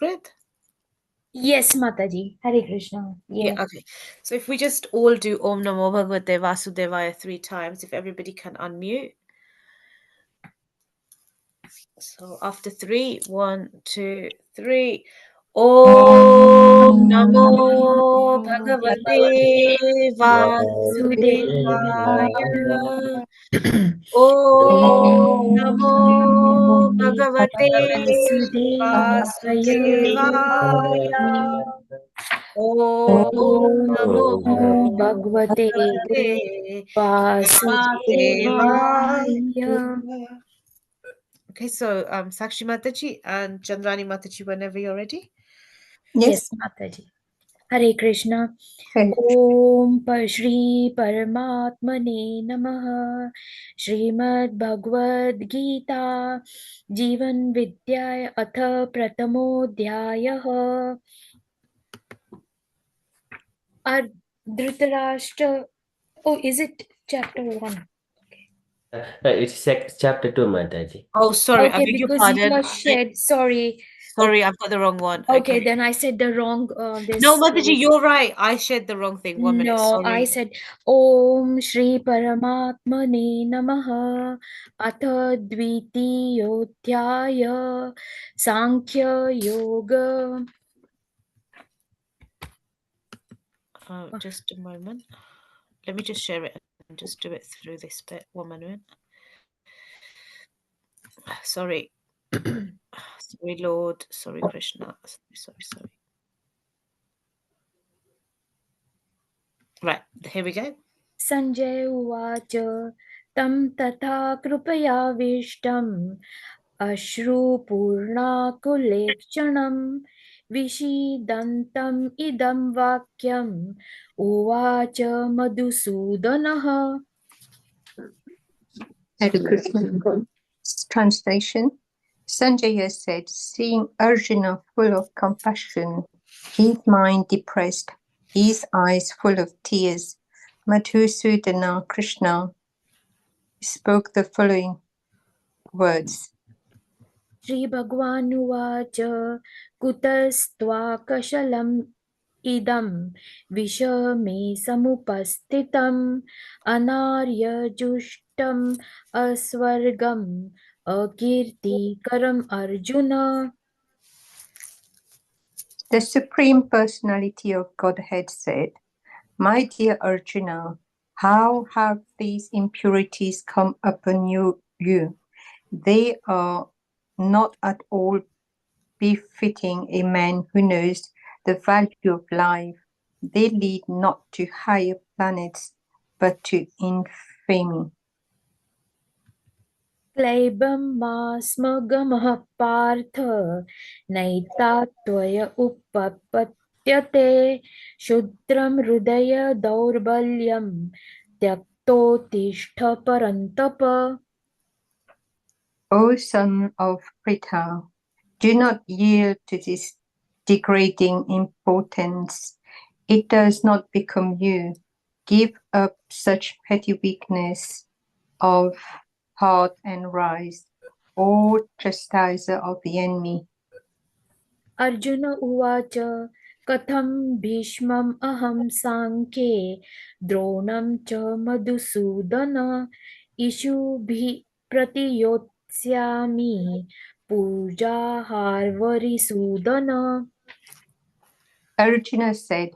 Sanskrit? Yes, Mataji. Hare Krishna. Yeah, okay. So if we just all do Om Namo Bhagavate Vasudevaya 3 times, if everybody can unmute. So after 3, 1, 2, 3. Om Namo Bhagavate Vasudevaya. Om Namo Bhagavate Vasudevaya. Om Namo Bhagavate Bhagavate Vasudevaya. Okay, so Sakshi Mataji and Chandrani Mataji, whenever you're ready. Yes, Mataji. Hare Krishna. Om Shri Paramatmane Namaha. Srimad Bhagavadgita Jivan Vidyaya Atha Pratamodhyayah. Dhritarashtra. Oh, is it chapter 1? It's chapter 2, Mataji. Oh, sorry, I Okay, beg your because you pardon. are shared. Sorry. Sorry, I've got the wrong one. Okay, then I said the wrong. No, This Mataji, is you're right. I shared the wrong thing. 1 minute, no. I sorry. said Om Shri Paramatmane Namaha Atha Dvitiyodhyaya Sankhya Yoga. Just a moment. Let me just share it and just do it through this bit. 1 minute. Sorry. Sorry, Lord. Sorry, Krishna. Sorry. Right, here we go. Sanjay Uvacha Tam Tatha Krupayavishtam Ashrupurnakulekshanam Vishidantam idam vakyam Uvacha Madhusudanaha. Hare Krishna. Translation. Sanjaya said, seeing Arjuna full of compassion, his mind depressed, his eyes full of tears, Madhusudana Krishna spoke the following words. Shri Bhagwan Uvacha Kutastva idam Vishame Samupastitam Anarya Jushtam Aswargam Akirti Karam Arjuna. The Supreme Personality of Godhead said, my dear Arjuna, how have these impurities come upon you? They are not at all befitting a man who knows the value of life. They lead not to higher planets, but to infamy. Klaibam masmagamah partha naitattvaya uppapatyate shudram hridaya daurbalyam tyaktotishta parantapa. O son of Pritha, do not yield to this degrading importance. It does not become you. Give up such petty weakness of heart and rise, O chastiser of the enemy. Arjuna uvacha katham bhishmam aham sankhe dronam cha madhusudana ishubhi pratiyotsyami puja harvarisudana. Arjuna said,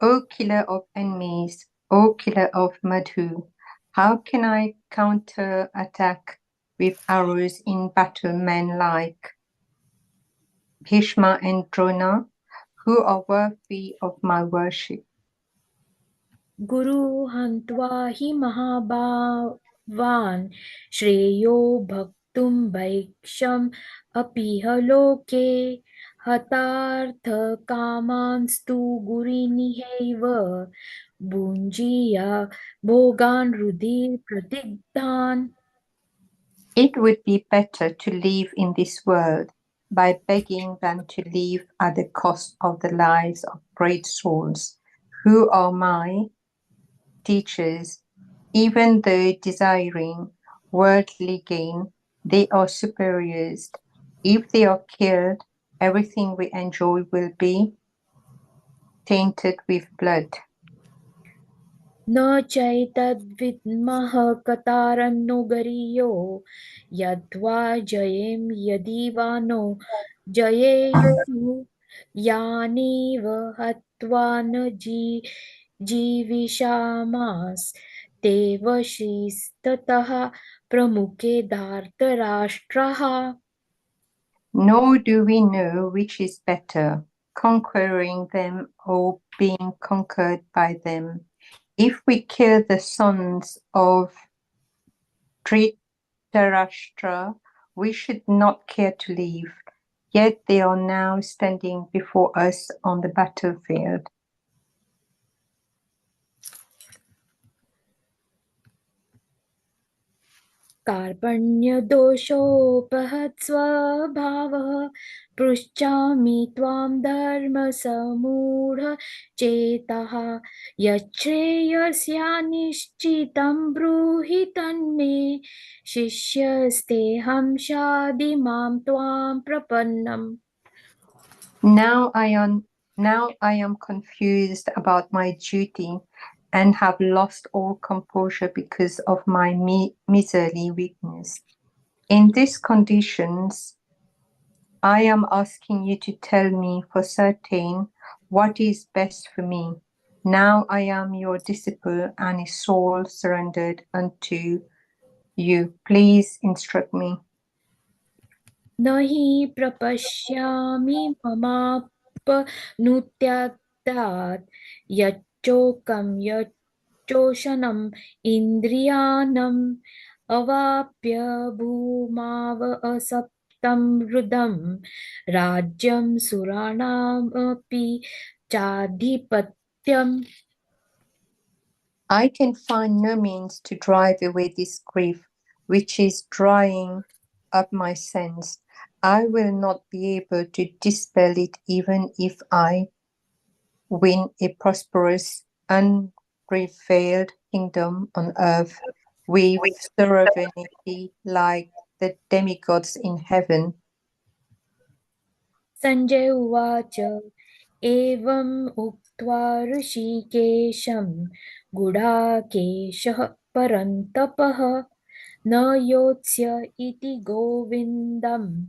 O killer of enemies, O killer of Madhu, how can I counter-attack with arrows in battle men like Bhishma and Drona, who are worthy of my worship? Guru hantva hi mahabhavan shreyo bhaktum bhaiksham apiha loke hatartha kamanstu guriniheva bunjiya bhogan rudhi pratigdhan. It would be better to live in this world by begging than to live at the cost of the lives of great souls, who are my teachers. Even though desiring worldly gain, they are superiors. If they are killed, everything we enjoy will be tainted with blood. न चैतद्विद्मः कतारन्नो गरीयो यद्वा जयेम यदि वा no जयेयुः यानेव हत्वा न जीविषामास ते वशीस्ततः प्रमुखे धार्तराष्ट्रः. Nor do we know which is better, conquering them or being conquered by them. If we kill the sons of Dhritarashtra, we should not care to leave, yet they are now standing before us on the battlefield. कार्पण्यदोषोपहत्स्वभावः पृच्छामि त्वां धर्मसम्मूढचेतः यच्छ्रेयस्यानिश्चितं ब्रूहि तन्मे शिष्यस्तेऽहं शाधिमां त्वां प्रपन्नम्. Now I am confused about my duty and have lost all composure because of my miserly weakness. In these conditions, I am asking you to tell me for certain what is best for me. Now I am your disciple and a soul surrendered unto you. Please instruct me. न हि प्रपश्यामि ममापनुत्यागात् यच्चोकं यच्चोषणम् इन्द्रियाणम् अवाप्य भूमाव असप्तं हृदं राज्यं सुराणामपि चाधिपत्यम्. I can find no means to drive away this grief, which is drying up my sense. I will not be able to dispel it even if I win a prosperous, unrevealed kingdom on earth with sovereignty like the demigods in heaven. Sanjay Uvacha Evam Uktva Rishikesham Gudakeshah Parantapaha Na Yotsya iti Govindam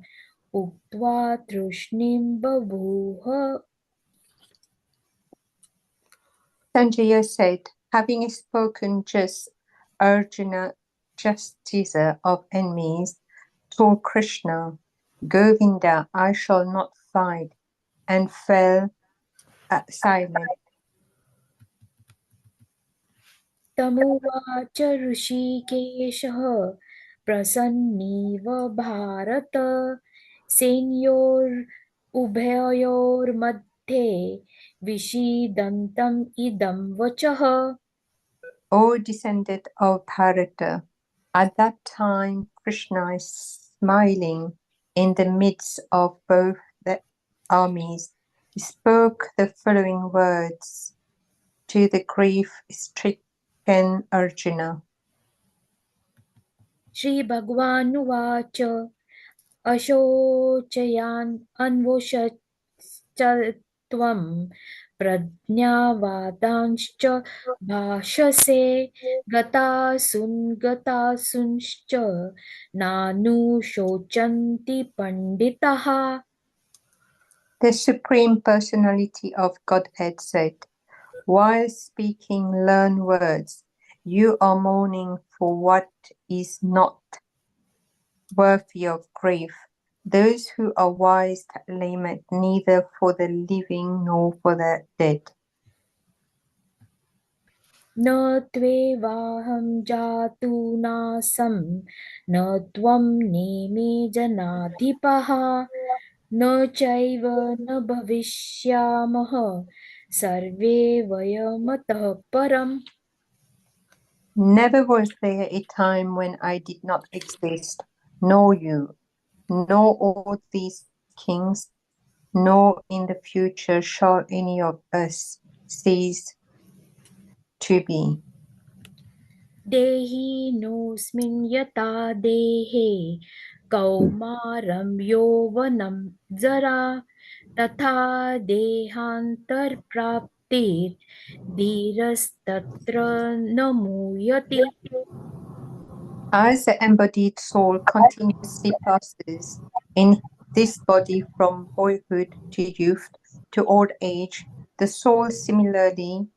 Uktva Trushnim Babhuha. Sanjaya said, having spoken just, Arjuna, justicer of enemies, told Krishna, Govinda, I shall not fight, and fell silent. Tamuvacha Rishikeshah Prasanniva Bharata Senyor Ubhayor Madhe Vishidantam Idam Vachaha. O descendant of Bharata, at that time Krishna is smiling in the midst of both the armies. He spoke the following words to the grief-stricken Arjuna. Shri Bhagavan Ashochayan Anvoshachatvam Prajnavadanscha Bhashase Gatasuncha Nanu Shochanti Panditaha. The Supreme Personality of Godhead said, while speaking learned words, you are mourning for what is not worthy of grief. Those who are wise lament neither for the living nor for the dead. Na tvevaham jatu nasam na tvam neme janadhipaha na chaiva na bhavishyamaha sarve vayamatah param. Never was there a time when I did not exist, nor you, nor all these kings, nor in the future shall any of us cease to be. Dehi nosmin yata dehe कौमारं यौवनं जरा तथा देहान्तरप्राप्तिर्धीरस्तत्र न मूयते. As the embodied soul continuously passes in this body from boyhood to youth to old age, the soul similarly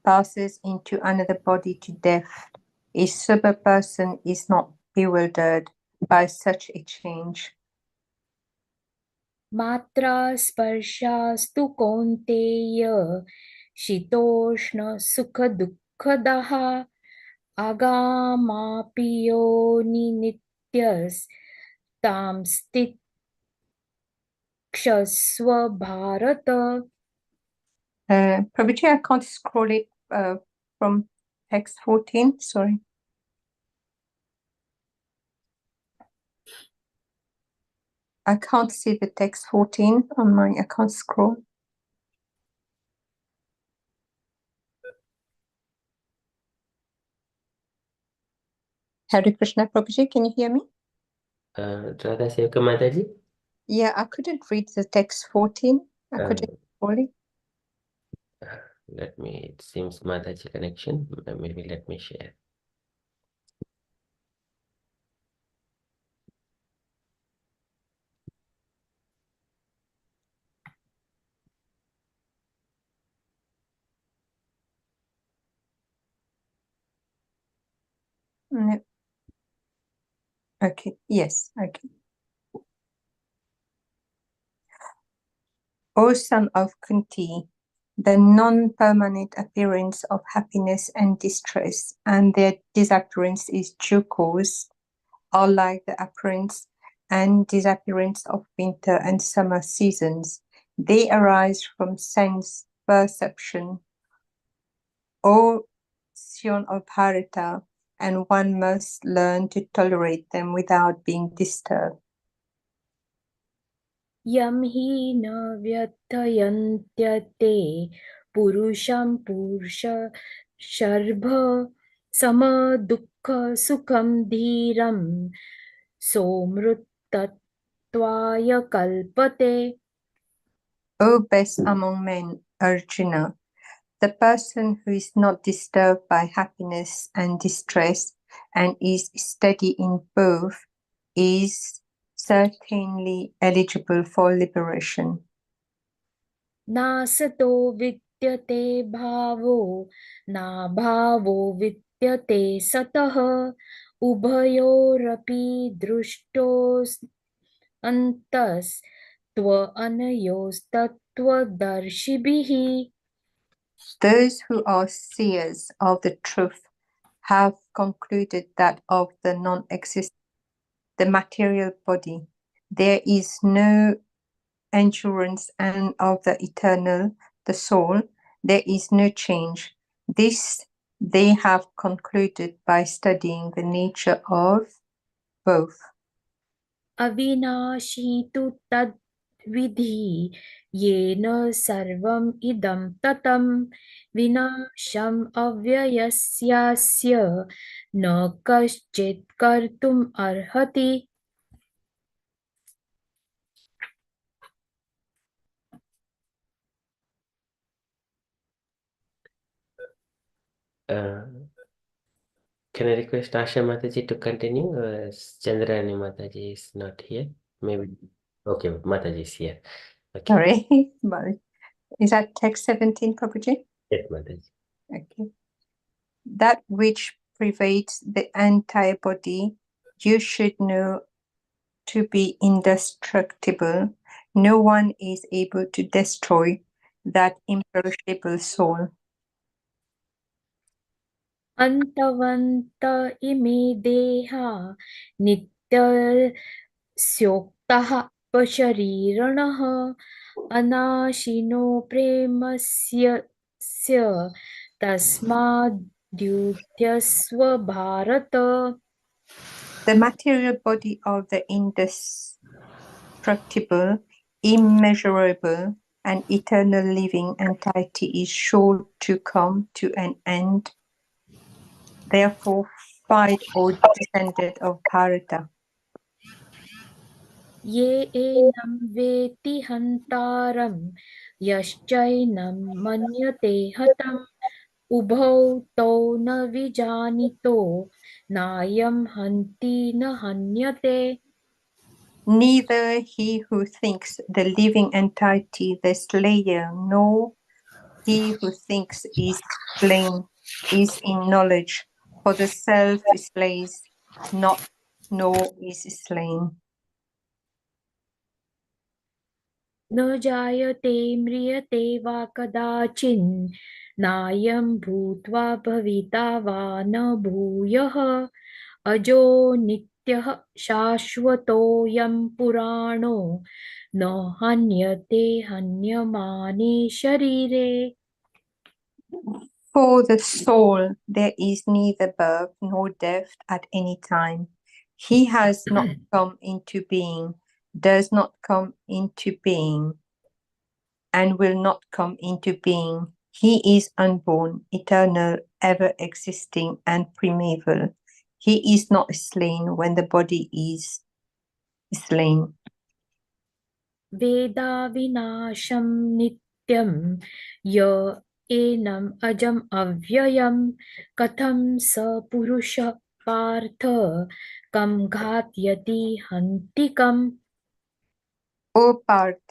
passes into another body to death. A sober person is not bewildered by such a change. मात्रा स्पर्शास्तु कौन्तेय शीतोष्ण सुखदुःखदः आगामापियो नित्यस्तां स्तिक्षस्व Bharat. Prabhuji, I can't scroll it from text 14, sorry. I can't see the text 14 on my, I can't scroll. Hare Krishna, Prabhuji, can you hear me? Radha Sevaka Mataji? Yeah, I couldn't read the text 14. I couldn't scroll it. Let me, it seems Mataji connection. Maybe let me share. No. Okay, yes, okay. O son of Kunti, the non-permanent appearance of happiness and distress and their disappearance is due cause, are like the appearance and disappearance of winter and summer seasons. They arise from sense perception. O son of Bharata, and one must learn to tolerate them without being disturbed. यं हि न व्यथयन्त्यते पुरुषं पुरुषशर्भ समदुःखसुखं धीरं सोमृतत्वाय कल्पते. O best among men, Arjuna, the person who is not disturbed by happiness and distress and is steady in both is certainly eligible for liberation. नासतो विद्यते भावो नाभावो विद्यते सतः उभयोरपि दृष्टोऽन्तस्त्वनयोस्तत्त्वदर्शिभिः. Those who are seers of the truth have concluded that of the non-existent, the material body, there is no endurance, and of the eternal, the soul, there is no change. This they have concluded by studying the nature of both. अविनाशी तु तद्विधि येन सर्वम् इदं ततं विनाशम् अव्ययस्यास्य न कश्चित् कर्तुम् अर्हति. Can I request Asha Mataji to continue? Chandrani Mataji is not here. Maybe. Okay, Mataji is here. Okay. Sorry, but is that text 17, Prabhuji? Yes, Mataji. Okay. That which pervades the entire body, you should know to be indestructible. No one is able to destroy that imperishable soul. अन्तवन्त इमे देहा नित्यस्योक्तः पशरीरिणः अनाशिनो प्रेमस्य तस्माद्युध्यस्व Bharat. The material body of the indestructible, immeasurable, and eternal living entity is sure to come to an end. Therefore, fight, O descendant of Bharata. ये एनं वेत्ति हन्तारं यश्चैनं मन्यते हतम् उभौ तौ न विजानीतो नायं हन्ति न हन्यते. Neither he who thinks the living entity the slayer, nor he who thinks is slain is in knowledge, for the self slays not, nor is slain. न जायते म्रियते वा कदाचिन् नायं भूत्वा भविता वा न भूयः अजो नित्यः शाश्वतोऽयं पुराणो न हन्यते हन्यमाने शरीरे. For the soul there is neither birth nor death at any time. He has not come into being, does not come into being, and will not come into being. He is unborn, eternal, ever existing, and primeval. He is not slain when the body is slain. वेदा विनाशं नित्यं य एनम् अजम् अव्ययं कथं स पुरुषः पार्थ कं घातयति हन्तिकम्. O Parth,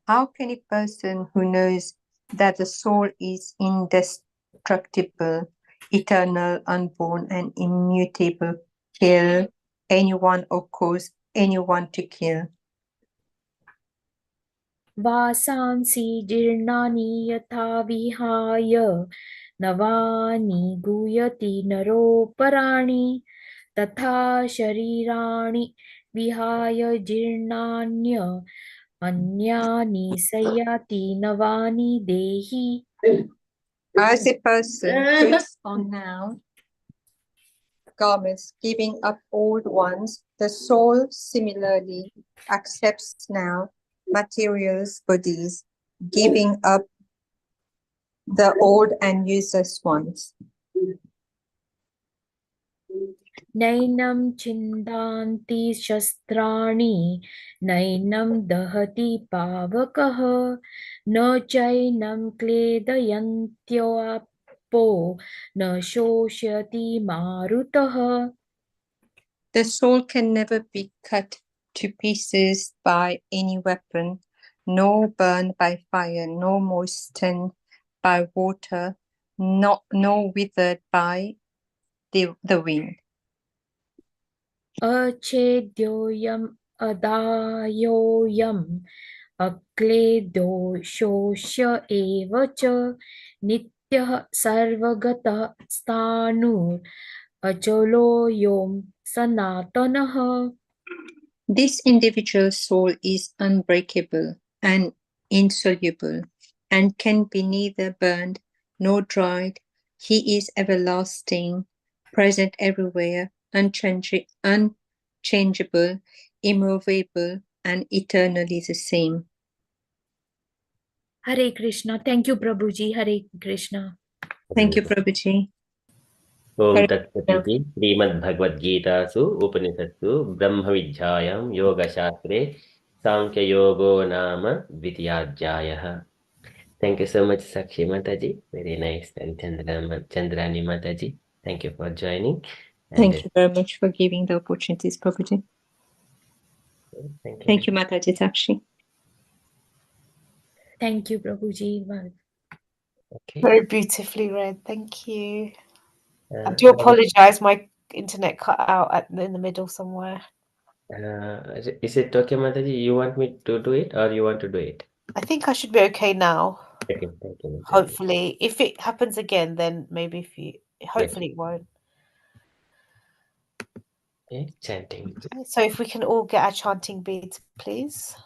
how can a person who knows that the soul is indestructible, eternal, unborn, and immutable kill anyone or cause anyone to kill? वासांसि जीर्णानि यथा विहाय नवानि गुह्यति नरोपराणि तथा शरीराणि विहाय जीर्णान्य अन्यानि संयाति नवानि देहि. As a person puts on now garments, giving up old ones, the soul similarly accepts now materials, bodies, giving up the old and useless ones. नैनं छिन्दान्ति शस्त्राणि नैनं दहति पावकः न चैनं क्लेदयन्त्योऽपो न शोष्यति मारुतः. The soul can never be cut to pieces by any weapon, nor burned by fire, nor moistened by water, nor withered by the wind. अच्छेद्योऽयम् अदायोऽयम् अक्लेदो शोष्य एव च नित्यः सर्वगतः स्थाणुः अचलोऽयं सनातनः. This individual soul is unbreakable and insoluble, and can be neither burned nor dried. He is everlasting, present everywhere, unchangeable, immovable, and eternally the same. Hare Krishna. Thank you, Prabhuji. Hare Krishna. Thank you, Prabhuji. Om Hare तत्सदिति श्रीमद्भगवद्गीतासु उपनिषत्सु ब्रह्मविद्यायां योगशास्त्रे सांख्ययोगो नाम द्वितीयाध्यायः. Thank you so much, Sakshi Mataji. Very nice. And Chandrani Mataji. Thank you for joining. And Thank you very much for giving the opportunities, Prabhuji. Thank you, Mataji Sakshi. Thank you, Prabhuji. Okay. Very beautifully read. Thank you. I do apologize. My internet cut out in the middle somewhere. Is it okay, Mataji? You want me to do it or you want to do it? I think I should be okay now. Okay, thank you, Mataji. Hopefully. If it happens again, then maybe hopefully it won't. Okay, chanting. So if we can all get our chanting beads, please.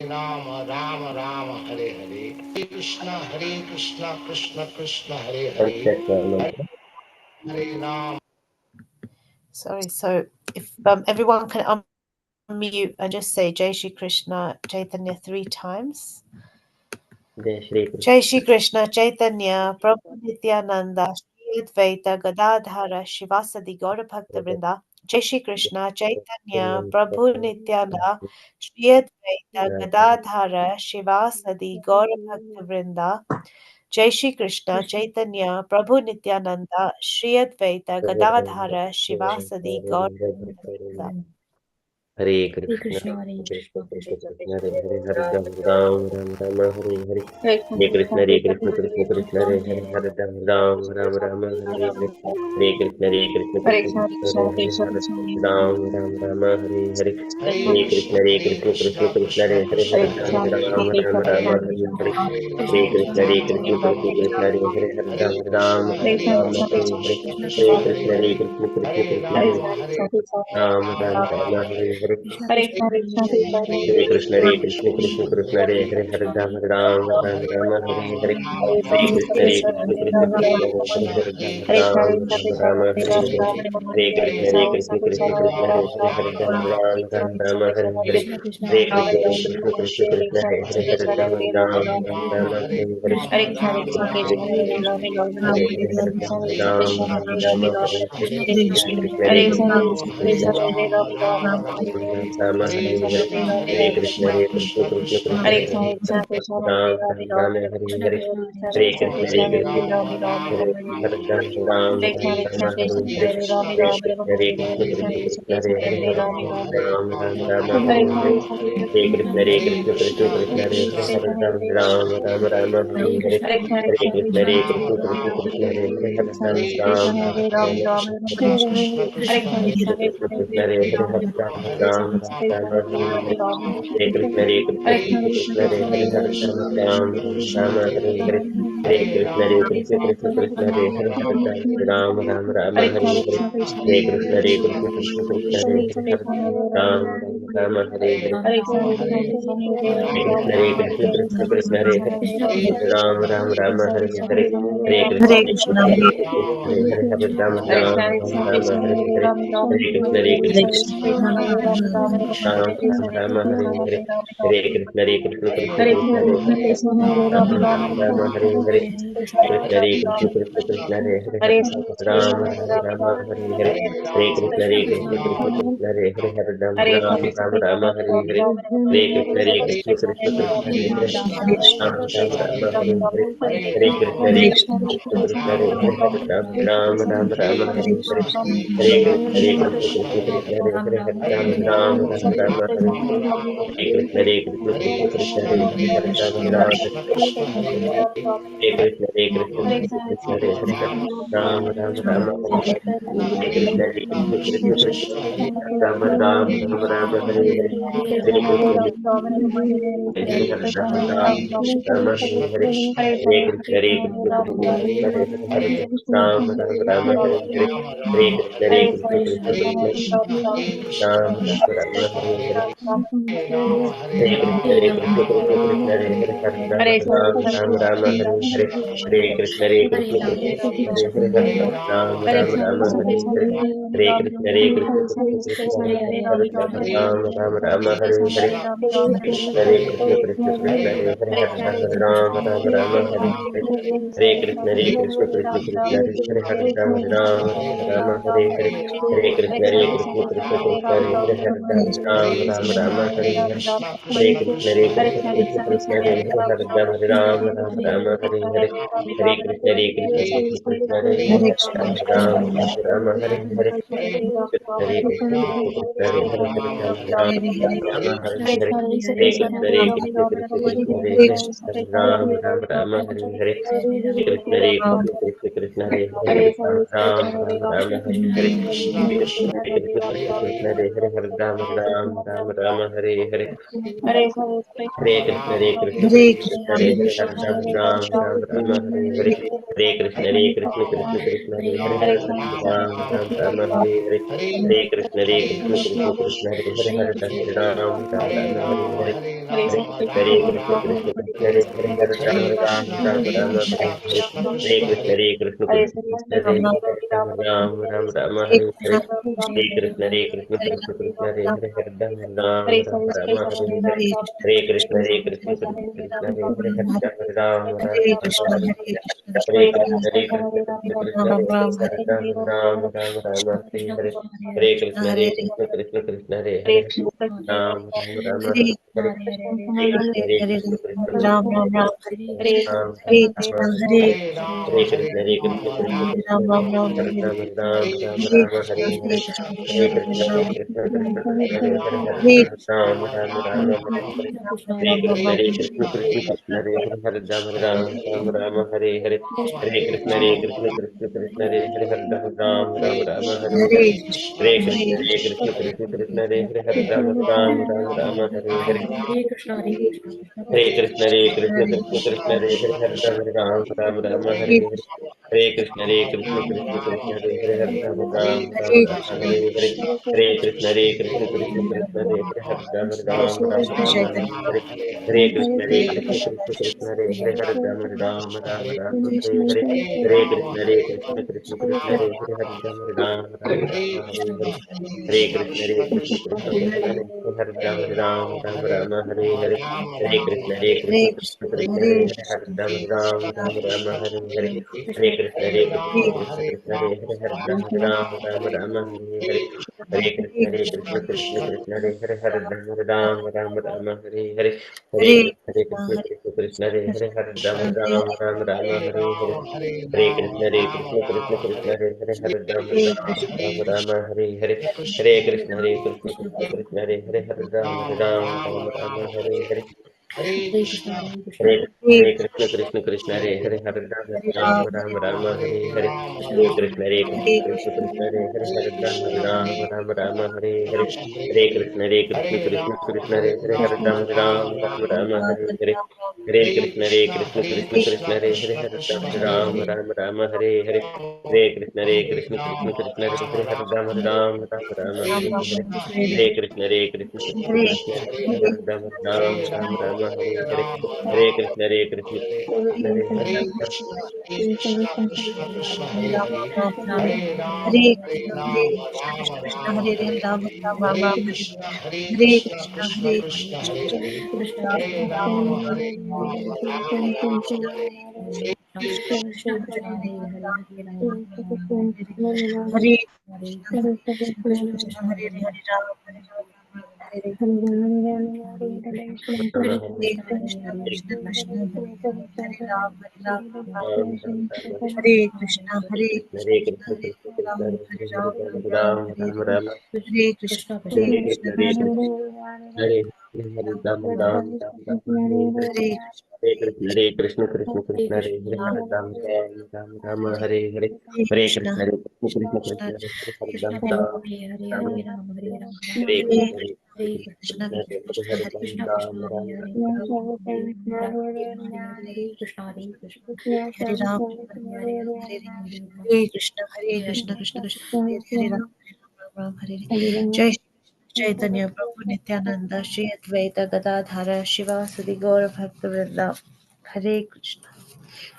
Rama Rama Rama Hare Hare Krishna Krishna Krishna Hare One Hare second. Hare Rama. Sorry. So if everyone can unmute and just say Jai Shri Krishna Chaitanya 3 times. Jai Shri Krishna. Jai Shri Krishna Chaitanya Prabhu Nityananda Shri Advaita Gadadhara Shivasadi Gaura Bhakta Vrinda. Jai Shri Krishna Chaitanya Prabhu Nityananda Shri Advaita Gadadhara Shivasadi Gaura Bhakta Vrinda. Jai Shri Krishna Chaitanya Prabhu Nityananda Shri Advaita Gadadhara Shivasadi Gaura Bhakta Vrinda. Hare Hare Krishna, Krishna, Hare Hare Krishna, Krishna, Krishna Krishna, Hare Hare, Hare Ram, Ram Ram, Hare Hare. Hare Krishna, Hare Krishna, Krishna Krishna, Hare Hare, Hare Ram, Ram Ram, Hare Hare. Hare Krishna, Hare Krishna, Krishna Krishna, Hare Hare, Hare Ram, Ram Ram, Hare Hare. Hare Krishna, Hare Krishna, Krishna Krishna, Hare Hare, Hare Ram, Ram Ram, Hare Hare. Krishna Hare Krishna, Krishna, Hare Hare Krishna, Hare, Krishna Krishna, Hare Hare, Hare Ram, Ram Ram, Hare Hare. Krishna Hare Krishna, Krishna, Hare Hare Krishna, Krishna Krishna, Hare Ram, Ram Ram, Hare Hare. Krishna Krishna, Hare Hare, Hare Krishna, Hare Krishna, Krishna Krishna, Hare Hare, Hare Ram, Ram Ram, Hare Hare. Hare Krishna, Hare Krishna, Krishna Krishna, Hare Hare, Hare Ram, Ram Hare Hare. Hare Krishna, Hare Krishna, Krishna Krishna, Hare Hare, Hare Ram, Hare Hare. Krishna Krishna, Hare Hare Krishna, Hare Hare, Krishna, Krishna Krishna, Hare Hare, Hare Ram, Hare Hare. Krishna Krishna, Hare Hare Krishna, Hare, Hare Krishna, Hare Hare, Hare Ram, Hare Hare. Krishna Hare Krishna, Hare Krishna, Hare, Hare Krishna, Krishna Krishna, Ram, Hare Hare. Hare Krishna, Hare Krishna, Krishna Krishna, Hare Hare, Ram, Hare Krishna Hare. Krishna, Hare Hare Hare, Krishna, Hare Krishna, Hare Hare Ram, Krishna Hare Krishna, Hare. Hare Hare, Hare Krishna, Hare Krishna, Krishna Krishna, Hare Hare, Hare Ram, Hare Hare. Hare Krishna, Hare Krishna, Krishna Krishna, Hare Hare, Hare Hare Hare Hare. Krishna, Hare Hare Krishna, Krishna, Krishna Hare Krishna, Krishna, Krishna Krishna, Hare Hare, Hare Ram, Hare Hare. Hare Krishna, Hare Hare Krishna, Hare Krishna, Hare, Krishna Krishna, Hare Hare, Hare Ram, Hare Hare. Hare Krishna, Hare Krishna, Krishna Krishna, Hare Hare, Hare Ram, Hare Hare. Hare Krishna, Hare Krishna, Krishna Krishna, Hare Hare, Hare Ram, Hare Hare. Hare Krishna, Hare Krishna, Krishna Krishna, Hare Hare, Hare Ram, Hare Hare. Ram Ram, Hare Hare, Hare Krishna, Hare Krishna, Krishna Krishna, Hare Hare, Krishna Hare Krishna, Ram, Hare Hare. Hare Krishna, Hare Hare Krishna, Krishna, Hare Krishna Krishna, Hare Hare, Hare Ram, Hare Hare. Hare Krishna, Hare Hare Krishna, Krishna, Krishna Hare Krishna, Hare Hare, Ram, Hare Hare. Hare Krishna, Hare Krishna, Krishna Krishna, Hare Hare, Ram, Hare Hare. Krishna, Hare Krishna, Krishna Krishna, Hare Hare, Hare Ram, Hare Hare. Hare Krishna, Hare Krishna, Krishna Krishna, Hare Hare, Hare Ram, Hare Hare. Hare Krishna, Hare Krishna, Krishna Krishna, Hare Hare, Hare Krishna, Hare Hare. Hare Krishna, Hare Hare Krishna, Krishna, Krishna Krishna, Hare Hare, Hare Hare Hare Hare. Krishna, Hare Krishna, Hare Krishna, Krishna Krishna, Hare Hare, Hare Hare. Hare Krishna, Hare Krishna, Krishna Krishna, Hare Hare, Hare Hare Krishna, Hare Krishna, Krishna Krishna, Hare Hare, Hare Hare Hare. Hare Krishna, Hare Krishna, Krishna Krishna, Hare Hare. Hare Krishna, Hare Hare, Hare Hare Hare. Hare Krishna, Hare Krishna, Krishna Krishna, Hare Hare, Hare Hare Hare. Hare Krishna, Hare Krishna, Krishna Krishna, Hare Hare. Hare Krishna, Hare Krishna, Krishna Krishna, Hare Hare, Hare Rama, Hare Hare. Hare Krishna, Hare Krishna, Krishna Krishna, Hare Hare, Hare Rama, Hare Hare. Hare Krishna, Hare Krishna, Krishna Krishna, Hare Hare, Hare Rama, Hare Hare. Hare Krishna, Hare Krishna, Krishna Krishna, Hare Hare, Hare Rama, Hare Hare. Hare Krishna, Hare Krishna, Krishna Krishna, Hare Hare, Hare Rama, Hare Hare. Hare Krishna, Hare Krishna, Krishna Krishna, Hare Hare, Hare Rama, Hare Hare. Hare Krishna, Hare Krishna, Krishna Krishna, Hare Hare, Hare Rama, Hare Hare. Hare Krishna, Hare Krishna, Krishna Krishna, Hare Hare, Hare Hare Krishna, Rama, Hare Hare. Krishna, Hare Krishna, Krishna Krishna, Hare Hare, Hare Hare Hare, Rama, Hare Hare. Hare Hare Krishna, Krishna, Hare Hare Krishna, Krishna, Krishna Krishna, Hare Hare Hare, Krishna, Hare Rama, Hare Hare. Hare Krishna, Hare Krishna, Krishna Krishna, Hare Hare, Hare Rama, Hare Hare. Hare Krishna, Hare Krishna, Krishna Krishna, Hare Hare, Hare Rama, Hare Hare. Hare Krishna, Hare Krishna, Hare Krishna Krishna, Krishna, Hare Hare Hare, Hare Krishna, Rama, Hare Hare. Hare Krishna, Hare Krishna, Krishna Krishna, Hare Hare, Hare Rama, Hare Hare. Hare Hare. Hare Hare Krishna Hare Hare Krishna Krishna Krishna Krishna Krishna Hare Hare Krishna Hare Krishna Ram Hare Ram Ram Hare Ram Hare Rama Hare. Hare Hare Rama Krishna Rama Hare Hare Krishna Hare Krishna Krishna Hare Hare Hare Ram Hare Ram Krishna Ram Hare Ram Hare Krishna Hare. Krishna Hare Krishna Krishna Hare Hare Krishna Hare Krishna Krishna Hare Hare Ram Ram Ram Ram Hare Hare. Hare Krishna Hare Krishna Krishna Krishna Hare Hare Hare Ram Ram Ram Hare Hare. Hare Krishna Hare Krishna Krishna Krishna Hare Hare Hare Ram Ram Ram Hare Hare. Hare Krishna Hare Krishna Krishna Krishna Hare Hare Hare Ram Ram Ram Hare Hare. Hare Krishna Hare Krishna Krishna Krishna Hare Hare Ram Ram Ram Hare Hare. Hare Krishna Hare Krishna Krishna Ram Krishna Ram Hare Ram Hare Hare Hare Hare Ram Ram Hare Ram Krishna Hare Hare Hare. Krishna Hare Krishna Krishna Hare Krishna Krishna Hare Krishna Ram Hare Ram Ram Hare Hare Ram Ram Ram Hare Ram Krishna Hare Hare Hare. Krishna Krishna Hare Hare Krishna Hare Ram Krishna Krishna Krishna Hare Hare Hare Hare Ram Krishna Ram Ram Ram Hare Hare. Ram Hare Ram Krishna Ram Hare Hare Krishna Krishna Krishna Hare Hare Hare Ram Ram Hare Hare. Hare Krishna Hare Krishna Krishna Krishna Hare Hare Hare Ram Hare Hare Hare. Krishna Hare Hare Krishna Hare Krishna Krishna Krishna Krishna Hare Hare Hare Hare Hare. Hare Krishna Hare Krishna Krishna Krishna Hare Hare Hare Ram Ram Ram Hare Hare Hare. Hare Krishna Hare Krishna Krishna Krishna Hare Hare Hare Ram Ram Hare Ram Krishna Hare Hare. Hare Krishna Hare Krishna Krishna Krishna Hare Hare Ram Ram Krishna Ram Hare Chaitanya Hare. Prabhu Hare Krishna Hare Hare Krishna Krishna Krishna Krishna Krishna Hare Hare Ram Ram Ram Hare Hare. Hare Hare Rama, Krishna Hare Hare Krishna Rama, Krishna Krishna Hare Hare Ram Ram Ram Hare Hare Hare. Krishna, Hare Hare Krishna, Krishna Hare Krishna Krishna Krishna, Krishna Hare Krishna Hare, Hare Ram Hare Ram Rama, Ram Hare Ram Hare Rama, Hare. Rama Hare Rama, Krishna Hare Hare Krishna Hare Hare, Krishna Krishna Krishna Hare Hare Hare Hare Krishna Krishna, Ram Hare Ram Krishna, Ram Krishna Ram Hare Krishna, Hare. Hare Hare Krishna Hare Krishna Hare Krishna Krishna Krishna Hare Hare Hare Rama, Ram Ram Ram Hare Hare. Hare Krishna Hare Hare Krishna Krishna Krishna Krishna, Krishna Hare Hare Hare Ram Ram Hare Hare. Hare Hare Krishna Hare Krishna Krishna Hare Krishna Krishna Hare Hare Hare Krishna Hare Ram Hare Hare Hare. Rama, Hare Hare Rama, Krishna Hare Rama Krishna Krishna Rama, Krishna Hare Hare Hare Hare Hare Ram Hare Ram Krishna, Hare Hare. Hare Krishna, Hare Hare Krishna Hare Rama, Krishna Krishna Hare Krishna Hare Hare Hare Rama, Rama Ram Rama, Hare Hare. Hare Krishna, Hare Hare Hare Krishna Krishna Krishna Krishna Hare Hare Hare Hare Ram Ram Ram Hare Ram Hare Hare Hare. Rama, Hare Hare Krishna Hare Rama, Krishna Hare Krishna Krishna Krishna Hare Hare Hare Hare Krishna, Hare Ram Ram Hare Hare. Krishna, Hare Krishna Hare Krishna Hare Krishna Rama, Krishna Hare Hare Hare Hare Rama, Ram Rama Ram Rama, Ram Hare Hare Hare. Ram Ram Hare Hare Krishna Hare Krishna, Krishna Hare Krishna Hare Krishna Krishna, Hare Hare Krishna Hare Krishna, Hare Ram Hare, Ram Ram Hare Hare. Hare Krishna Hare Hare Krishna Krishna Rama, Krishna Hare Rama Hare Hare Rama, Ram Hare Hare Hare. Krishna, Hare Hare Krishna Hare Krishna Krishna Hare Krishna Hare Hare, Hare Hare Ram Rama, Ram Hare Hare Hare. Rama, Hare Rama Krishna Hare Krishna Hare, Krishna Hare Hare Hare Krishna, Hare Krishna, Krishna Krishna, Hare Ram Hare, Ram Hare Hare Rama, Hare Hare Krishna Hare Rama, Krishna Rama Krishna Krishna Rama, Hare Hare Hare, Ram Ram Hare Ram Hare Krishna, Hare Hare Krishna, Krishna Krishna Hare Krishna, Krishna Hare Hare, Ram Hare Ram Rama, Ram Hare Rama, Rama Hare Rama, Krishna Hare, Hare Krishna, Krishna Krishna Hare Hare Krishna Krishna Krishna Krishna Hare Hare Ram Hare Ram Hare Ram Hare. Hare Krishna Krishna Krishna Hare Hare Ram Hare Ram Ram Ram Ram. Hare Krishna Hare Hare Krishna Krishna Krishna Hare Krishna Ram Krishna Hare Hare Ram Hare Ram Ram Hare Ram Ram. Hare Krishna Hare Hare Krishna Krishna Hare Krishna Krishna Krishna Hare Hare Ram Ram Ram Ram Hare Hare. Hare Krishna Hare Krishna Hare Krishna Krishna Krishna Hare Hare Ram Hare Ram Ram Ram Ram Hare Hare. Hare Hare Krishna Krishna Hare Krishna Krishna Krishna Krishna Hare Hare Ram Hare Ram Ram Hare Hare Krishna Hare Krishna Krishna Krishna Krishna Hare Krishna Hare Hare Ram Ram Ram Ram. Hare Ram Hare Krishna Krishna Krishna Hare Ram Ram Hare Jai Shri Krishna Chaitanya Prabhu Nityananda Shri Advaita Gadadhara Shiva Sadi Gaura Bhaktivinoda Hare Krishna.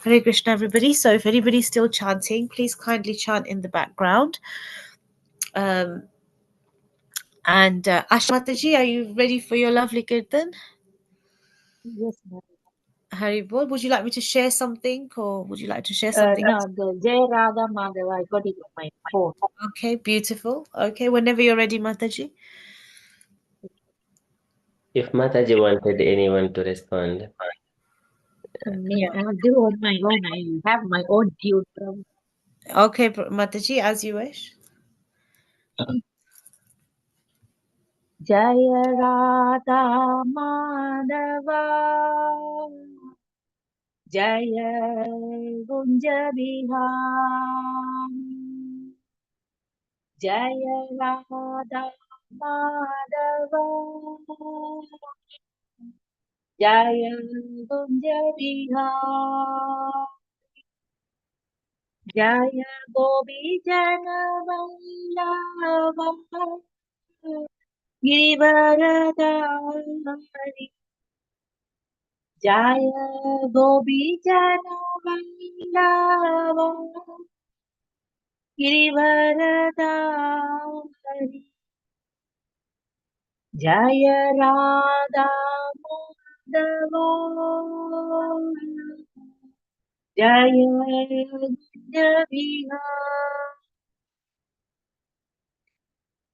Hare Krishna, everybody. So, if anybody's still chanting, please kindly chant in the background. And Ashmataji, are you ready for your lovely kirtan? Yes, ma'am. Haribol, would you like me to share something, or would you like to share something No, else? the Jai Radha Madhava, I got it on my phone. Okay, beautiful. Okay, whenever you're ready, Mataji. If Mataji wanted anyone to respond, Me, I'll do on my own. I have my own tune from Okay, Mataji, as you wish. Jaya Radha Madhava, Jaya Gunja Bihari, Jaya Radha Madhava, Jaya Gunja Bihari, Jaya Gopi Janavallabha Givaradari Jaya Gopi Janavallabha Givaradari Jaya Radha Madhava Jaya Javiha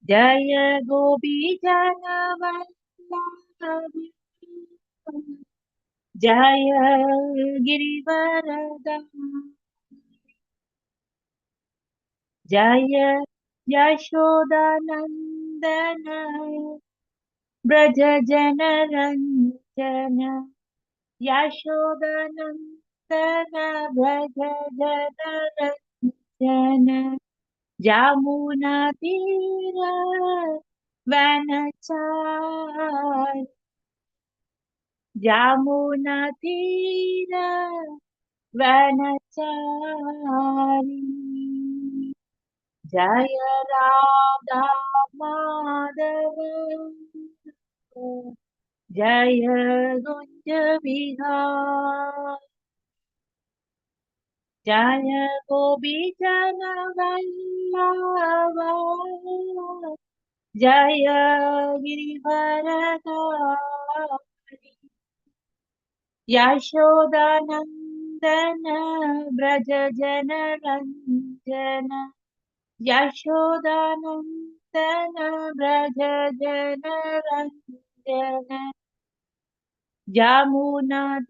Jaya Gopi Janavallabha Jaya Girivaradha Jaya Yashodanandana Braja Janaranjana Yashodanandana Braja Janaranjana Jamuna Tira Vanachar Jamuna Tira Vanachari Jaya Radha Madhava Jaya Gunja Vihar Jaya Gopi Janavallabha Jaya Girivaradari Yashodanandana Braja Janaranjana Yashodanandana Braja Janaranjana Jamuna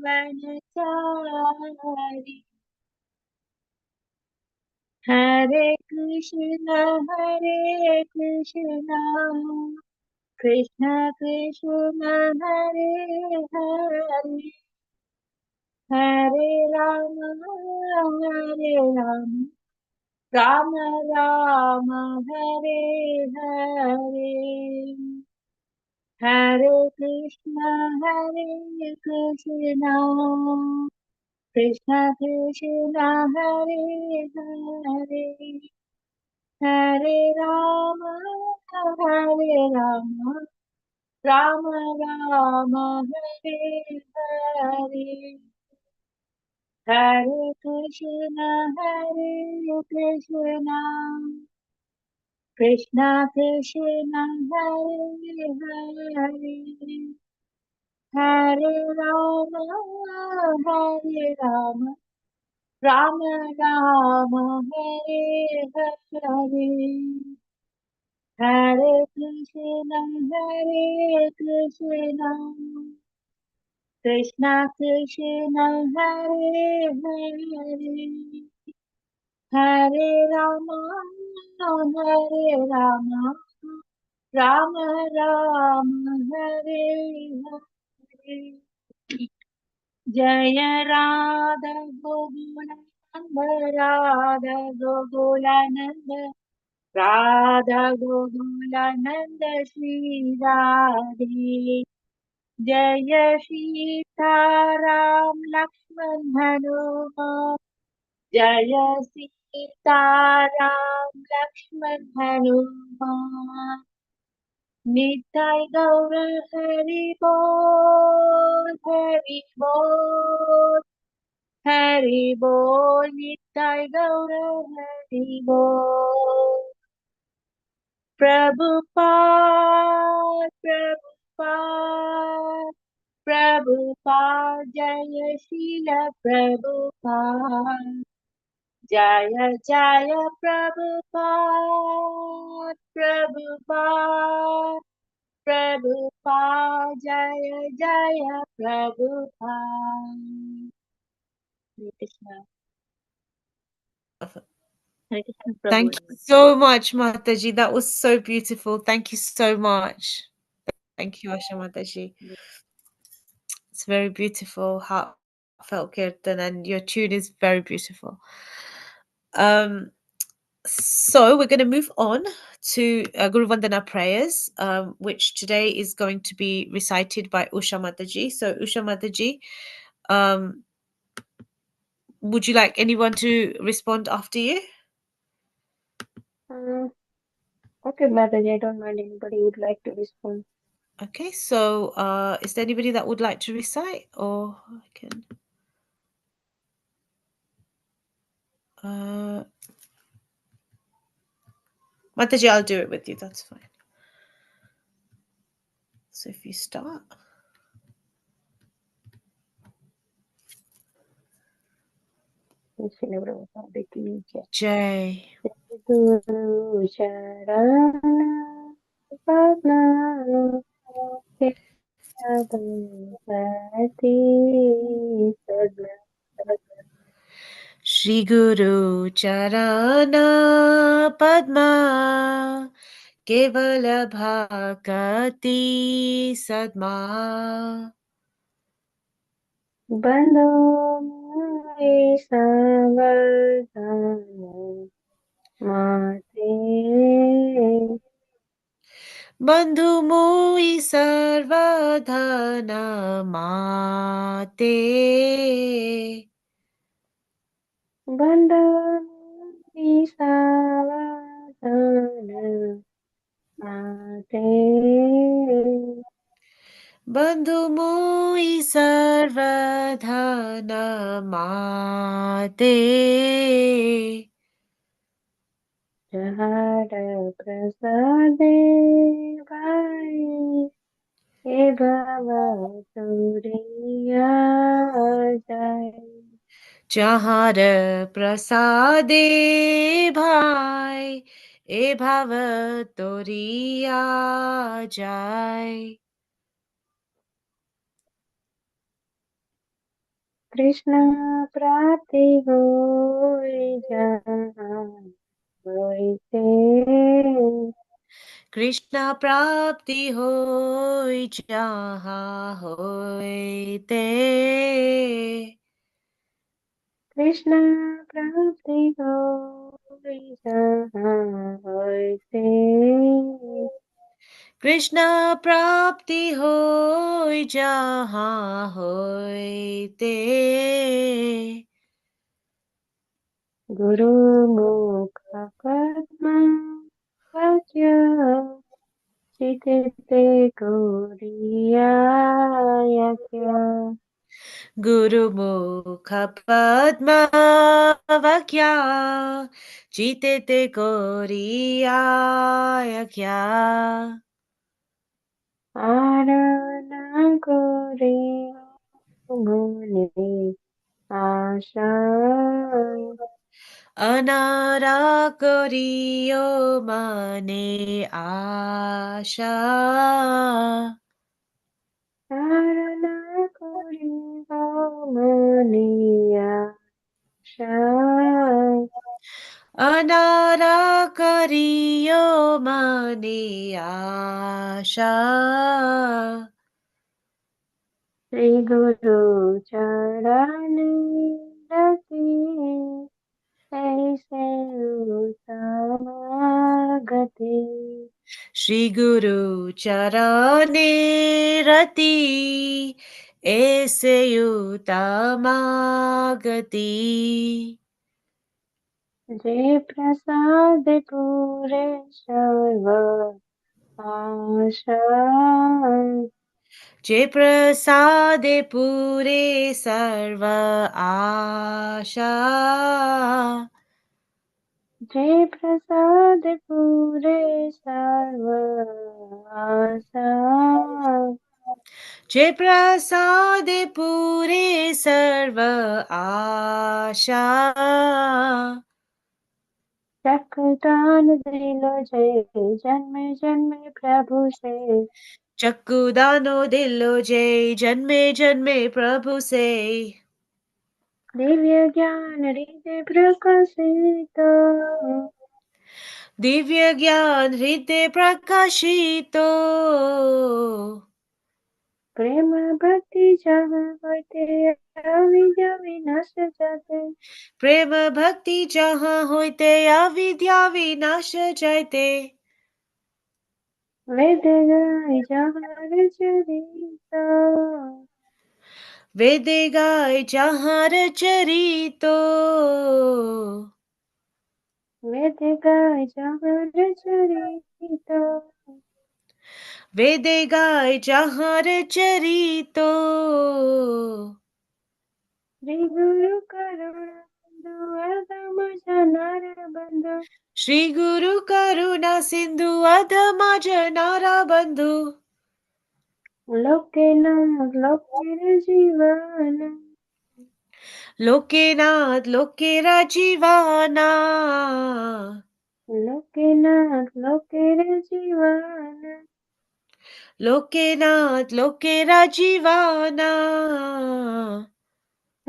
Vanachari Hare Krishna Krishna Krishna Hare Hare Hare Rama Rama Rama Hare Hare Hare Krishna Krishna Krishna Hare Hare Hare Rama Rama Rama Hare Hare Hare Krishna Krishna Krishna Hare Hare Hare Rama Rama Rama Hare Hare Hare Krishna Krishna Krishna Hare Hare Hare Rama Rama Rama Hare Hare Jaya Radha Gokulananda Radha Gokulananda Shri Radhe Jaya Sita Ram Lakshman Hanuman Jaya Sita Ram Lakshman Hanuman Nitai Gaura Hari Bol Hari Bol Nitai Gaura Hari Bol Prabhupada Jaya Srila Prabhupada Jaya Jaya Prabhupada Jaya Jaya Prabhupada Hare Krishna Hare Krishna Thank Prabhu you so much, Mataji. That was so beautiful. Thank you so much. Thank you, Asha Mataji. It's very beautiful, heartfelt kirtan, and your tune is very beautiful. Um, so we're going to move on to Guru Vandana prayers, which today is going to be recited by Usha Mataji. So Usha Mataji, um, would you like anyone to respond after you? Okay, Mataji, I don't mind anybody would like to respond. Okay, so is there anybody that would like to recite, or I can? Mataji, I'll do it with you. That's fine. So if you start. Jai. Guru Charana Padma Shri Guru Charana Padma Kevala Bhakati Sadma Bando Savardhana Mate Bandhu Moi Sarvadhana Mate Bando Savardhana Mate Bandhu Moi Sarvadhana Mate Jahara Prasade Bhai E Baba Turiya Jai जहाँ प्रसादे भाई ए भाव तोरिया जाय Krishna Prati Hoi Jai Hoite Krishna प्राप्ति होय जहाँ होते Krishna Prati Hoi Jai Hoite Krishna प्राप्ति होय जहाँ होते Guru Mukha Padma Vakya Chitete Guriya Yakya गुरुमुख पद्मवक्या चिते कोरियाय क्या Arana Guriya Muni Asha अनारा कोरियो मने Asha Arana Guriya Muni Asha अनारा करियो मने आशा Sri Guru Charani Rati Aise Uttamagati Shri गुरु चरणे रति ऐसे युतमागति Jai Prasad Pure Sarva Asha जे प्रसादे पूरे सर्व आशा Jai Prasad Pure Sarva Asha जे प्रसादे पूरे सर्व आशा Chaktan Dilo Jai Janme Janme Prabhu Se चक्कुदानो दिलो जय जन्मे जन्मे प्रभु से Divya Gyan Rite Prakasito Divya ज्ञान हृदय प्रकाशितो Prema Bhakti Jaga Hoite Avidya Vinasya Jate प्रेम भक्ति जहाँ होते अविद्या विनाश जाते Vedagai Jahar Charita वेदे गाय जहाँ चरितो वेदे गाय जहाँ चरितो वेदे गाय जहाँ चरितो श्री गुरु करुणा सिंधु अधम जनार बंधु श्री गुरु करुणा सिंधु अधम जनारा बंधु लोकेनाथ लोकेर जीवन लोकेनाथ लोकेरा जीवाना लोकेनाथ लोकेर जीवन लोकेनाथ लोकेरा जीवाना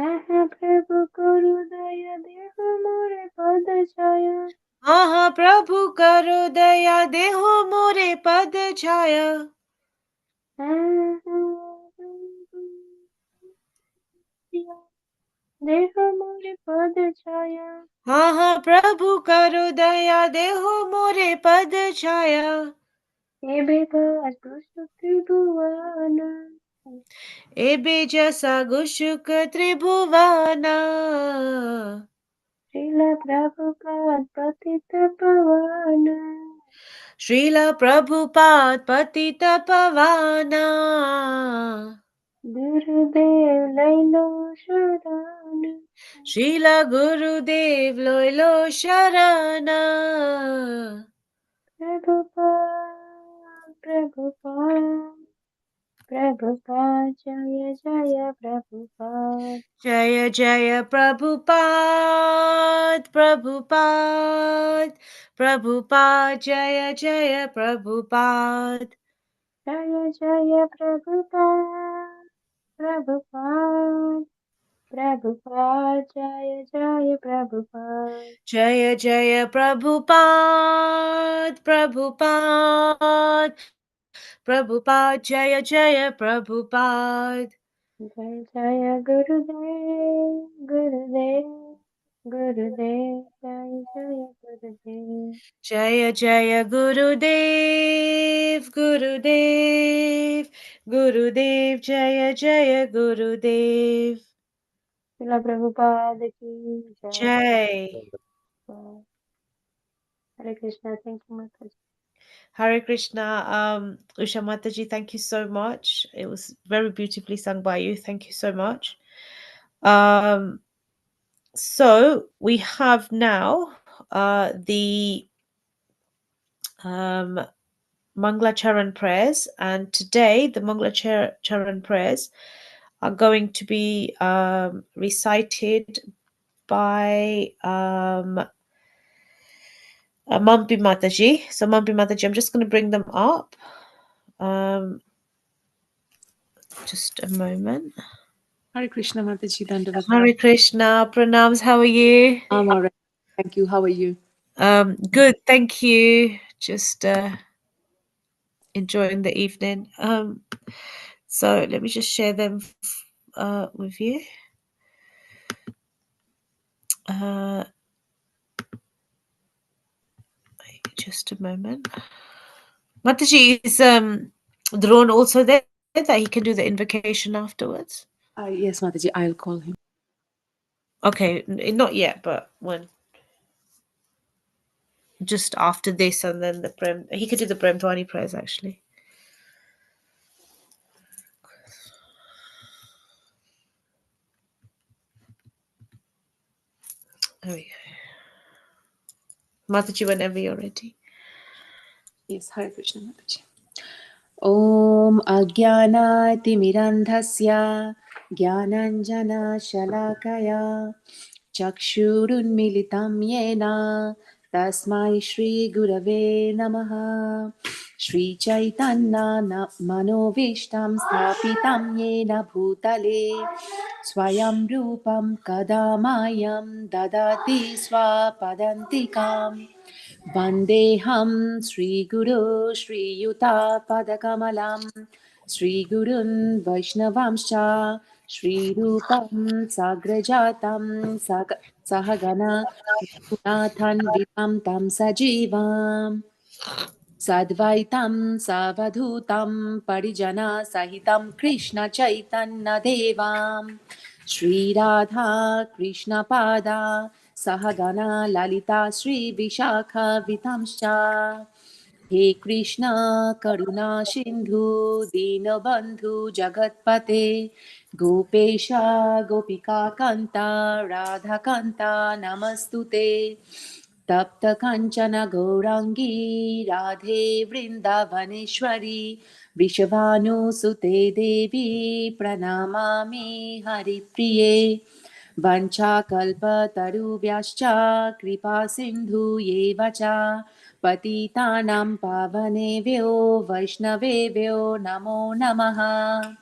प्रभु करु दया देह मोरे पद छाया हाँ प्रभु करो दया देहो मोरे पद छाया देह मोरे पद छाया हाँ प्रभु करो दया देहो मोरे पद छाया एबे गाज गुसु त्रिभुवन एबे जसा गुशुक त्रिभुवाना श्रीला प्रभुपाद पतित पावन श्रील प्रभुपाद पतित पवाना गुरुदेव लैलो शरण श्रील गुरुदेव लोयलो शरण प्रभुपाद प्रभुपाद प्रभुपाद जय जय प्रभुपाद जय जय प्रभुपाद प्रभुपाद प्रभुपाद जय जय प्रभुपाद जय जय प्रभुपाद प्रभुपाद प्रभुपाद जय जय प्रभुपाद जय जय प्रभुपाद प्रभुपाद प्रभुपाद जय जय प्रभुपाद जय जय गुरुदेव गुरुदेव गुरुदेव जय जय गुरुदेव जय जय गुरुदेव गुरुदेव गुरुदेव जय जय गुरुदेव शिला प्रभुपाद की जय जय हरे कृष्णा थैंक यू माता जी Hare Krishna. Usha Mataji, thank you so much. It was very beautifully sung by you. Thank you so much. So we have now the Mangla Charan prayers, and today the Mangla Charan prayers are going to be recited by Mampi Mataji. So Mampi Mataji, I'm just going to bring them up. Just a moment. Hare Krishna Mataji, Dandavat. Hare Krishna, pranams, how are you? I'm all right. Thank you. How are you? Good, thank you. Just enjoying the evening. So let me just share them with you. Just a moment. Mataji, is Drone also there that he can do the invocation afterwards? Yes, Mataji, I'll call him. Okay, not yet, but when? Just after this, and then the Prem. He could do the Prem Twani prayers actually. There we go. Mataji, whenever you're ready. Yes, Hare Krishna Mataji. Om Ajnanatimirandhasya Jnananjana Shalakaya Chakshurunmilitam Yena Tasmai Shri Gurave Namaha Shri Chaitanya Manovishtam Sthapitam Yena Bhutale Swayam Rupam Kadamayam Dadati Swapadantikam Vandeham Sri Guru Sri Yuta Padakamalam Sri Gurun Vaishnavamscha Sri Rupam Sagrajatam Sahagana Nathan Vitam Tam Sajivam Sadvaitam Savadhutam Parijana Sahitam Krishna Chaitanya Devam Shri Radha Krishna Pada Sahagana Lalita Shri Vishakha Vitamscha He Krishna Karuna Sindhu Dinabandhu Jagatpate Gopesha Gopika Kanta Radha Kanta Namastute Tapta Kanchana Gaurangi Radhe Vrindavaneshwari Vrishabhanu Sute Devi Pranamami Haripriye Vanchakalpatarubhyascha Kripa Sindhu Yevacha Patitanam Pavanevyo Vaishnavevyo Namo Namaha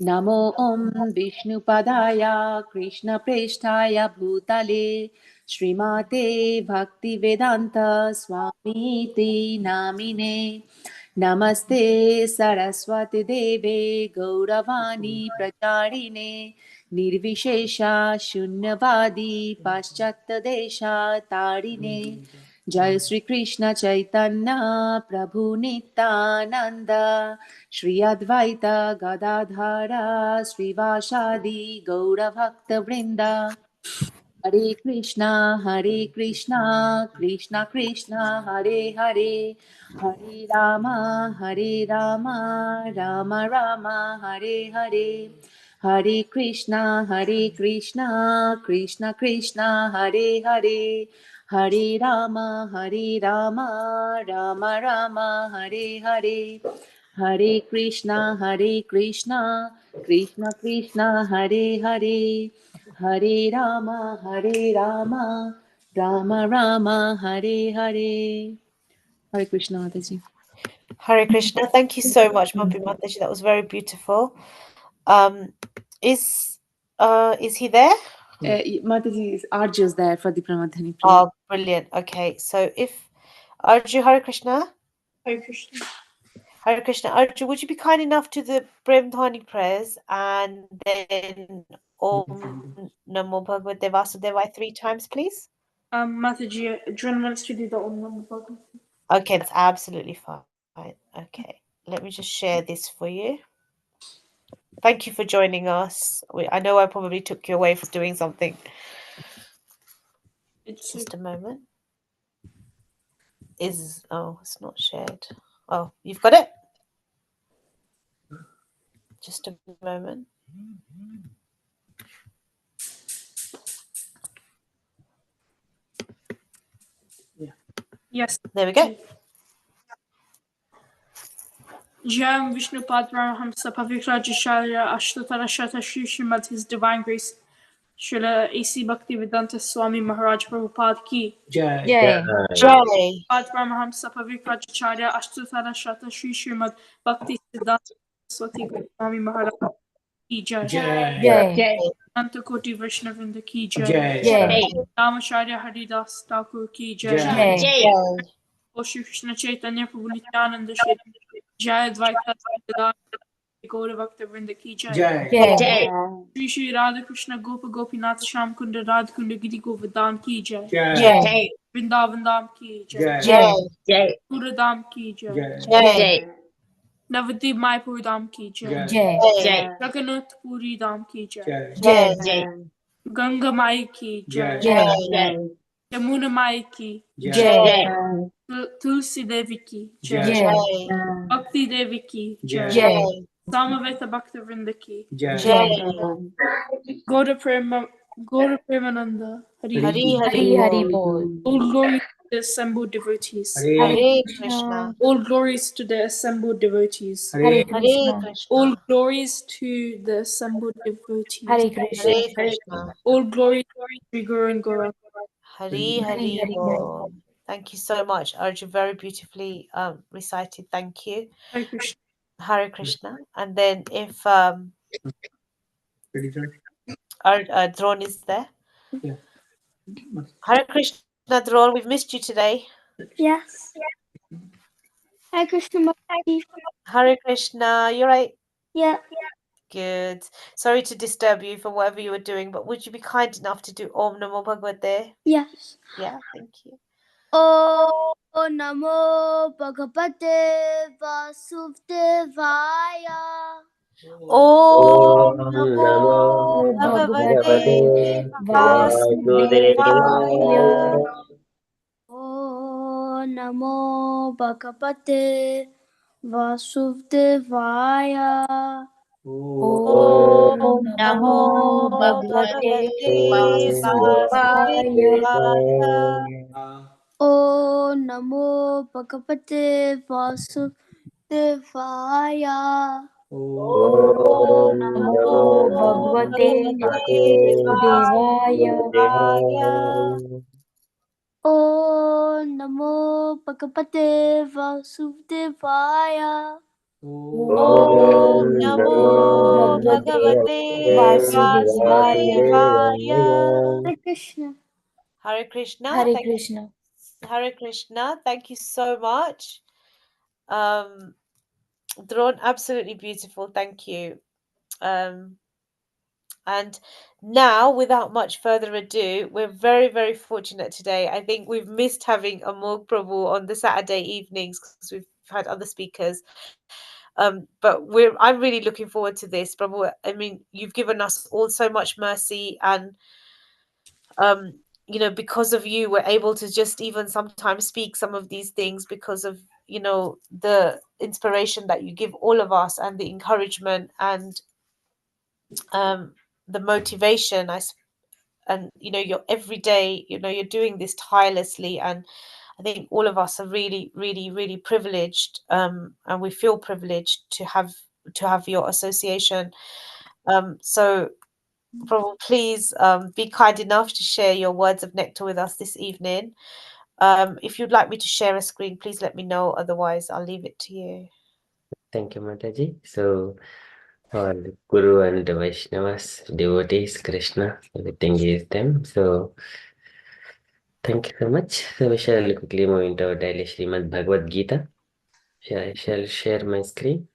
Namo Om Vishnupadaya Krishna Presthaya Bhutale Srimate Bhaktivedanta Swamiti Namine Namaste Saraswati Deve Gauravani Pracharine Nirvishesha Shunyavadi Paschatya Desha Tarine Jai Sri Krishna Chaitanya Prabhu Nityananda Shri Advaita Gadadhara Srivashadi Gaura Bhakta Vrinda Hare Krishna, Krishna Krishna, Hare Hare, Hare Rama, Rama Rama, Hare Hare, Hare Krishna, Krishna Krishna, Hare Hare, Hare Rama, Rama Rama, Hare Hare, Hare Krishna, Krishna Krishna, Hare Hare. Hare Rama, Rama Rama, Hare Hare. Hare Krishna, Mataji. Hare Krishna. Thank you so much, Mapi Mataji. That was very beautiful. Is he there? Mataji, Arju is there for the Pramadhani prayer. Oh, brilliant. Okay, so if Arju, Hare Krishna. Hare Krishna. Hare Krishna. Arju, would you be kind enough to the Brahmdhani prayers and then Om Namo Bhagavate Vasudevaya 3 times, please? Mataji, John wants to do the Om Namo Bhagavate. Okay, that's absolutely fine. Okay, let me just share this for you. Thank you for joining us. I know I probably took you away from doing something. Just a moment. It's not shared. Oh, you've got it? Just a moment. Yes. There we go. Jam Vishnupad Paramahamsa Pavikrajacharya Ashtotara Shata Shri Srimad His Divine Grace Srila A.C. Bhaktivedanta Swami Maharaj Prabhupada Ki Jai. Jai. Pad Paramahamsa Pavikrajacharya Ashtotara Shata Shri Srimad Bhakti Siddhanta Saraswati Swami Maharaj Ki Jai. Jai. Antakoti Vaishnavinda Ki Jai. Jai. Ramacharya Haridas Thakur Ki Jai. Jai. O Shri Krishna Chaitanya Prabhu Nityananda Shri Jai Advaita Gaura Bhakta Vrinda Ki Jai. Jai. Shri Shri Radha Krishna Gopa Gopinath Sham Kunda Radha Kunda Giri Govardhan Ki Jai. Jai. Vrindavan Dham Ki Jai. Jai. Pura Dham Ki Jai. Jai. Navadip Maipur Dham Ki Jai. Jai. Jagannath Puri Dham Ki Jai. Jai. Ganga Mai Ki Jai. Jai. Yamuna Mai Ki Jai. Tulsi Devi Ki Jai. Jai. Bhakti Devi Ki Jai. Jai. Samaveta Bhakta Vrinda Ki Jai. Gaura Premananda Hari Hari Hari Hari Bol. All glories to the assembled devotees. Hare Krishna. All glories to the assembled devotees. Hare Hare Krishna. All Krishna. glories to the assembled devotees. Hare Krishna. Hare Krishna. All glories to Sri Guru and Gaura. Hari Hari Bol. Thank you so much, Arju. Very beautifully recited. Thank you. Hare Krishna. Hare Krishna. And then if Drone is there. Yeah. Hare Krishna, Drone. We've missed you today. Yes. Hare Krishna Mataji. Hare Krishna. You're right. Yeah. Good. Sorry to disturb you from whatever you were doing, but would you be kind enough to do Om Namo Bhagavate? Yes. Yeah, thank you. Om Namo Bhagavate Vasudevaya. Om Om Namo Namo Bhagavate Bhagavate Vasudevaya. Vasudevaya. Namo Bhagavate Vasudevaya. Om Om Namo Bhagavate Bhagavate Vasudevaya. Vasudevaya. Namo Bhagavate Vasudevaya. Om Om Namo Namo Bhagavate Bhagavate Bhagavate Vasudevaya. Vasudevaya. Namo Bhagavate Vasudevaya. Om Om Namo Namo Bhagavate Bhagavate Vasudevaya. Vasudevaya. Hare Krishna. Hare Krishna. Hare Thank Krishna. Hare Krishna. Thank you so much. Drawn, absolutely beautiful. Thank you. And now, without much further ado, we're very, very fortunate today. I think we've missed having Amogha Prabhu on the Saturday evenings because we've had other speakers. But I'm really looking forward to this, Prabhu. I mean, you've given us all so much mercy, and you know, because of you, we're able to just even sometimes speak some of these things because of, you know, the inspiration that you give all of us and the encouragement and the motivation. And you know, you're every day, you know, you're doing this tirelessly, and I think all of us are really, really, really privileged, and we feel privileged to have your association. So Prabhu, please be kind enough to share your words of nectar with us this evening. If you'd like me to share a screen, please let me know. Otherwise, I'll leave it to you. Thank you, Mataji. So, all Guru and Vaishnavas, devotees, Krishna, everything is them. So, thank you so much. So, we shall quickly move into our daily Srimad Bhagavad Gita. I shall share my screen.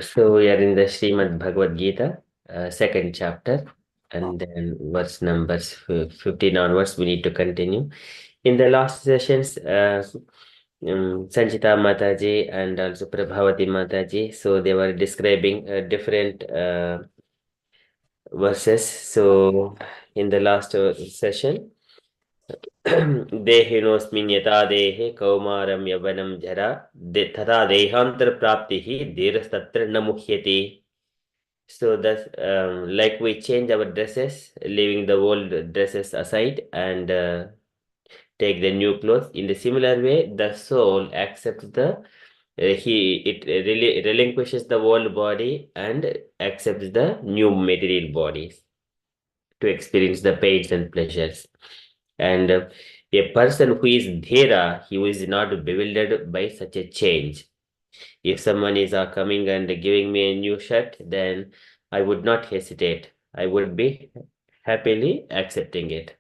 So, we are in the Srimad Bhagavad Gita, second chapter, and then verse numbers 15 onwards, we need to continue. In the last sessions, Sanchita Mataji and also Prabhavati Mataji, so they were describing different verses. So in the last session, देहिनोऽस्मिन् यथा देहे कौमारं यवनं जरा तथा देहान्तर प्राप्तिः धीरस्तत्र न मुह्यते. So that's like we change our dresses, leaving the old dresses aside and take the new clothes. In the similar way, the soul accepts the it really relinquishes the old body and accepts the new material bodies to experience the pains and pleasures. And a person who is dhira, he is not bewildered by such a change. If someone is coming and giving me a new shirt, then I would not hesitate. I would be happily accepting it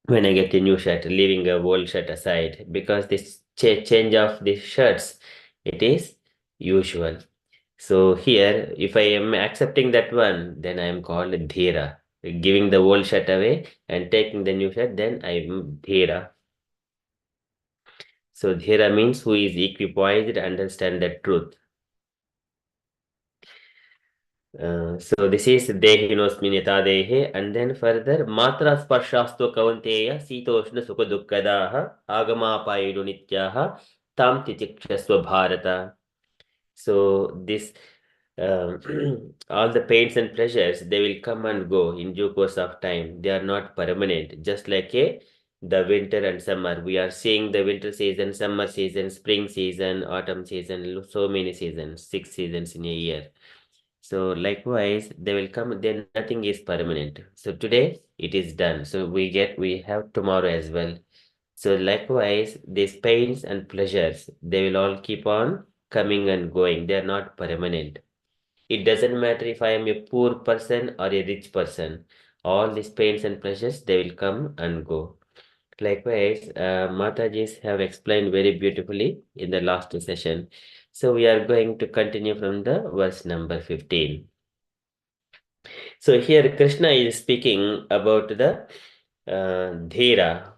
when I get a new shirt, leaving a old shirt aside, because this change of the shirts, it is usual. So here, if I am accepting that one, then I am called dhira. Giving the old shirt away and taking the new shirt, then I am dhira. So dhira means who is equipoised to understand the truth. So this is dehinosmin yata dehe, and then further matra sparshastu kavanteya sitoshna sukha dukkadaha agamapayidu nityaha tam titikshasva bharata. So this all the pains and pleasures, they will come and go in due course of time. They are not permanent. Just like the winter and summer, we are seeing the winter season, summer season, spring season, autumn season, so many seasons, 6 seasons in a year. So likewise, they will come. Then nothing is permanent. So today it is done. So we have tomorrow as well. So likewise, these pains and pleasures, they will all keep on coming and going. They are not permanent. It doesn't matter if I am a poor person or a rich person. All these pains and pleasures, they will come and go. Likewise, Matajis have explained very beautifully in the last session. So we are going to continue from the verse number 15. So here Krishna is speaking about the Dhira.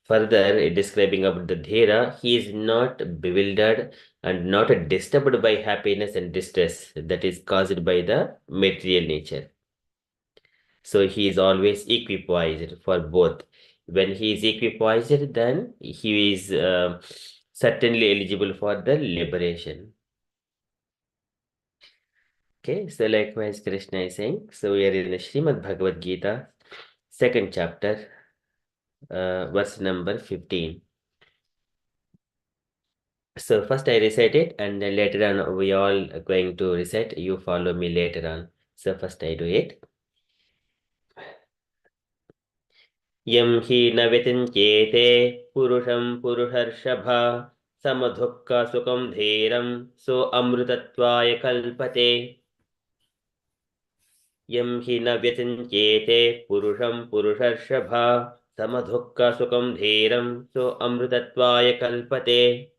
Further describing about the Dhira, he is not bewildered and not disturbed by happiness and distress that is caused by the material nature. So he is always equipoised for both. When he is equipoised, then he is certainly eligible for the liberation. Okay, so likewise Krishna is saying, so we are in the Srimad Bhagavadgita, second chapter, verse number 15. So first I recite it and then later on we all are going to recite. You follow me later on. So first I do it. Yam hi na vitinchete purusham puruharshabha samadhukka sukam dheram so amrutatvaya kalpate. Yam hi na vitinchete purusham puruharshabha samadhukka sukam dheram so amrutatvaya kalpate.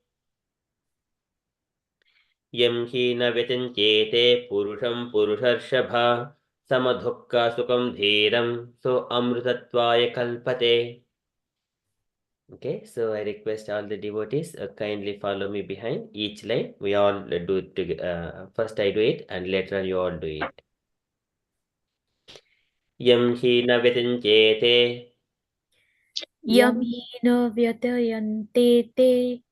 Yam hi na vitinchete purusham puruharshabha samadhukka sukam dheram so amrutatvaya kalpate. Okay, so I request all the devotees kindly follow me behind each line. We all do it together. First I do it and later on you all do it. Yam hi na vitinchete Yam hi na vyatayante te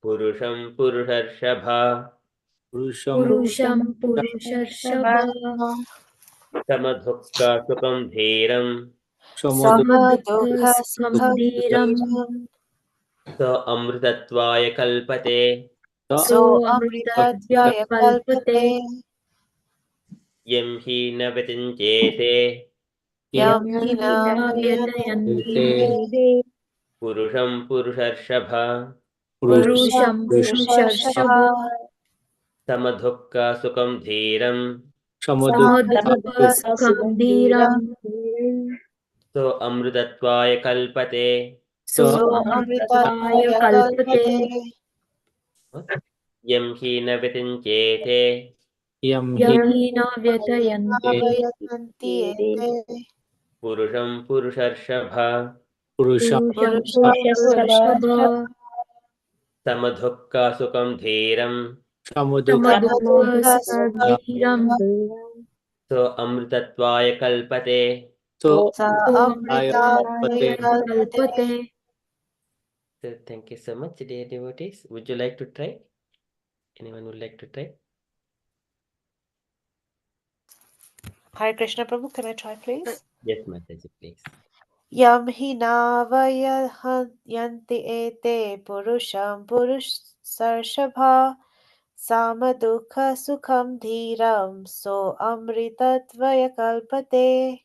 purusham puruharshabha purusham purusharshava samadhukka sukam dheram samadukha Samadukha sukham sukham dhiram dhiram so amrutatvaya kalpate. so so amritatvaya amritatvaya kalpate. kalpate. Yam hi na vitinchete Yam Yam hi hina na vayanante vyatayante purusham puruharshabha purusham purusham purusharshava purusharshava samadhukka sukam dheram samadukha sukham dhiram so amrutatvaya kalpate. so so amritatvaya amritatvaya kalpate. kalpate. Yam hi na vitinchete Yam Yam hi hi na vyatayante Vayanti ete purusham purusharshabha purusham purusham purusham purusharshava purusharshava samadhukka sukam dheram samadukha samadukha sukham sukham dhiram so amrutatvaya kalpate. so sa so amritatvaya pate. amritatvaya kalpate. kalpate. So thank you so much, dear devotees. Would you like to try? Anyone would like to try? Hare Krishna Prabhu, can I try please? Yes, Mataji, please. Yam hinavayanti ete purusham purusarshabha samadukha sukham dhiram so amritatvaya kalpate.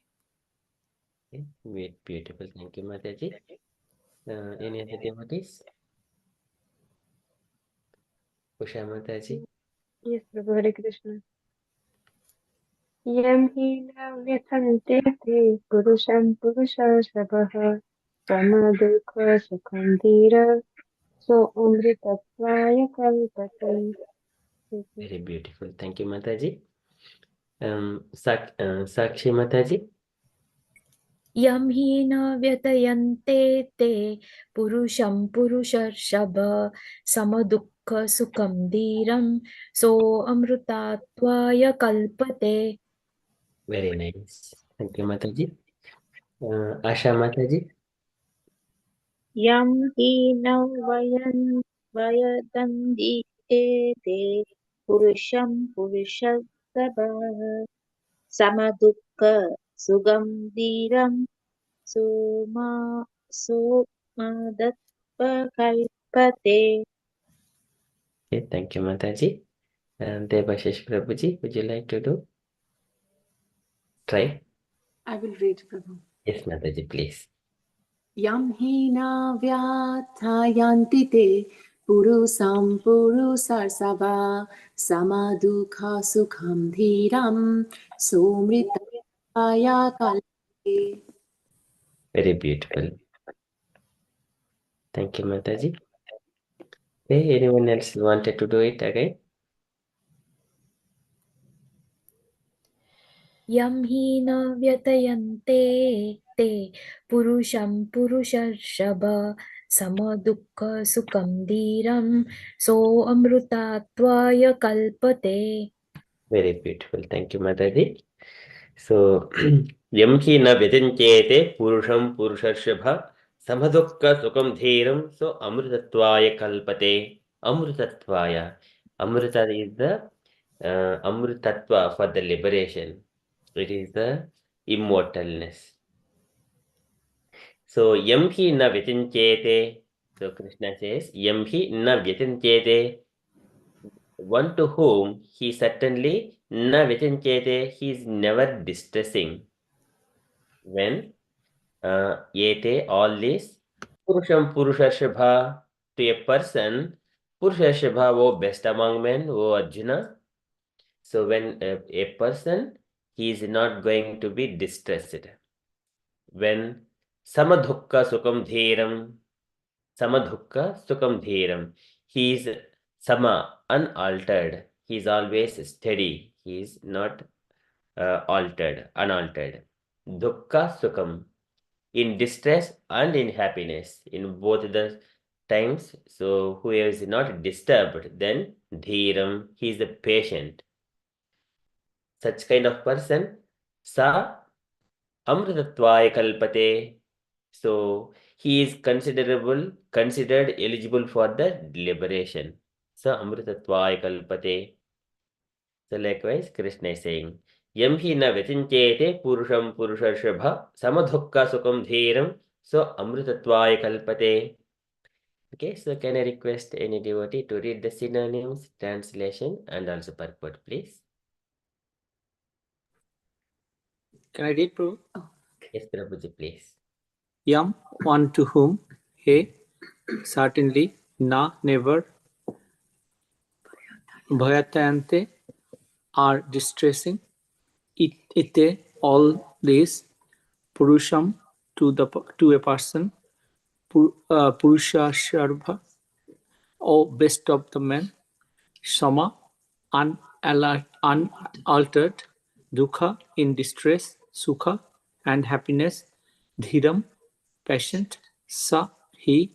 Okay, wait, beautiful. Thank you, Mataji. Any other devotees? Usha Mataji. Yes, Prabhu, Hare Krishna. Yam hi na vyatante te purusham purushashabah samadukha sukham dhira so amritatvaya kalpate. Very beautiful. Thank you, Mataji. Sakshi Mataji. Yam hi na vyatayante te purusham purusharshava samadukha sukham dhiram so amritatvaya kalpate. Very nice. Thank you, Mataji. Asha Mataji. Yam hi na vayadanti te purusham purushastabha samadukka sugam dhiram somadatva kalpate. Okay, thank you, Mataji. And Devashish Prabhuji, would you like to do? Try. I will read, Prabhu. Yes, Mataji, please. Yam hi na vyathayanti te purusam purusarsava samadukha sukham dhiram somritaya kalpate. Very beautiful. Thank you, Mataji. Okay, anyone else wanted to do it again? Yam hi na vyatayante te purusham purusharbha samadukha sukam dhiram so amrutatvaya kalpate. Very beautiful. Thank you, Mataji. So, yam hi na vyatinchete purusham purusharbha samadukha sukam dhiram so amrutatvaya kalpate. Amrutatvaya. Amrita is the amrutatva for the liberation. It is the immortalness. So, yam hi na vyatinchete. So, Krishna says, yam hi na vyatinchete. One to whom he certainly na vyatinchete, he is never distressing. When yete, all this, purusham purushashabha, to a person, purushashabha, wo best among men, wo Arjuna. So when a person, he is not going to be distressed. When samadhukka sukam dhiram, samadhukka sukam dhiram, he is sama, unaltered. He is always steady. He is not altered, unaltered. Dukkha sukam, in distress and in happiness, in both the times. So whoever is not disturbed, then dhiram, he is the patient. Such kind of person, sa amritatvaya kalpate. So he is considered eligible for the liberation. Sa amritatvaya kalpate. So likewise, Krishna is saying, yam hi na vyatinchete purusham purusharbha samadhukka sukam dhiram so amritatvaya kalpate. Okay, so can I request any devotee to read the synonyms, translation, and also purport, please? Can I read, Prabhu? Yes, Prabhuji, please. Yam, one to whom, he, certainly, na, never, bhayatayante, are distressing, ite, all this, purusham, to a person, purusha sharva, O best of the men, sama, unaltered, dukha, in distress, sukha, and happiness, dhiram, patient, sa, he,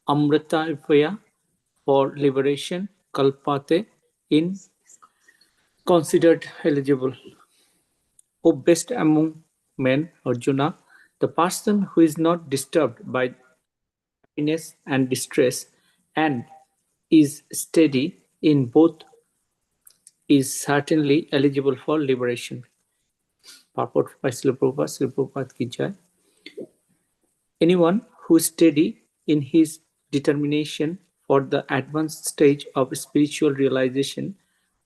amritavaya, for liberation, kalpate, in considered eligible. O best among men, Arjuna, the person who is not disturbed by happiness and distress and is steady in both is certainly eligible for liberation. Purport by Srila Prabhupada, Srila Prabhupada ki jai. Anyone who is steady in his determination for the advanced stage of spiritual realization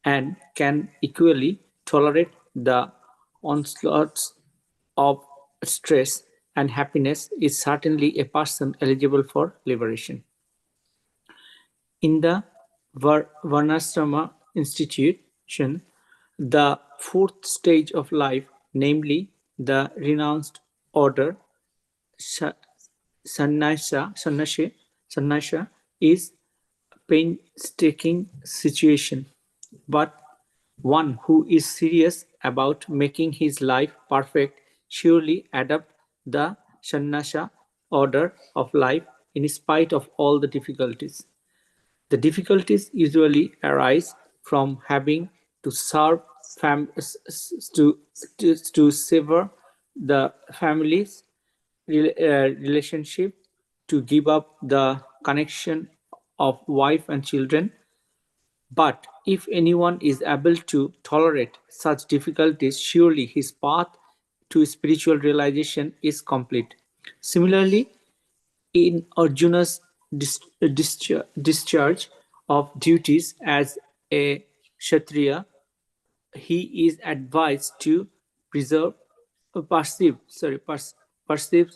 and can equally tolerate the onslaughts of stress and happiness is certainly a person eligible for liberation. In the Varnashrama institution, the fourth stage of life, namely the renounced order, sannyasa, is a painstaking situation, but one who is serious about making his life perfect surely adopt the sannyasa order of life in spite of all the difficulties. The difficulties usually arise from having to serve to sever the family's relationship, to give up the connection of wife and children. But if anyone is able to tolerate such difficulties, surely his path to spiritual realization is complete. Similarly, in Arjuna's discharge of duties as a Kshatriya, he is advised to perceive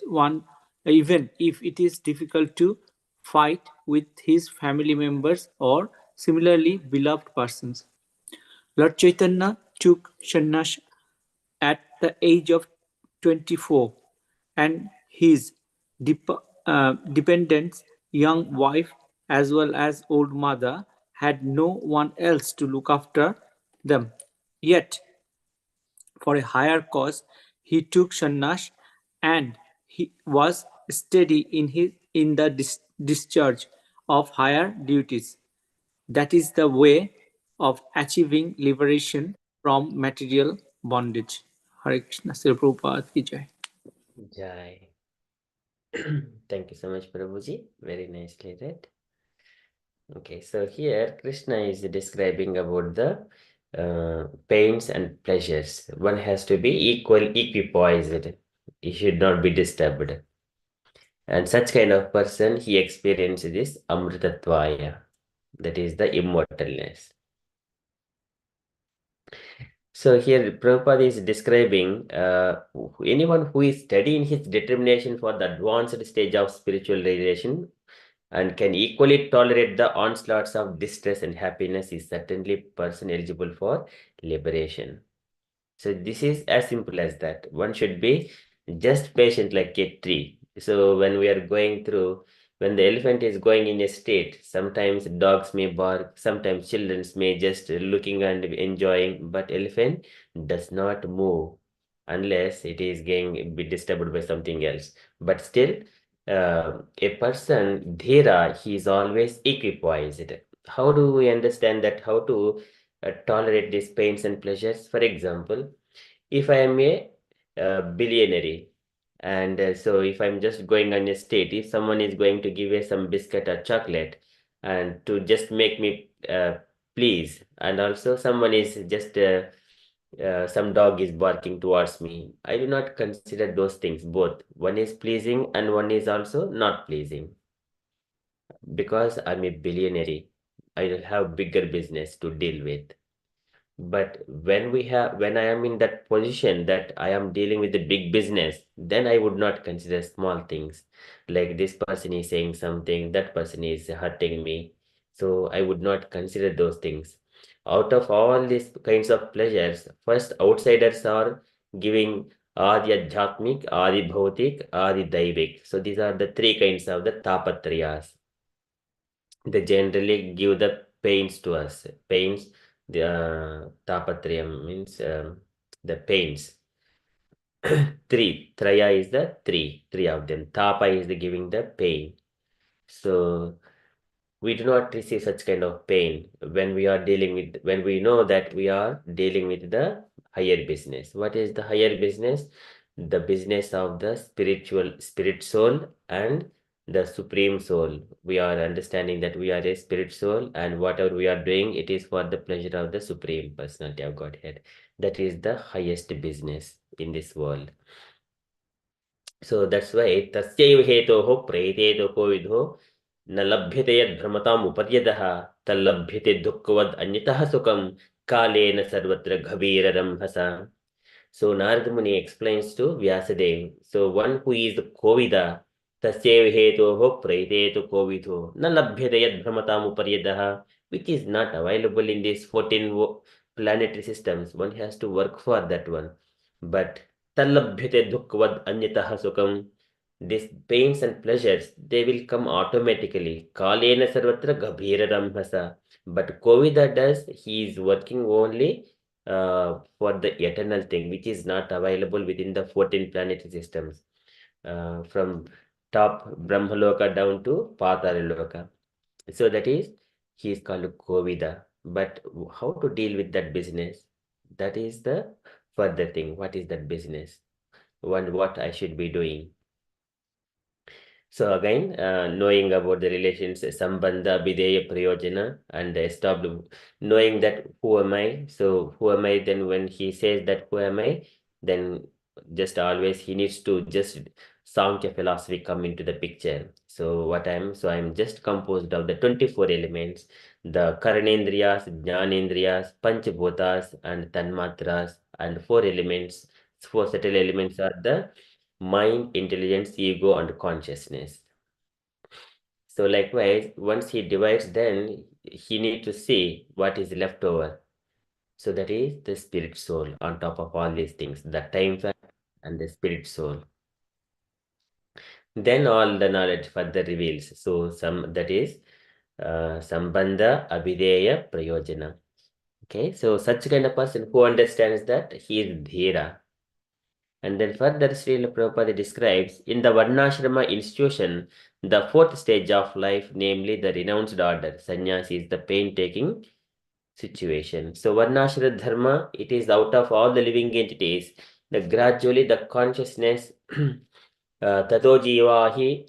one, even if it is difficult to fight with his family members or similarly beloved persons. Lord Chaitanya took sannyas at the age of 24, and his dependents, young wife as well as old mother, had no one else to look after them. Yet for a higher cause, he took sannyas and he was steady in the discharge of higher duties. That is the way of achieving liberation from material bondage. Hare Krishna. Srila Prabhupada ki jai. Jai. Thank you so much, Prabhuji. Very nicely read. Okay, so here Krishna is describing about the pains and pleasures. One has to be equipoised. He should not be disturbed. And such kind of person, he experiences this amritatvaya, that is the immortalness. So here Prabhupada is describing anyone who is steady in his determination for the advanced stage of spiritual realization and can equally tolerate the onslaughts of distress and happiness is certainly person eligible for liberation. So this is as simple as that. One should be just patient like a tree. So when we are going through, when the elephant is going in a state, sometimes dogs may bark, sometimes children may just looking and enjoying, but elephant does not move unless it is getting be disturbed by something else. But still, a person, dhira, he is always equipoised. How do we understand that? How to tolerate these pains and pleasures? For example, if I am a billionaire, and so if I'm just going on a state, if someone is going to give me some biscuit or chocolate and to just make me please, and also someone is just some dog is barking towards me, I do not consider those things both. One is pleasing and one is also not pleasing. Because I'm a billionaire, I will have bigger business to deal with. But when I am in that position that I am dealing with the big business, then I would not consider small things. Like this person is saying something, that person is hurting me. So I would not consider those things. Out of all these kinds of pleasures, first outsiders are giving Adi Adhyatmik, Adi Bhautik, Adi Daivik. So these are the three kinds of the tapatriyas. They generally give the pains to us. Pains, the tapatriyam means the pains. Three. Traya is the three of them. Tapa is the giving the pain. So we do not receive such kind of pain when we are dealing with, when we know that we are dealing with the higher business. What is the higher business? The business of the spirit soul and the supreme soul. We are understanding that we are a spirit soul and whatever we are doing, it is for the pleasure of the supreme personality of Godhead. That is the highest business in this world. So that's why tasyaiva hetoho prayeteto kovidho न लभ्यते यद्भ्रमताम् उपर्यदः तल्लभ्यते दुःखवद् अन्यतः सुखं कालेन सर्वत्र गभीररंभसा. So Narada Muni explains to Vyasadeva. So one who is the Kovida, tasyev hetoho prayeteto kovidho na labhyate yadbhramatam uparyedaha, which is not available in these 14 planetary systems. One has to work for that one. But tallabhyate dukkavad anyataha sukam, these pains and pleasures, they will come automatically. Kalena sarvatra gabhira ramhasa. But Kovida does, he is working only for the eternal thing, which is not available within the 14 planetary systems. From top Brahmaloka down to Patalaloka. So that is, he is called Kovida. But how to deal with that business? That is the further thing. What is that business? What I should be doing? So again, knowing about the relations, sambandha, videya, prayojana, and knowing that who am I? So who am I? Then when he says that who am I, then just always he needs to just Sankhya philosophy come into the picture. So I'm just composed of the 24 elements, the Karnendriyas, Jnanendriyas, Panchabhutas, and Tanmatras, and 4 elements. 4 subtle elements are the mind, intelligence, ego, and consciousness. So likewise, once he divides, then he need to see what is left over. So that is the spirit soul on top of all these things, the time fact and the spirit soul. Then all the knowledge further reveals. So that is Sambandha, Abhideya, Prayojana. Okay, so such kind of person who understands that he is dhira. And then further, Srila Prabhupada describes in the Varnashrama institution, the fourth stage of life, namely the renounced order. Sannyasi is the pain-taking situation. So Varnashrama Dharma, it is out of all the living entities, the gradually the consciousness tato jivahi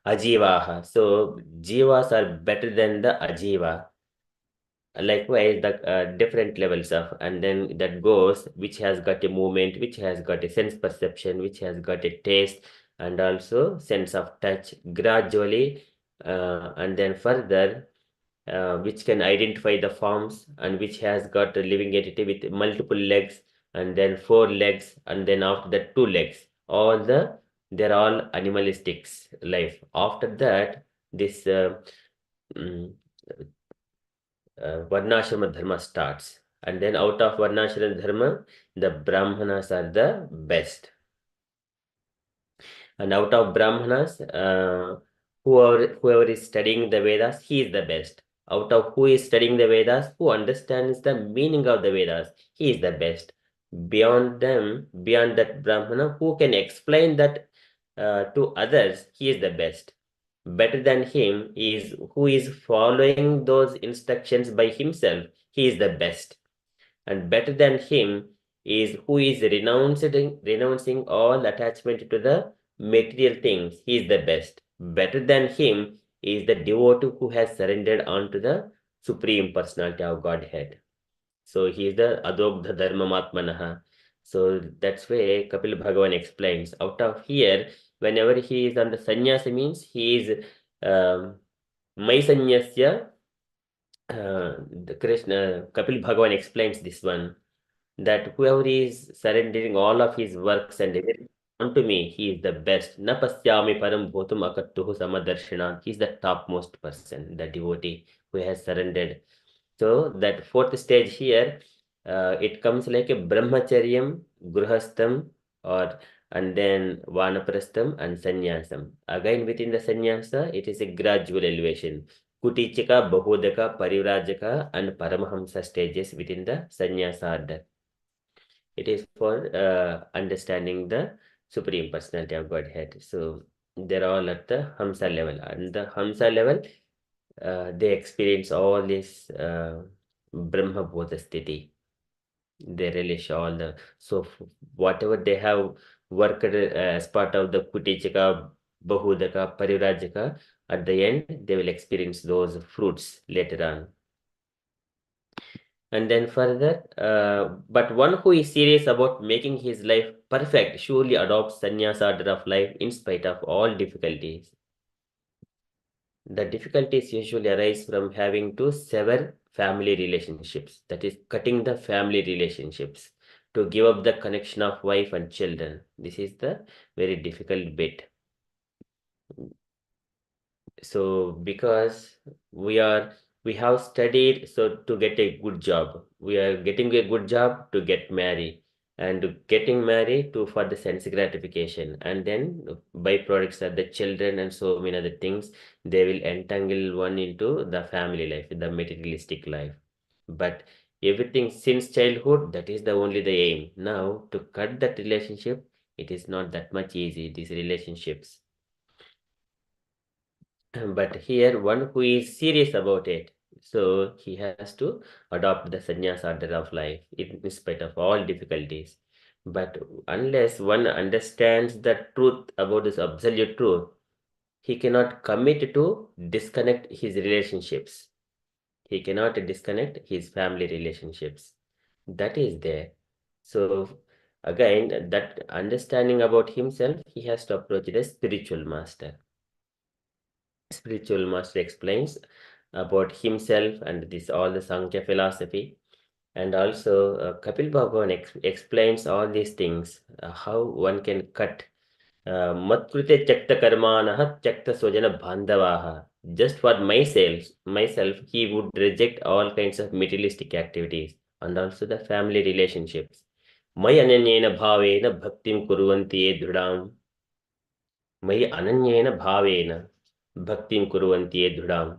ajivaha. So jivas are better than the ajiva. Likewise, the different levels of, and then that goes, which has got a movement, which has got a sense perception, which has got a taste, and also sense of touch gradually, and then further, which can identify the forms, and which has got a living entity with multiple legs, and then 4 legs, and then after that 2 legs. They're all animalistics life. After that, this mm, Varnashrama Dharma starts. And then out of Varnashrama Dharma, the Brahmanas are the best. And out of Brahmanas, whoever is studying the Vedas, he is the best. Out of who is studying the Vedas, who understands the meaning of the Vedas, he is the best. Beyond them, beyond that Brahmana, who can explain that to others, he is the best. Better than him is who is following those instructions by himself, he is the best. And better than him is who is renouncing all attachment to the material things, he is the best. Better than him is the devotee who has surrendered onto the Supreme Personality of Godhead. So he is the Adogdha Dharmamatmanaha. So that's why Kapil Bhagavan explains. Out of here, whenever he is on the sannyasa means he is Mai Sanyasya. The Krishna Kapil Bhagavan explains this one, that whoever is surrendering all of his works and everything unto me, he is the best. Na pasyami param bhotum akattuhu samadarshana. He is the topmost person, the devotee who has surrendered. So that fourth stage here, it comes like a brahmacharyam, gruhastham, or and then vanaprastham and sannyasam. Again, within the sannyasa, it is a gradual elevation. Kutichika, Bahodaka, Parivrajaka, and Paramahamsa stages within the sannyasa order. It is for understanding the Supreme Personality of Godhead. So they're all at the Hamsa level. And the Hamsa level, they experience all this Brahma Bodha Sthiti. They relish all the, so whatever they have worked as part of the Kutichaka, Bahudaka, Parivrajaka, at the end, they will experience those fruits later on. And then further, but one who is serious about making his life perfect surely adopts sannyasa order of life in spite of all difficulties. The difficulties usually arise from having to sever family relationships, that is, cutting the family relationships to give up the connection of wife and children. This is the very difficult bit. So because we have studied so to get a good job, we are getting a good job to get married, and getting married to for the sense gratification, and then byproducts are the children and so many other things. They will entangle one into the family life, the materialistic life. But everything since childhood, that is the only the aim. Now to cut that relationship, it is not that much easy, these relationships. But here one who is serious about it, so he has to adopt the sannyas order of life in spite of all difficulties. But unless one understands the truth about this absolute truth, he cannot commit to disconnect his relationships. He cannot disconnect his family relationships. That is there. So again, that understanding about himself, he has to approach the spiritual master. Spiritual master explains about himself and this all the Sankhya philosophy, and also Kapil Bhagavan explains all these things, how one can cut matkrute chakta karmanaha chakta sojana bandhavaha. Just for myself, he would reject all kinds of materialistic activities and also the family relationships. Maya ananyena bhavena bhaktim kuruvanti ye dhrudam. Maya ananyena bhavena bhaktim kuruvanti ye dhrudam.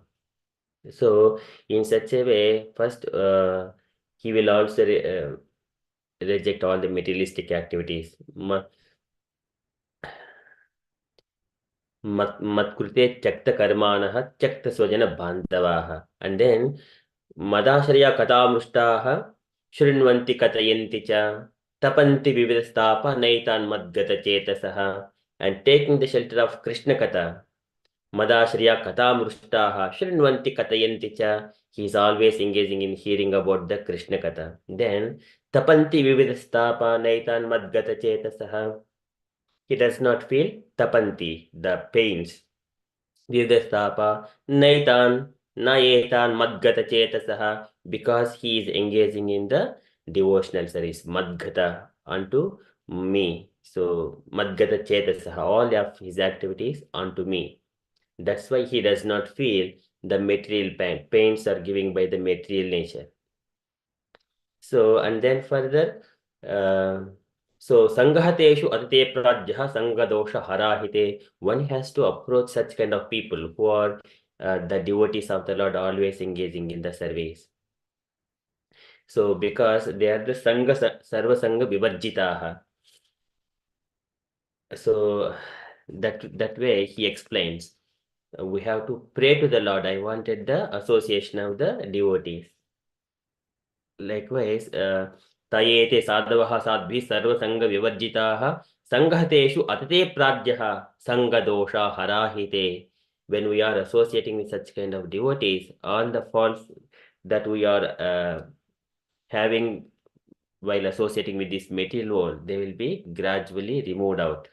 So in such a way, first he will also reject all the materialistic activities. मत्कृते त्यक्तकर्माणः त्यक्तस्वजनबान्धवाः. And then मदाश्रया कथामृष्टाः शृण्वन्ति कथयन्ति च तपन्ति विविधस्तापा नैतान् मद्गतचेतसः. And taking the shelter of Krishna Katha, Madashriya Kathamrushtaha Shrinvanti Katayanti Cha, he is always engaging in hearing about the Krishna Katha. Then Tapanti Vividastapa Naitan Madgata Chetasaha, he does not feel Tapanti, the pains. Vividastapa Naitan Nayetan Madgata Chetasaha, because he is engaging in the devotional service, Madgata, unto me. So Madgata Chetasaha, all of his activities unto me. That's why he does not feel the material pain. Pains are given by the material nature. So, and then further, so Sangahateshu Atate Prajyaha Sangadosha Harahite. One has to approach such kind of people who are the devotees of the Lord, always engaging in the service. So, because they are the Sangha Sarva Sangha Vivarjitaha. So, that way he explains. We have to pray to the Lord. I wanted the association of the devotees. Likewise, Tayete Sadhavaha Sadbhi Sarva Sangha Vivarjitaha Sangateshu Atate Prajyaha Sangha Dosha Harahite. When we are associating with such kind of devotees, all the faults that we are having while associating with this material world, they will be gradually removed out.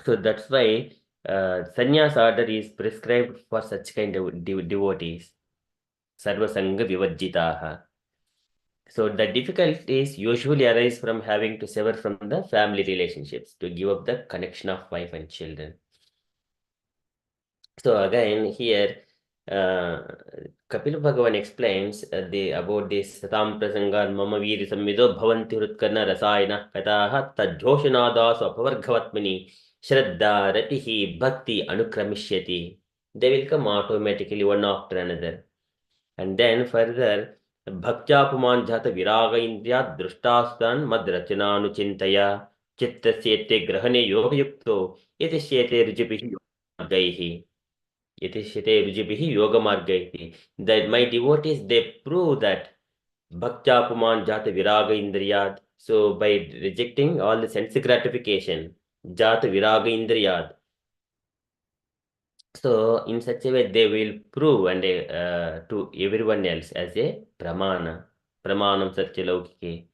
So that's why sannyas order is prescribed for such kind of devotees. Sarvasanga Vivajjitaha. So the difficulties usually arise from having to sever from the family relationships to give up the connection of wife and children. So again here Kapil Bhagavan explains about this Satam Prasangan Mama Veer Samvido Bhavanti Hrutkarna Rasayana Kataha Tadjoshanada Swapavarghavatmani Shraddha Ratihi Bhakti Anukramishyati. They will come automatically one after another. And then further Bhakchapuman Jata Viraga Indriya Drustastan Madrachananuchintaya Chittasyete Grahane Yoga Yukto Yatishyete Rujibihi Gaihi. Yoga Margaiti. That my devotees, they prove that Bhakchapuman Jata Viraga Indriyad. So by rejecting all the sense gratification, Jata Viraga Indriyad. So in such a way, they will prove and to everyone else as a Pramanam Satyalaukike.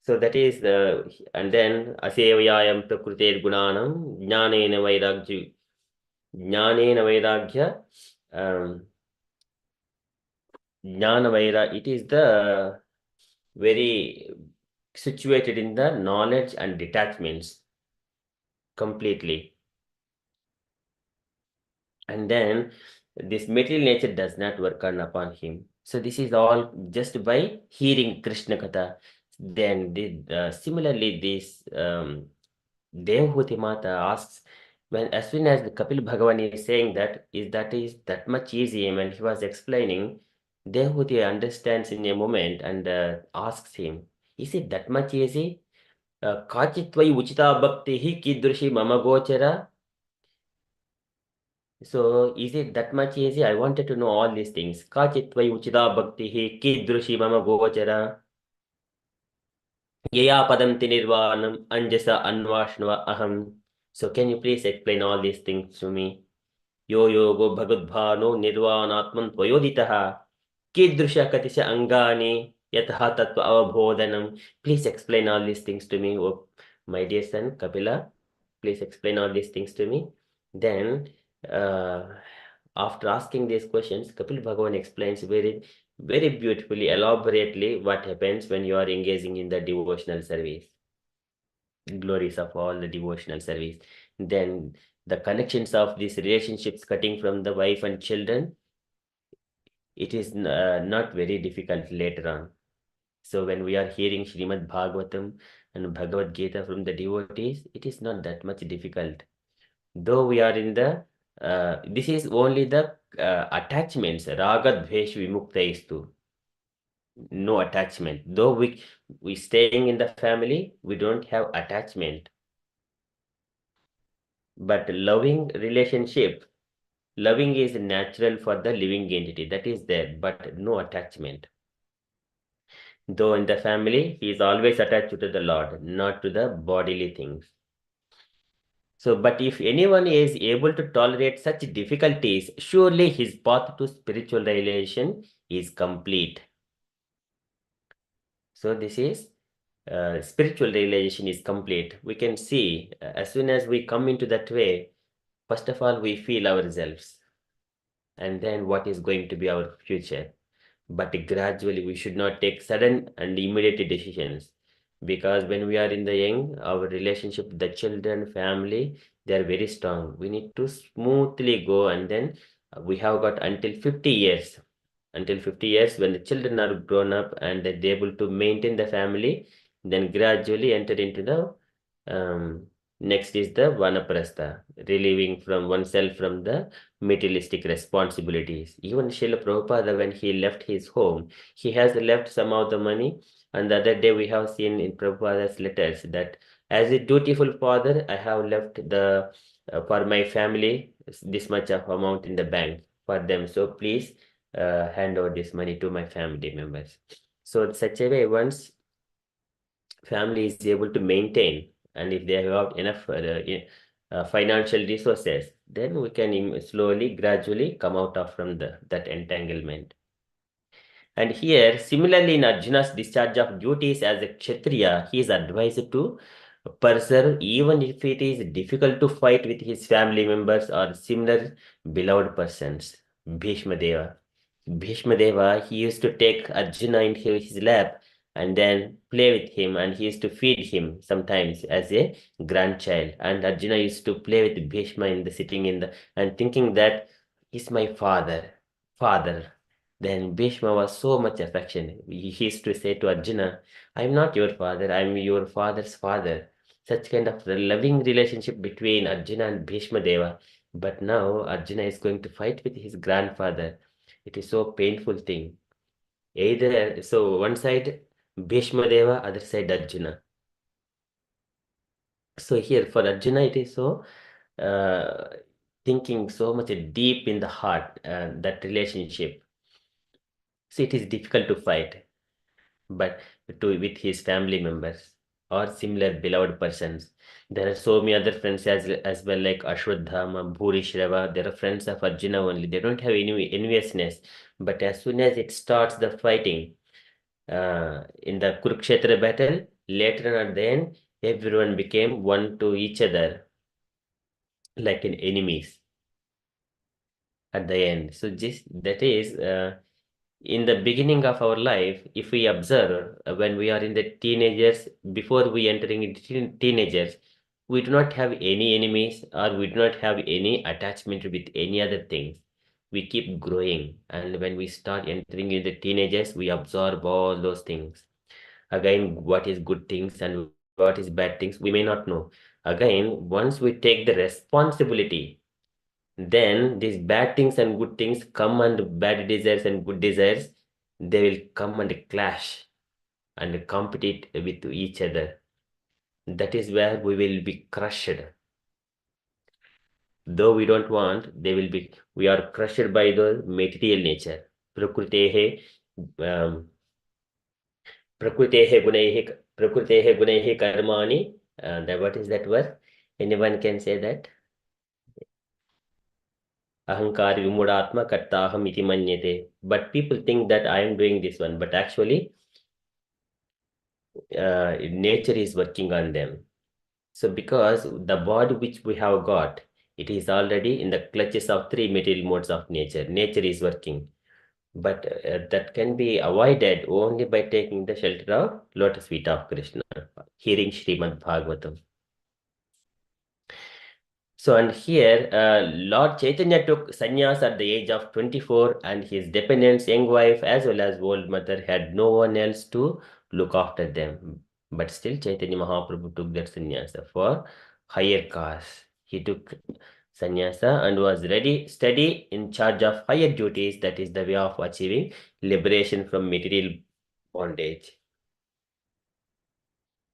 So that is the, and then Asevayayam Prakruter Gunanam Jnanena Vairagya Jnana Vaira, it is the very situated in the knowledge and detachments completely. And then this material nature does not work on upon him. So this is all just by hearing Krishna Katha. Then similarly this Devhuti Mata asks, when as soon as the Kapil Bhagavan is saying that is that much easy, when he was explaining, Devhuti understands in a moment and asks him, is it that much easy? Kachitvai uchita bhakti kidrushi mama gochara. So is it that much easy? I wanted to know all these things. Kachitvai uchita bhakti kidrushi mama gochara. Yaya padanti nirvanam anjasa anvashnava aham. So can you please explain all these things to me? Yo yogo bhagadbhano nirvanatman tvayoditaha kidrusha katisha angani yataha tattva avabodhanam. Please explain all these things to me, oh, my dear son Kapila. Please explain all these things to me. Then after asking these questions, Kapil Bhagavan explains very, very beautifully, elaborately what happens when you are engaging in the devotional service. Glories of all the devotional service. Then the connections of these relationships cutting from the wife and children, it is not very difficult later on. So when we are hearing Srimad Bhagavatam and Bhagavad Gita from the devotees, it is not that much difficult. Though we are in the This is only the attachments. Raga dvesh vimukta istu. No attachment. Though we staying in the family, we don't have attachment. But loving relationship, loving is natural for the living entity. That is there, but no attachment. Though in the family, he is always attached to the Lord, not to the bodily things. So, but if anyone is able to tolerate such difficulties, surely his path to spiritual realization is complete. So this is spiritual realization is complete. We can see as soon as we come into that way, first of all, we feel ourselves, and then what is going to be our future. But gradually, we should not take sudden and immediate decisions, because when we are in the young, our relationship with the children, family, they are very strong. We need to smoothly go, and then we have got until 50 years. Until 50 years, when the children are grown up and they're able to maintain the family, then gradually enter into the next is the vanaprastha, relieving from oneself from the materialistic responsibilities. Even Srila Prabhupada, when he left his home, he has left some of the money. And the other day we have seen in Prabhupada's letters that as a dutiful father, I have left the for my family this much of amount in the bank for them. So please hand over this money to my family members. So such a way, once family is able to maintain, and if they have enough financial resources, then we can slowly, gradually come out of from that entanglement. And here, similarly, in Arjuna's discharge of duties as a Kshatriya, he is advised to persevere even if it is difficult to fight with his family members or similar beloved persons. Bhishma Deva. Bhishma Deva, he used to take Arjuna into his lap and then play with him, and he used to feed him sometimes as a grandchild. And Arjuna used to play with Bhishma in the sitting in the and thinking that he's my father. Then Bhishma was so much affection. He used to say to Arjuna, I'm not your father, I'm your father's father. Such kind of loving relationship between Arjuna and Bhishma Deva. But now Arjuna is going to fight with his grandfather. It is so painful thing. Either so one side Bhishma Deva, other side Arjuna. So here for Arjuna it is so thinking so much deep in the heart that relationship. So it is difficult to fight, but with his family members or similar beloved persons. There are so many other friends as well, like Ashwadhama, Bhurishrava. There are friends of Arjuna only. They don't have any enviousness. But as soon as it starts the fighting in the Kurukshetra battle, later on at the end, everyone became one to each other, like enemies at the end. So that is in the beginning of our life, if we observe when we are in the teenagers, before we entering into teenagers, we do not have any enemies or we do not have any attachment with any other things. We keep growing, and when we start entering into teenagers, we absorb all those things. Again, what is good things and what is bad things, we may not know. Again, once we take the responsibility, then these bad things and good things come, and bad desires and good desires, they will come and clash and compete with each other. That is where we will be crushed. Though we don't want, we are crushed by the material nature. Prakrutehe gunaihi karmani. What is that word? Anyone can say that? Ahankar vimudatma kartaham iti manyate. But people think that I am doing this one, but actually nature is working on them. So because the body which we have got, it is already in the clutches of three material modes of nature. Nature is working. But that can be avoided only by taking the shelter of lotus feet of Krishna, hearing Srimad Bhagavatam. So, and here, Lord Chaitanya took sannyas at the age of 24, and his dependents, young wife, as well as old mother, had no one else to look after them. But still, Chaitanya Mahaprabhu took that sannyasa for higher caste. He took sannyasa and was ready, steady, in charge of higher duties. That is the way of achieving liberation from material bondage.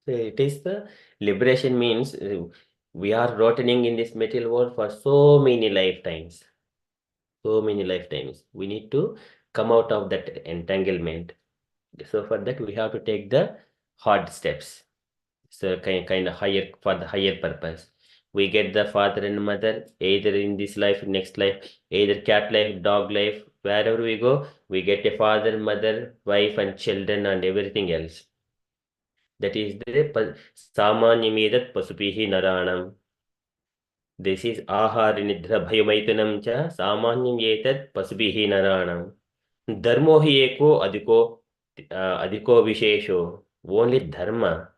So it is the liberation means we are rotting in this material world for so many lifetimes. So many lifetimes. We need to come out of that entanglement. So for that, we have to take the hard steps. So kind of higher, for the higher purpose. We get the father and mother either in this life, next life, either cat life, dog life, wherever we go, we get a father, mother, wife, and children, and everything else. That is the samanyamidat pasupihi naranam. This is ahari nidra bhayamaitanam cha samanyam yetat pasupihi naranam. Dharmo hi eko adhiko vishesho. Only dharma.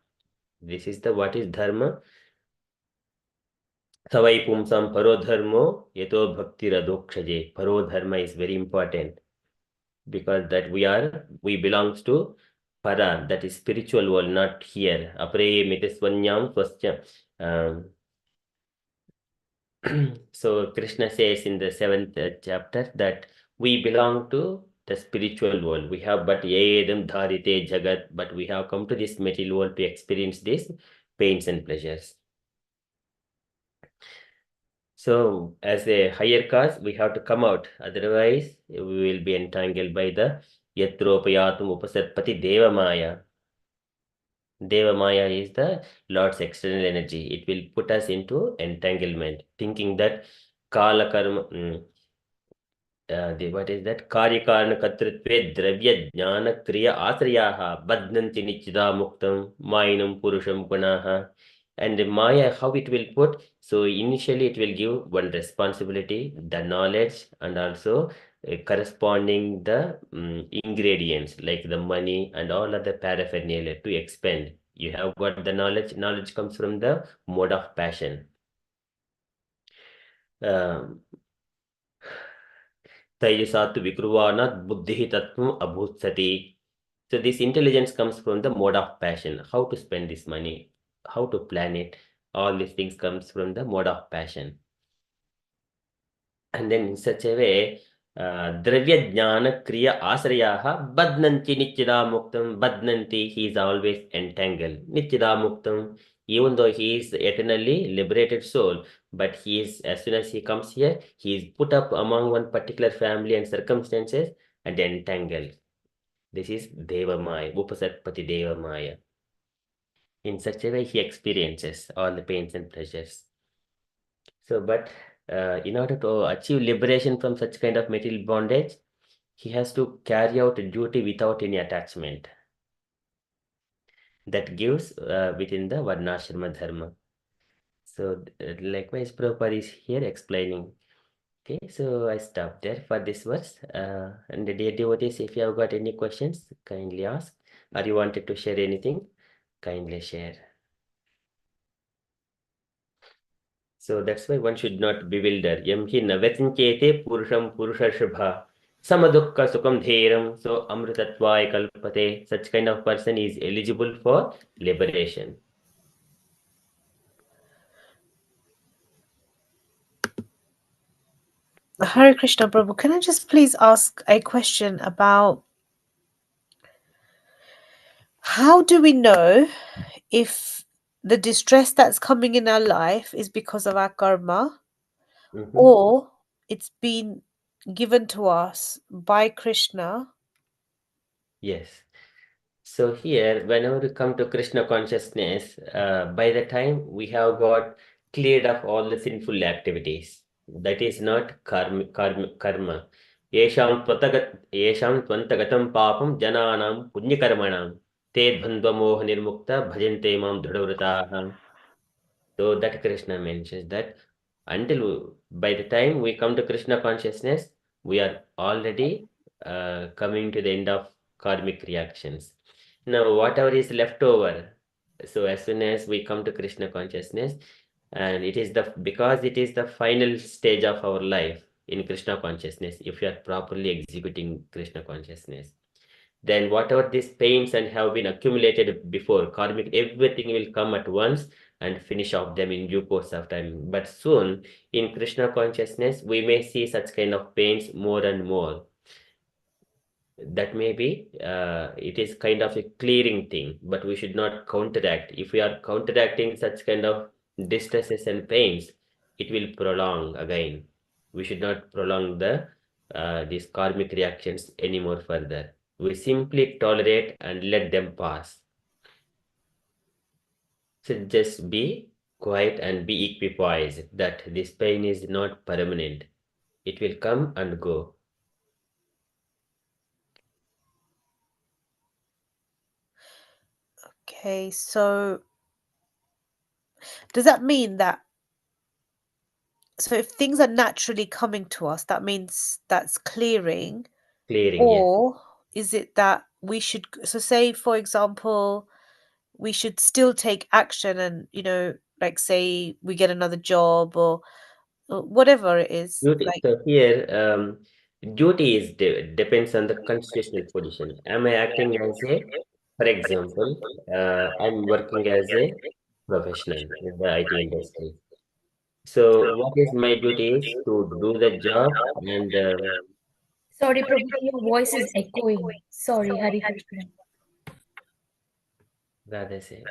This is the what is dharma. Savai pumsam parodharmo yeto bhakti radokshaje. Parodharma is very important because that we belongs to para, that is spiritual world, not here. Apre mitiswanyam swasya. So Krishna says in the 7th chapter that we belong to the spiritual world. We have but yedam dharite jagat, but we have come to this material world to experience these pains and pleasures. So as a higher caste, we have to come out. Otherwise, we will be entangled by the yatropayatum upasatpati deva maya. Deva maya is the Lord's external energy. It will put us into entanglement, thinking that kala karma, what is that? Karyakarana katritve dravya jnana kriya asrayaha badnanti nichida muktam mainam purusham gunaha. And the Maya, how it will put? So initially it will give one responsibility, the knowledge, and also corresponding the ingredients like the money and all other paraphernalia to expend. You have got the knowledge. Knowledge comes from the mode of passion. Taijasatu vikruvanat buddhi tattvam abhutsati. So this intelligence comes from the mode of passion. How to spend this money, how to plan it. All these things comes from the mode of passion. And then in such a way, dravya jnana kriya asrayaha badnanti nityada muktam. Badnanti, he is always entangled. Nityada muktam, even though he is eternally liberated soul, but he is, as soon as he comes here, he is put up among one particular family and circumstances and entangled. This is Deva Maya, Upasatpati Deva Maya. In such a way, he experiences all the pains and pleasures. So, but in order to achieve liberation from such kind of material bondage, he has to carry out a duty without any attachment. That gives within the Varnashrama Dharma. So, likewise, Prabhupada is here explaining. Okay, so I stop there for this verse. And the dear devotees, if you have got any questions, kindly ask. Or you wanted to share anything, kindly share. So that's why one should not bewilder. Yam hi navatinchete purusham purushashabha samadukka sukham dheram. So amritatvaya kalpate. Such kind of person is eligible for liberation. Hare Krishna Prabhu, can I just please ask a question about how do we know if the distress that's coming in our life is because of our karma or it's been given to us by Krishna? Yes. So here, whenever we come to Krishna consciousness, by the time we have got cleared of all the sinful activities, that is not karma. Yesham tvantagatam papam jananam punyakarmanam te dhandvamoha nirmukta bhajante mam dhruvrataha. So that Krishna mentions that until by the time we come to Krishna consciousness, we are already coming to the end of karmic reactions. Now, whatever is left over, so as soon as we come to Krishna consciousness, and it is because it is the final stage of our life in Krishna consciousness, if you are properly executing Krishna consciousness, then whatever these pains and have been accumulated before, karmic, everything will come at once and finish off them in due course of time. But soon, in Krishna consciousness, we may see such kind of pains more and more. That may be, it is kind of a clearing thing, but we should not counteract. If we are counteracting such kind of distresses and pains, it will prolong again. We should not prolong these karmic reactions anymore further. We simply tolerate and let them pass. So just be quiet and be equipoised that this pain is not permanent. It will come and go. Okay, so does that mean that, so if things are naturally coming to us, that means that's clearing? Clearing, yes. Or is it that we should, so say, for example, we should still take action and, like say we get another job or whatever it is. Duty. Like, So here, duty is depends on the constitutional position. Am I acting as a, for example, I'm working as a professional in the IT industry. So what is my duty is to do the job and Sorry, Prabhuji, your voice is echoing. Sorry, Hari Krishna. rather say,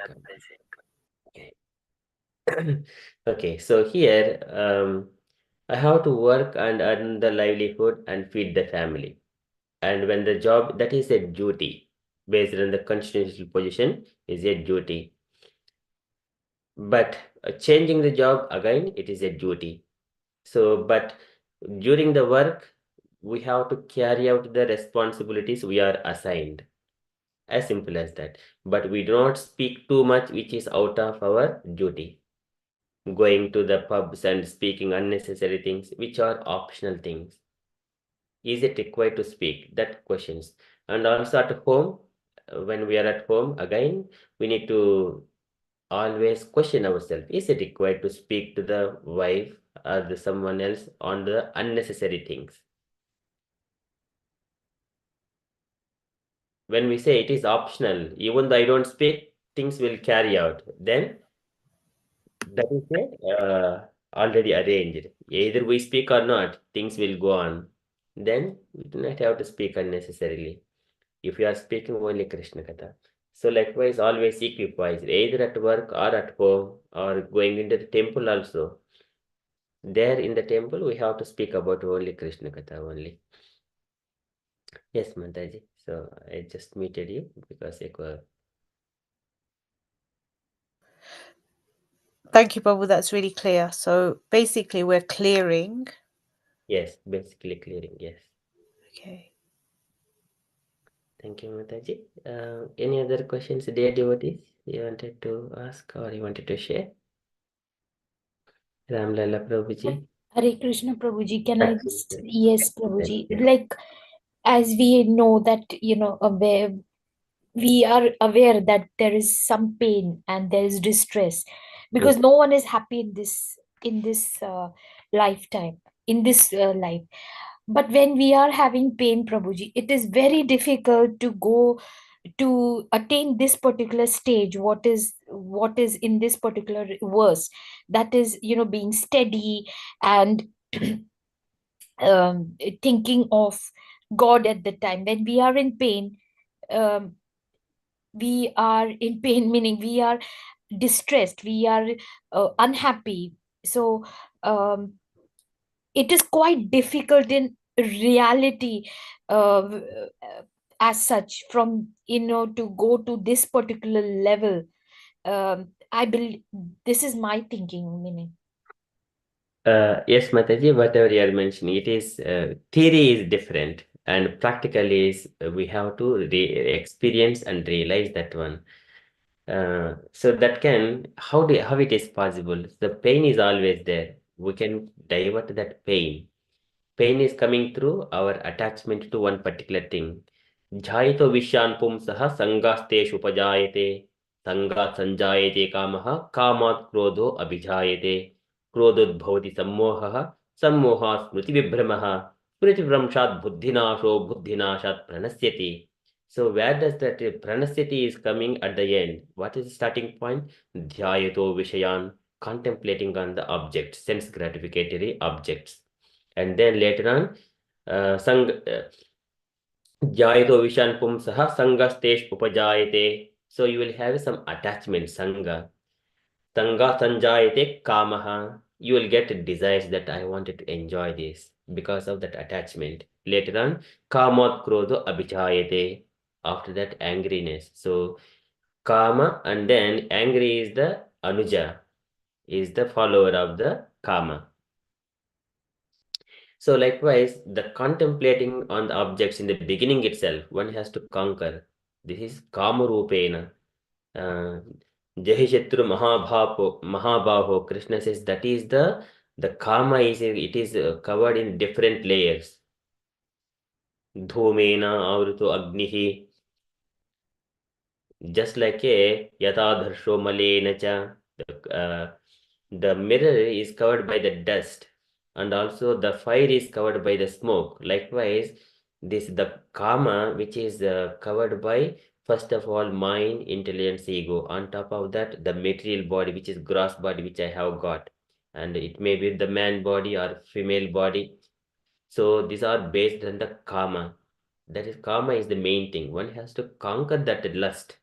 okay. Okay, so here I have to work and earn the livelihood and feed the family. And when the job, that is a duty based on the constitutional position, is a duty. But changing the job again, it is a duty. So, but during the work, we have to carry out the responsibilities we are assigned. As simple as that. But we do not speak too much, which is out of our duty. Going to the pubs and speaking unnecessary things, which are optional things. Is it required to speak? That questions. And also at home, when we are at home, again, we need to always question ourselves. Is it required to speak to the wife or the someone else on the unnecessary things? When we say it is optional, even though I don't speak, things will carry out. Then that is already arranged. Either we speak or not, things will go on. Then we do not have to speak unnecessarily. If you are speaking only Krishna Katha. So likewise, always equipoise, either at work or at home or going into the temple also. There in the temple, we have to speak about only Krishna Katha only. Yes, Mataji. So I just muted you because thank you, Prabhu. That's really clear. So basically, we're clearing. yes, basically clearing. Yes. Okay. Thank you, Mataji. Any other questions, dear devotees, you wanted to ask or you wanted to share? Ram Lala Prabhuji. Hare Krishna, Prabhuji. Can I just, Yes. yes, Prabhuji. Like, as we know that, we are aware that there is some pain and there is distress, because no one is happy in this lifetime, in this life. But when we are having pain, Prabhuji, it is very difficult to go to attain this particular stage, what is in this particular verse, that is, being steady and thinking of God at the time when we are in pain. We are in pain, meaning we are distressed, we are unhappy. So it is quite difficult in reality, as such, from to go to this particular level. I believe this is my thinking, meaning. Yes, Mataji, whatever you are mentioning, it is theory is different and practically is we have to experience and realize that one. So that can, how it is possible? The pain is always there. We can divert that pain. Pain is coming through our attachment to one particular thing. Jhaito vishan pumsaha sangasteshu upajayate sangat sanjayate kamaha kamat krodho abhijayate krodhodbhavati sammohaha sammoha smriti vibhramaha smriti vibhramshat buddhinasho buddhinashat pranasyati. So where does that pranasati is coming at the end? What is the starting point? Dhyayato Vishayan, contemplating on the objects, sense gratificatory objects. And then later on, Jayato Vishan Pumsaha Sangastesh Upajayate. So you will have some attachment, Sanga. Sanga Sanjayate Kamaha. You will get desires that I wanted to enjoy this because of that attachment. Later on, Kamot Krodho Abhichayate. After that, angriness. So Kama and then angry is the Anuja, is the follower of the Kama. So likewise, the contemplating on the objects in the beginning itself, one has to conquer. This is Kama Rupena. Jahishatru Mahabaho. Krishna says that is the Kama is it is covered in different layers. Dhumena Avruto Agnihi. Just like a Yatadharsho Malena cha. The mirror is covered by the dust, and also the fire is covered by the smoke. Likewise, the karma, which is covered by first of all mind, intelligence, ego. On top of that, the material body, which is gross body, which I have got, and it may be the man body or female body. So these are based on the karma. That is, karma is the main thing. One has to conquer that lust.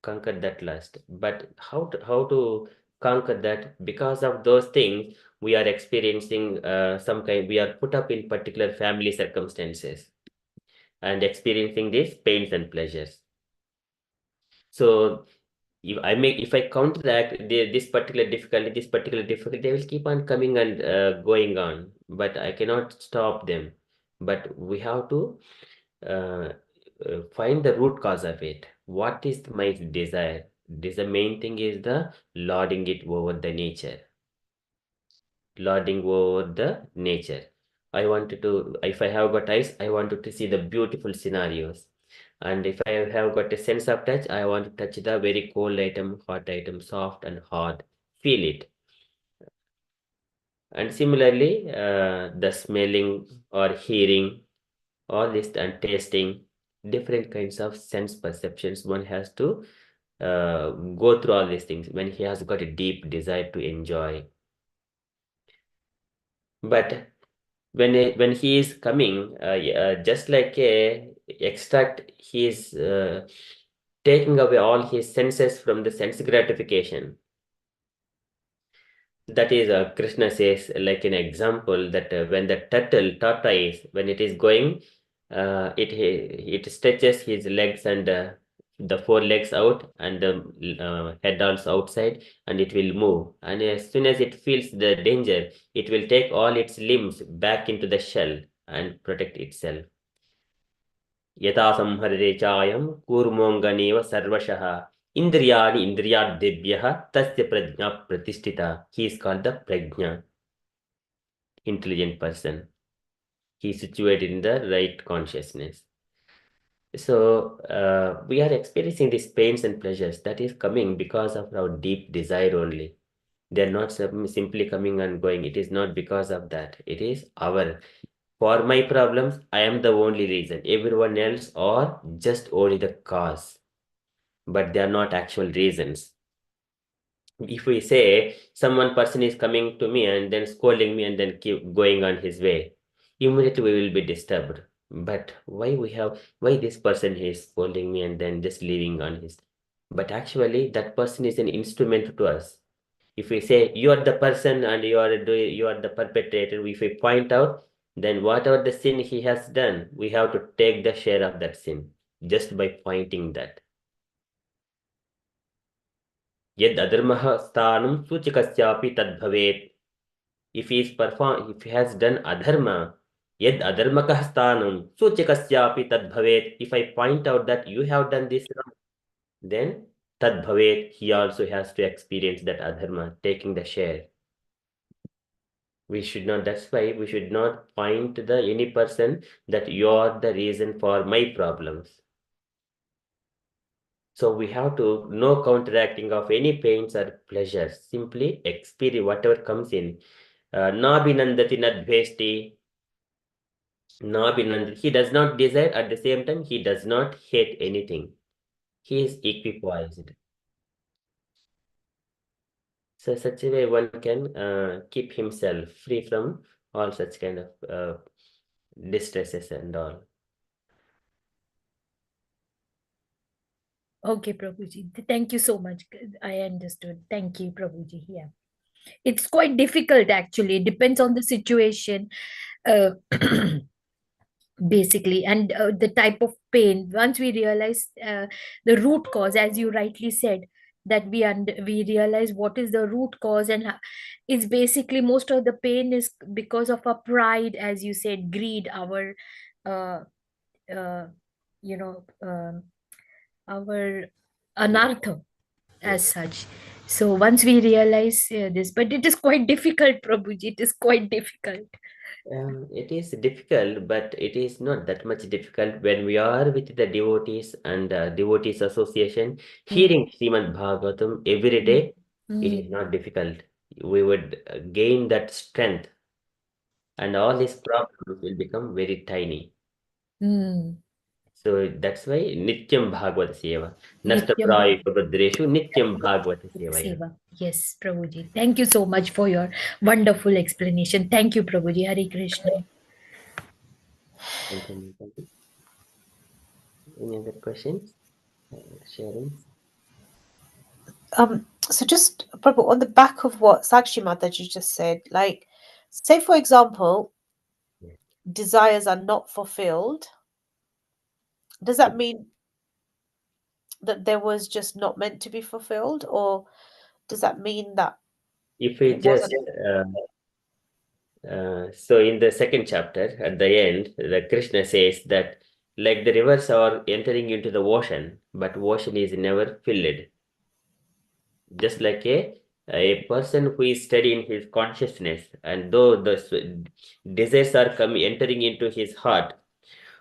But how to conquer that? Because of those things we are experiencing we are put up in particular family circumstances and experiencing these pains and pleasures. So if I counteract this particular difficulty, they will keep on coming and going on, but I cannot stop them. But we have to find the root cause of it. What is my desire? The main thing is the lording it over the nature. Lording over the nature. If I have got eyes, I wanted to see the beautiful scenarios. And if I have got a sense of touch, I want to touch the very cold item, hot item, soft and hard. Feel it. And similarly, the smelling or hearing, all this and tasting, different kinds of sense perceptions. One has to go through all these things when he has got a deep desire to enjoy. But when he is coming, just like a extract, he is taking away all his senses from the sense gratification. That is, Krishna says, like an example, that when the tortoise, when it is going, it stretches his legs and the four legs out and the head also outside, and it will move. And as soon as it feels the danger, it will take all its limbs back into the shell and protect itself. Yata samharre chayam kurmonganeva sarvashaha indriyani indriyadebhyaha tasya prajna pratisthita. He is called the prajna, intelligent person. He is situated in the right consciousness. So we are experiencing these pains and pleasures that is coming because of our deep desire only. They are not simply coming and going. It is not because of that. It is for my problems, I am the only reason. Everyone else are just only the cause, but they are not actual reasons. If we say someone person is coming to me and then scolding me and then keep going on his way, immediately we will be disturbed. But why this person is scolding me and then just leaving on his? But actually, that person is an instrument to us. If we say you are the person and you are the perpetrator, if we point out, then whatever the sin he has done, we have to take the share of that sin just by pointing that. Yed adharmah sthanam suchikasyapi tad bhavet. If he has done adharma, yed adharmakah sthanam suchikasyapi tad bhavet. If I point out that you have done this wrong, then tad bhavet, he also has to experience that adharma, taking the share. That's why we should not point to any person that you are the reason for my problems. So we have to no counteracting of any pains or pleasures. Simply experience whatever comes in. Nabhinandati nadvesti. Nabhinand. He does not desire, at the same time, he does not hate anything. He is equipoised. So such a way one can keep himself free from all such kind of distresses and all. Okay, Prabhuji. Thank you so much. I understood. Thank you, Prabhuji. Yeah. It's quite difficult actually. It depends on the situation. Uh, basically, and the type of pain. Once we realize the root cause, as you rightly said, that we realize what is the root cause, and it's basically most of the pain is because of our pride, as you said, greed, our uh, uh, you know our anartha as Yes. such. So once we realize this, but it is quite difficult, Prabhuji. It is quite difficult. It is difficult, but it is not that much difficult when we are with the devotees and devotees association, hearing Srimad Bhagavatam every day. It is not difficult. We would gain that strength, and all these problems will become very tiny. Mm. So that's why Nityam Bhagavata Seva. Nityam Nashtaprayu Prabhadreshu Nityam Bhagavata Sevaya. Seva. Yes, Prabhuji. Thank you so much for your wonderful explanation. Thank you, Prabhuji. Hare Krishna. Thank you. Thank you. Any other questions? Sharing? So just Prabhu, on the back of what Sakshi Mataji just said, like, say for example, Yes. desires are not fulfilled. Does that mean that there was just not meant to be fulfilled, or does that mean that If we it just wasn't? so in the second chapter, at the end, the Krishna says that like the rivers are entering into the ocean, but ocean is never filled. Just like a person who is steady in his consciousness, and though the desires are coming entering into his heart,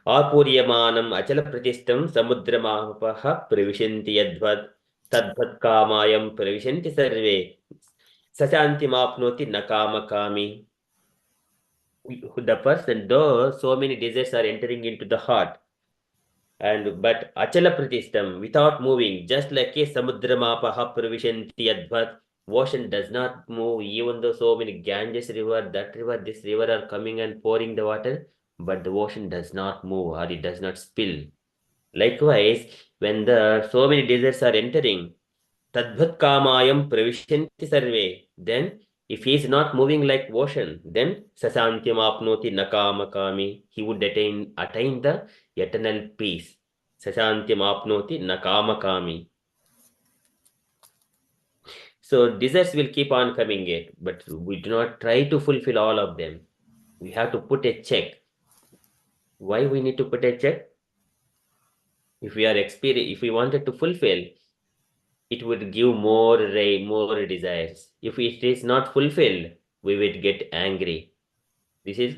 आपूर्यमानम् अचलप्रतिष्ठं समुद्रमापः प्रविशन्ति यद्वत् तद्वत् कामायं प्रविशन्ति सर्वे स शान्तिमाप्नोति न कामकामी. The person, though so many desires are entering into the heart, and but achala pratistam, without moving, just like a samudramapaha pravishanti yadvat, ocean does not move, even though so many Ganges river, that river, this river are coming and pouring the water, but the ocean does not move or it does not spill. Likewise, when the so many desires are entering, Tadbhat kamayam pravishanti sarve. Then, if he is not moving like ocean, then sasantyam apnoti nakama kami. He would attain the eternal peace. Sasantyam apnoti nakama kami. So desires will keep on coming it, but we do not try to fulfill all of them. We have to put a check. Why we need to put a check? If we are if we wanted to fulfill, it would give more more desires. If it is not fulfilled, we would get angry. This is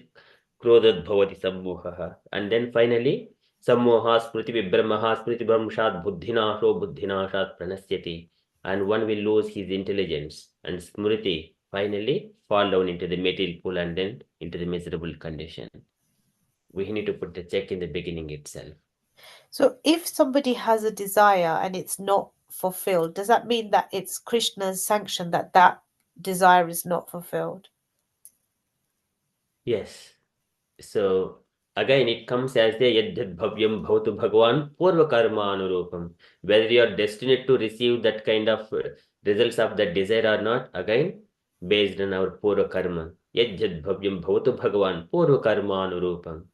krodhat bhavati sammohaha. And then finally, sammoha smriti vibhramaha smriti brahmshat buddhinasho buddhinashat pranasyati. And one will lose his intelligence. And smriti finally fall down into the material pool and then into the miserable condition. We need to put the check in the beginning itself. So if somebody has a desire and it's not fulfilled, does that mean that it's Krishna's sanction that that desire is not fulfilled? Yes. So again, it comes as the yadhyad bhavyam bhavatu bhagwan purva karma anurupam. Whether you are destined to receive that kind of results of that desire or not, again, based on our purva karma. Yadhyad bhavyam bhavatu bhagwan purva karma anurupam.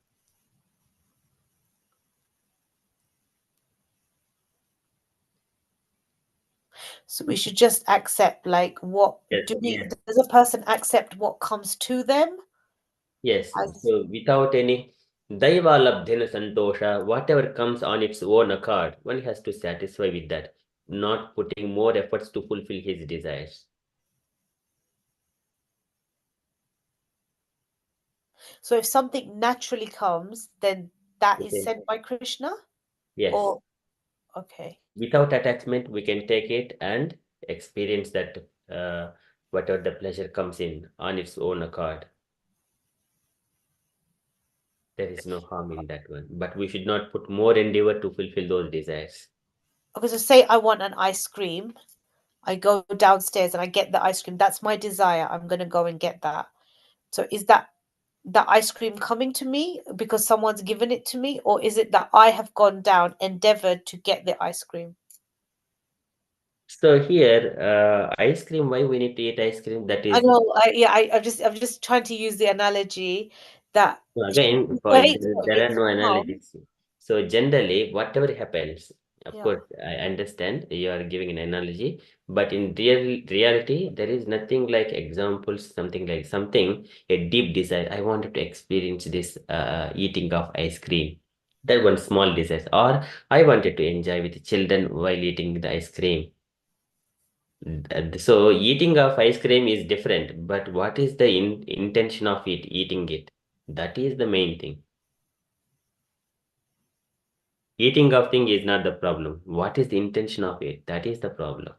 So we should just accept, like, what Yes, yes. does a person accept what comes to them? Yes. So without any daiva labdhena santosha, whatever comes on its own accord, one has to satisfy with that, not putting more efforts to fulfill his desires. So if something naturally comes, then that is Okay. sent by Krishna? Yes. Or okay. Without attachment, we can take it and experience that whatever the pleasure comes in on its own accord. There is no harm in that one. But we should not put more endeavor to fulfill those desires. Okay, so say I want an ice cream. I go downstairs and I get the ice cream. That's my desire. I'm going to go and get that. So is that the ice cream coming to me because someone's given it to me, or is it that I have gone down, endeavored to get the ice cream? So here, ice cream, why we need to eat ice cream? That I is, know. I'm just trying to use the analogy that again, wait, there are it's no come. analogies. So generally, whatever happens, of Yeah. course, I understand you are giving an analogy, but in reality, there is nothing like examples, something, a deep desire. I wanted to experience this eating of ice cream. That one small desire. Or I wanted to enjoy with children while eating the ice cream. So eating of ice cream is different, but what is the intention of eating it? That is the main thing. Eating of thing is not the problem. What is the intention of it? That is the problem.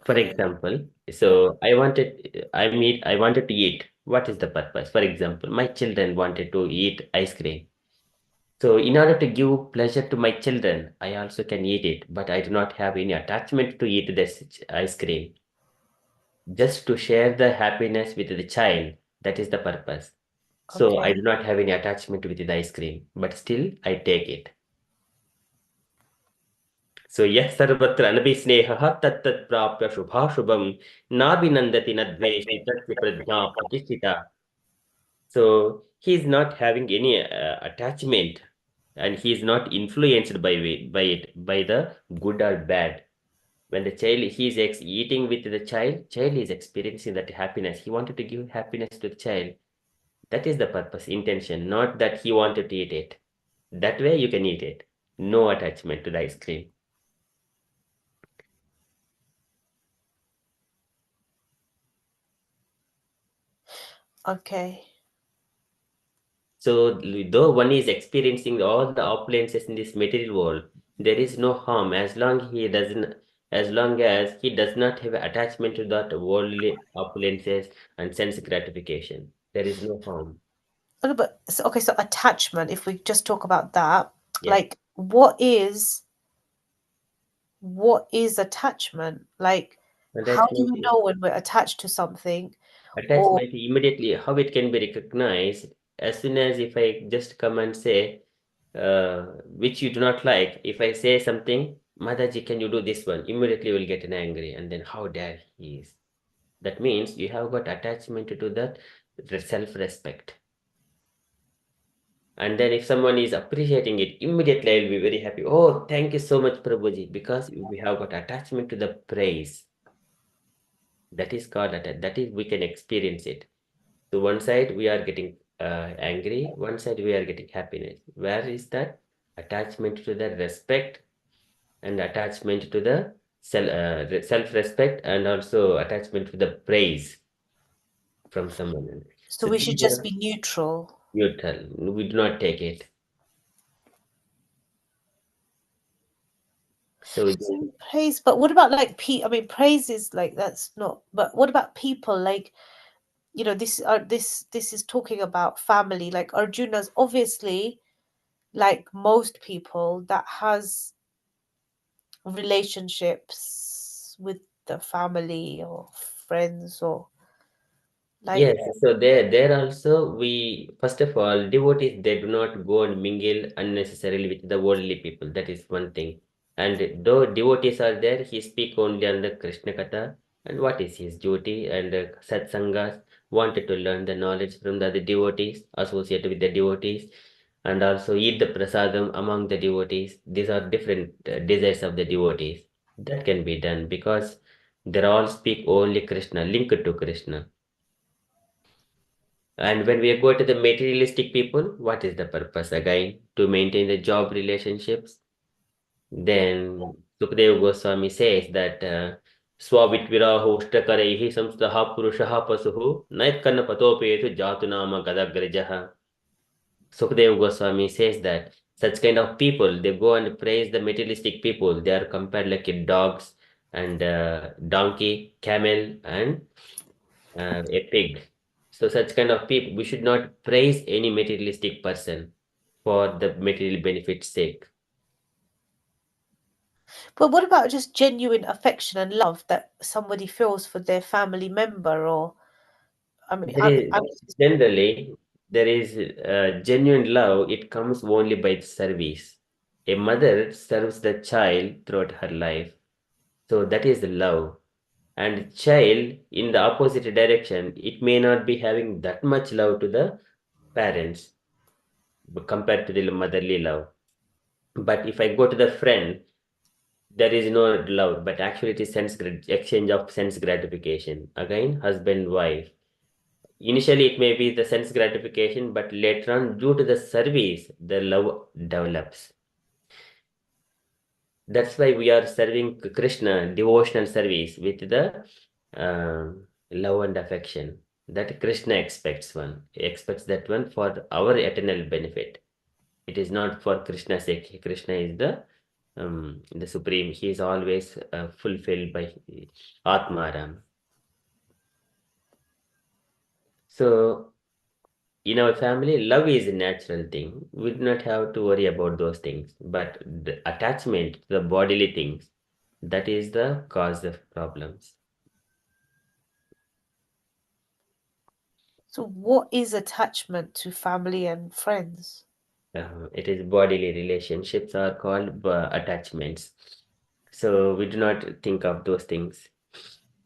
For Okay. example, Yeah. so I wanted to eat. What is the purpose? For example, my children wanted to eat ice cream. So in order to give pleasure to my children, I also can eat it, but I do not have any attachment to eat this ice cream. Just to share the happiness with the child, that is the purpose. So I Okay. do not have any attachment with the ice cream, but still I take it. So yes, sarvatra anabhisneha tat tat prapya shubhashubham nabhinandati nadveshi tasya pradnya pratisthita. So he is not having any attachment, and he is not influenced by the good or bad. When the child he is eating with the child is experiencing that happiness. He wanted to give happiness to the child. That is the purpose, intention, not that he wanted to eat it. That way you can eat it. No attachment to the ice cream. Okay. So though one is experiencing all the opulences in this material world, there is no harm as long as he does not have attachment to that worldly opulences and sense gratification. There is no harm. Okay, so attachment, if we just talk about that, Yeah. like what is attachment? Like, how do Attachment we know when we're attached to something? Or attachment immediately how it can be recognized as soon as if I just come and say which you do not like. If I say something, Mataji, can you do this one? Immediately will get an angry, and then how dare he is. That means you have got attachment to that self-respect. And then if someone is appreciating it, immediately I will be very happy. Oh, thank you so much, Prabhuji, because we have got attachment to the praise. That is called that is we can experience it. So one side we are getting angry, one side we are getting happiness. Where is that? Attachment to the respect and attachment to the self-respect and also attachment to the praise from someone else. so So we should these just are be neutral. neutral. We do not take it. So Praise, but what about like I mean, praise is like that's not. But what about people? Like, this is talking about family. Like Arjuna's obviously, like most people that has relationships with the family or friends or like yes, so there also we first of all devotees they do not go and mingle unnecessarily with the worldly people. That is one thing. And though devotees are there, he speak only on the Krishna Katha and what is his duty and satsangas wanted to learn the knowledge from the other devotees associated with the devotees and also eat the prasadam among the devotees. These are different desires of the devotees. That can be done because they all speak only Krishna, linked to Krishna. And when we go to the materialistic people, what is the purpose again? To maintain the job relationships. Then Sukadeva Goswami says that Swavitviraho Shtakarehi Samstaha Purushaha Pasuhu Naitkanna Patopetu Jatunama Gadagrajaha. Sukadeva Goswami says that such kind of people, they go and praise the materialistic people. They are compared like dogs and donkey, camel, and a pig. So such kind of people, we should not praise any materialistic person for the material benefit's sake. But what about just genuine affection and love that somebody feels for their family member? Or I mean, Generally, there is genuine love. It comes only by service. A mother serves the child throughout her life. So that is the love. And child in the opposite direction, it may not be having that much love to the parents compared to the motherly love. But if I go to the friend, there is no love, but actually it is exchange of sense gratification. Again, husband, wife. Initially, it may be the sense gratification, but later on, due to the service, the love develops. That's why we are serving Krishna, devotional service with the love and affection that Krishna expects one. He expects that one for our eternal benefit. It is not for Krishna's sake. Krishna is the supreme. He is always fulfilled by Atmaram. So in our family, love is a natural thing. We do not have to worry about those things. But the attachment to the bodily things, that is the cause of problems. so what is attachment to family and friends? It is bodily relationships are called attachments. So we do not think of those things.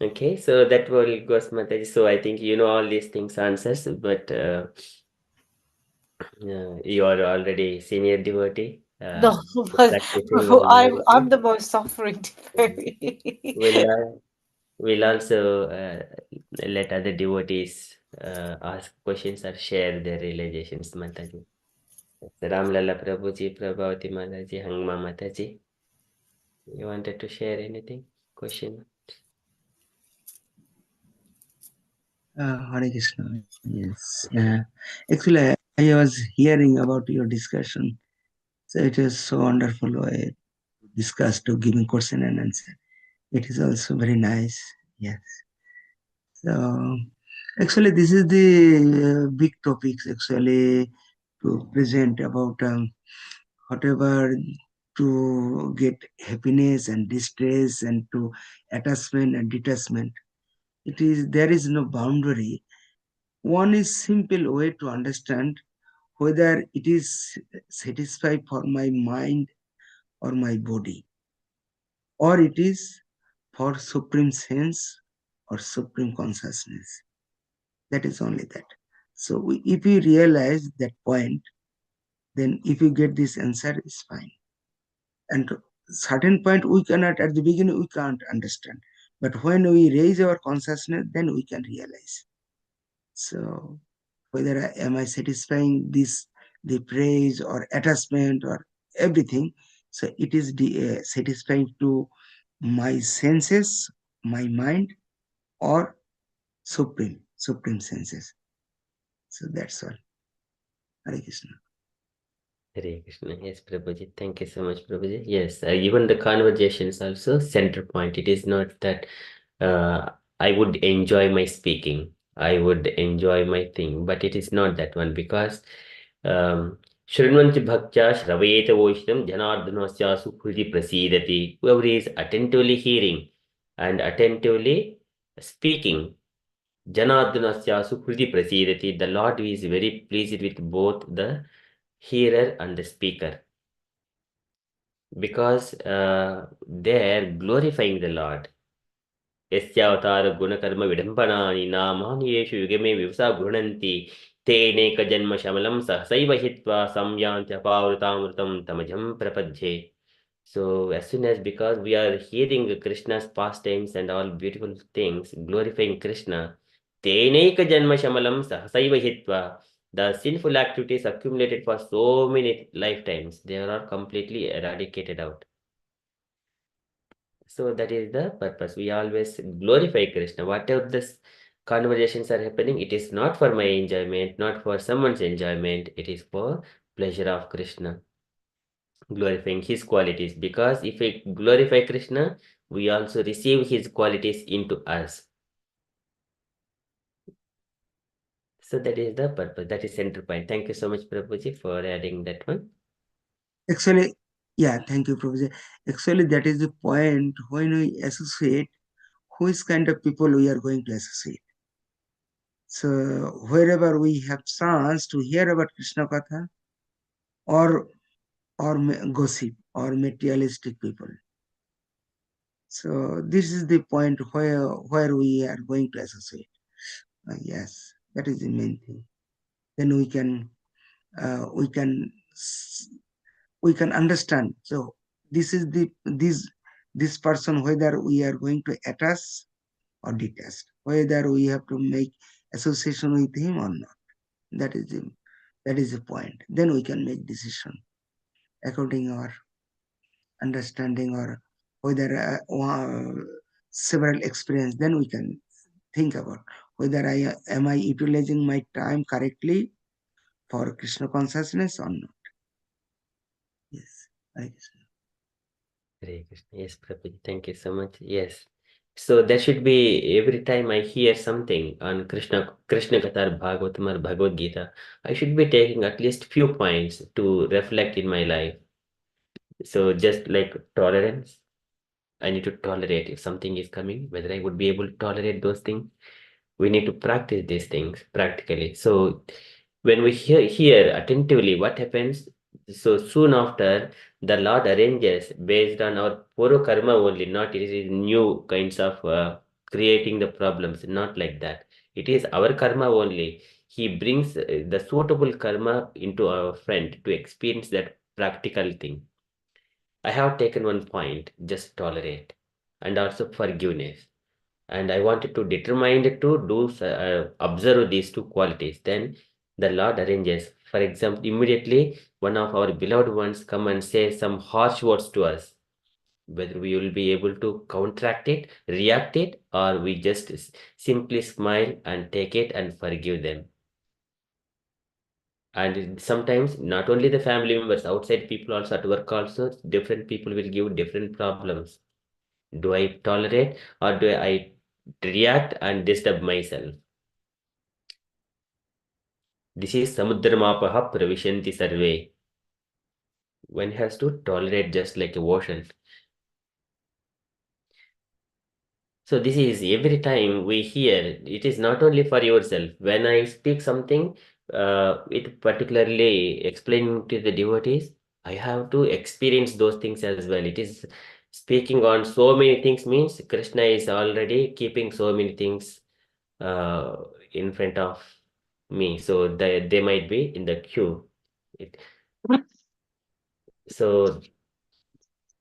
Okay, so that will goes Mataji. So I think you know all these things answers, but you are already senior devotee. No, but Practicing all I'm devotees. the most suffering devotee. We'll also let other devotees ask questions or share their realizations, Mataji. Ramlala Prabhuji, Prabhavati Mataji, Hangma Mataji. You wanted to share anything? Question? Hare Krishna. Yes. Actually, I was hearing about your discussion. So it is so wonderful way discussed to giving question and answer. It is also very nice. Yes. So actually, this is the big topics actually to present about whatever to get happiness and distress and to attachment and detachment. It is there is no boundary. One is simple way to understand whether it is satisfied for my mind or my body, or it is for supreme sense or supreme consciousness. That is only that. So if you realize that point, then if you get this answer, it's fine. And certain point we cannot at the beginning we can't understand, but when we raise our consciousness, then we can realize. So whether am I satisfying this the praise or attachment or everything, so it is satisfying to my senses, my mind, or supreme senses. So that's all. Hare Krishna. Hare Krishna. Yes, Prabhuji. Thank you so much, Prabhuji. Yes, even the conversations also center point. It is not that I would enjoy my speaking. I would enjoy my thing, but it is not that one because Shrinvanti Bhaktya Shraveta Voishtam Janardhanasya Sukhruti Prasidati. Whoever is attentively hearing and attentively speaking, Janardhanasya Sukhruti Prasidati, the Lord is very pleased with both the hearer and the speaker because they're glorifying the Lord. यस्यावतार गुणकर्म विडम्बनानि नामानि येषु युगे मे विवसा गृह्णन्ति तेनेक जन्म शमलं सहसैव हित्वा संयान्त्यपावृतामृतं तमजं प्रपद्ये. So as soon as because we are hearing Krishna's pastimes and all beautiful things, glorifying Krishna, teneka janma shamalam sahasaiva hitva, the sinful activities accumulated for so many lifetimes, they are completely eradicated out. So that is the purpose. We always glorify Krishna. Whatever this conversations are happening, it is not for my enjoyment, not for someone's enjoyment. It is for pleasure of Krishna, glorifying his qualities. Because if we glorify Krishna, we also receive his qualities into us. So that is the purpose. That is center point. Thank you so much, Prabhuji, for adding that one. Actually, yeah, thank you, Professor. Actually, that is the point when we associate, which kind of people we are going to associate. So wherever we have chance to hear about Krishna Katha or gossip or materialistic people. So this is the point where we are going to associate. Yes, that is the main thing. Then we can understand. So this is this person, whether we are going to attach or detest, whether we have to make association with him or not. That is the point. Then we can make decision according our understanding, or whether several experience. Then we can think about whether am I utilizing my time correctly for Krishna consciousness or not. Yes, Hare Krishna. Hare Krishna. Yes, Prabhuji. Thank you so much. Yes. So there should be, every time I hear something on Krishna Katha or Bhagavatam or Bhagavad Gita, I should be taking at least few points to reflect in my life. So just like tolerance, I need to tolerate if something is coming, whether I would be able to tolerate those things. We need to practice these things practically. So when we hear attentively what happens, so soon after, the Lord arranges based on our puro karma only, not it is new kinds of creating the problems, not like that. It is our karma only. He brings the suitable karma into our friend to experience that practical thing. I have taken one point, just tolerate, and also forgiveness. And I wanted to determine to do observe these two qualities. Then the Lord arranges. For example, immediately one of our beloved ones come and say some harsh words to us. Whether we will be able to counteract it, react it, or we just simply smile and take it and forgive them. And sometimes not only the family members, outside people also, at work also, different people will give different problems. Do I tolerate or do I react and disturb myself? This is Samudramapaha Pravishanti Sarve. One has to tolerate just like a ocean. So this is every time we hear, it is not only for yourself. When I speak something, it particularly explaining to the devotees, I have to experience those things as well. It is speaking on so many things means Krishna is already keeping so many things in front of me. So they might be in the queue. So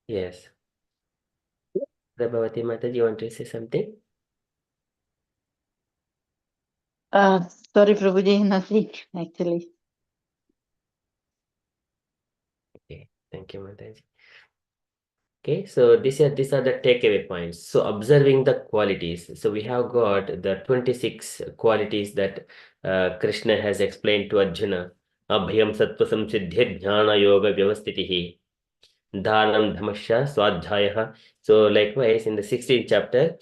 yes. Prabhavati Mata, you want to say something? Sorry, Prabhuji, nothing actually. Okay, thank you, Mataji. Okay, so these are the takeaway points. So observing the qualities. So we have got the 26 qualities that Krishna has explained to Arjuna. Abhyam sattva samsiddhir jnana yoga vyavastitihi. Dhanam dhamasya swadhyaya. So likewise in the 16th chapter,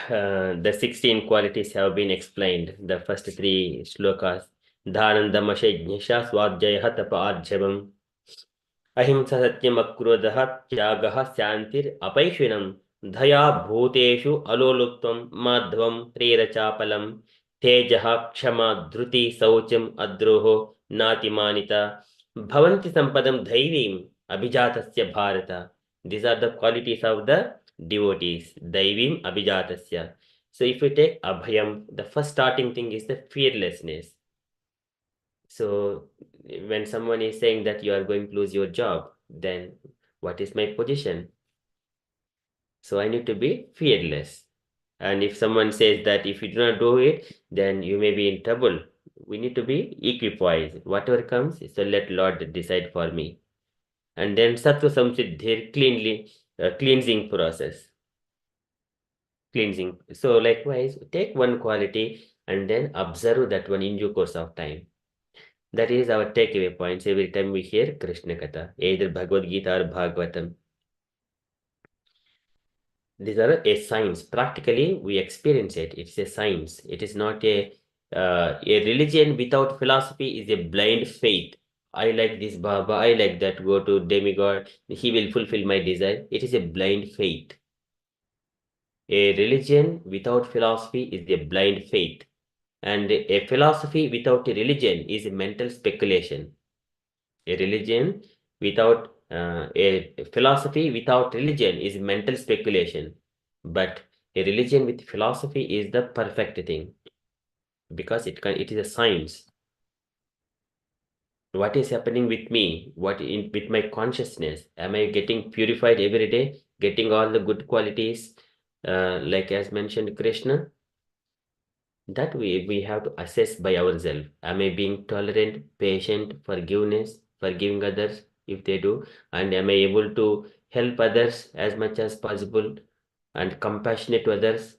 the 16 qualities have been explained. The first three shlokas. Dhanam dhamasya jnasya swadhyaya tapa arjavam. अहिंसा सत्यम अक्रोधः त्यागः शान्तिर् अपैशुनम् दया भूतेषु अलोलुप्त्वं माध्वं प्रेरचापलं तेजः क्षमा धृति शौचम् अद्रोहो नातिमानिता भवन्ति सम्पदं दैवीम् अभिजातस्य Bharat. These are the qualities of the devotees. Daivim abhijatasya. So if we take abhayam, the first starting thing is the fearlessness. So when someone is saying that you are going to lose your job, then what is my position? So I need to be fearless. And if someone says that if you do not do it, then you may be in trouble. We need to be equipoised. Whatever comes, so let Lord decide for me. And then sattva samsiddhir, cleansing process. Cleansing. So likewise, take one quality and then observe that one in due course of time. That is our takeaway points every time we hear Krishna Katha, either Bhagavad Gita or Bhagavatam. These are a science. Practically, we experience it. It's a science. It is not a A religion without philosophy is a blind faith. I like this Baba, I like that, go to demigod, he will fulfill my desire. It is a blind faith. A religion without philosophy is a blind faith. And a philosophy without a religion is a mental speculation. A religion without a philosophy without religion is mental speculation. But a religion with philosophy is the perfect thing because it is a science. What is happening with me? With my consciousness? Am I getting purified every day? Getting all the good qualities, like as mentioned Krishna? That we have to assess by ourselves. Am I being tolerant, patient, forgiving others if they do? And am I able to help others as much as possible and compassionate to others?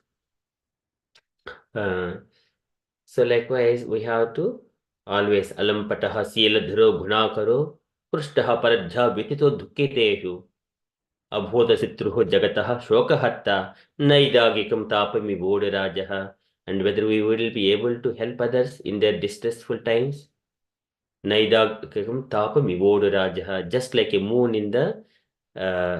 So likewise, we have to always alampataha siladharo gunakaro prushtaha paradhya vitito dukkiteshu abhoda sitruho jagatah shokahatta naidagikam tapami bodharajaha. And whether we will be able to help others in their distressful times. Naidagikam tapami bodharajaha. Just like a moon in the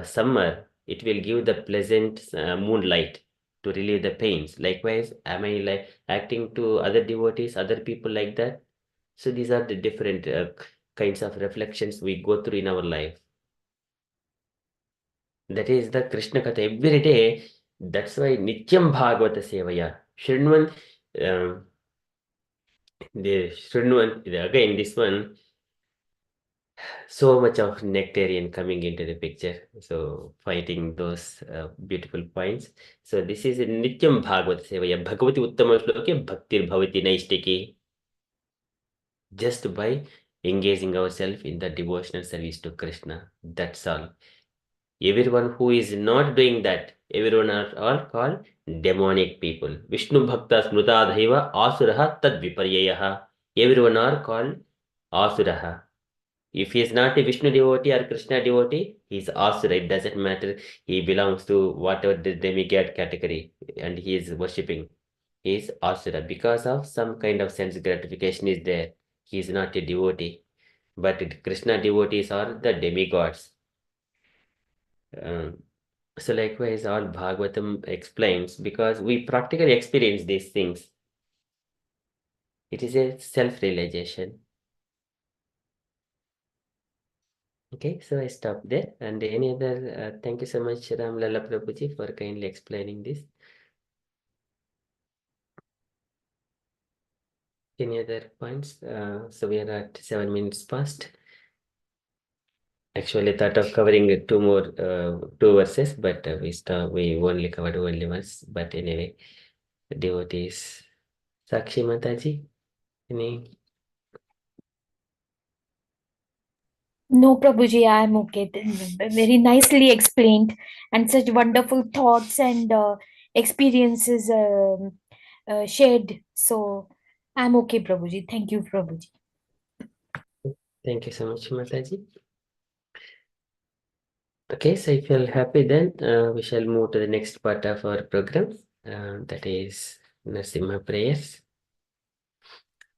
summer, it will give the pleasant moonlight to relieve the pains. Likewise, am I like acting to other devotees, other people like that? So these are the different kinds of reflections we go through in our life. That is the Krishna Katha every day. That's why Nityam Bhagavata Sevaya. Shrinwan, again, this one, so much of nectarian coming into the picture. So fighting those beautiful points. So this is Nityam Bhagavata Sevaya. Bhagavati Uttama Shloke Bhaktir Bhavati Naistiki. Just by engaging ourselves in the devotional service to Krishna. That's all. Everyone who is not doing that, everyone are all called demonic people. Vishnu Bhakta Smrutadhaiva Asuraha Tad Viparyayaha. Everyone are called Asuraha. If he is not a Vishnu devotee or Krishna devotee, he is Asura. It doesn't matter. He belongs to whatever the demigod category and he is worshipping. He is Asura because of some kind of sense gratification is there. He is not a devotee. But Krishna devotees are the demigods. So likewise, all Bhagavatam explains because we practically experience these things. It is a self-realization. Okay, so I stop there. And any other, thank you so much, Ram Lala Prabhuji, for kindly explaining this. Any other points? So we are at 7 minutes past. Actually, I thought of covering two verses, but we only covered only once. But anyway, devotees. Sakshi Mataji, any? No, Prabhuji, I am okay. Very nicely explained, and such wonderful thoughts and experiences shared. So I'm okay, Prabhuji. Thank you, Prabhuji. Thank you so much, Mataji. Okay, so if you're happy, then we shall move to the next part of our program. That is Narasimha prayers.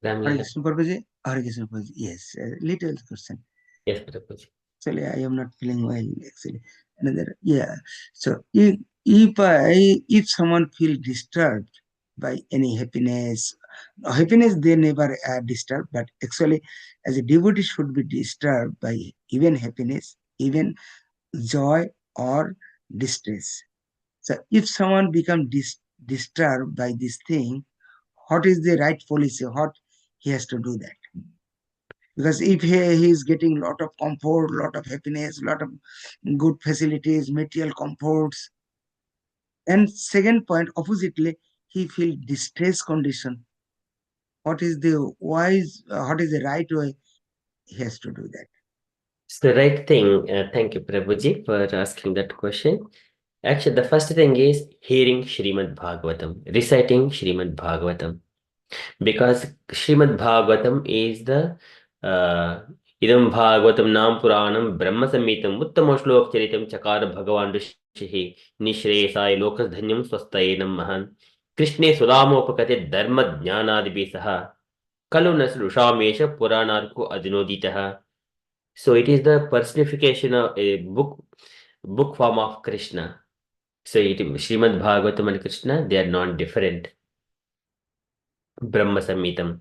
Hare Ramlila. Krishna Prabhuji. Hare Krishna Prabhuji. Yes, a little question. Yes, Prabhuji. Actually, I am not feeling well. Actually, another So if someone feel disturbed by any happiness, they never are disturbed. But actually, as a devotee, should be disturbed by even happiness, even joy or distress. So if someone become disturbed by this thing, what is the right policy? What he has to do that? Because if he is getting a lot of comfort, lot of happiness, lot of good facilities, material comforts, and second point, oppositely, he feel distress condition. What is the right way he has to do that? It's the right thing. Thank you, Prabhuji, for asking that question. Actually, the first thing is hearing Srimad Bhagavatam, reciting Srimad Bhagavatam. Because Srimad Bhagavatam is the Idam Bhagavatam Nam Puranam Brahma Samhitam Uttama Shlok Charitam Chakara Bhagavan Rishihi Nishreyasai Lokas Dhanyam Swastayenam Mahan कृष्णे सुदामोपकते धर्मज्ञानादिभिः सह खलु न सृषामेष पुराणार्को अधिनोदितः. So it is the personification of a book form of Krishna. So Srimad Bhagavatam and Krishna, they are not different. Brahma Samhitam.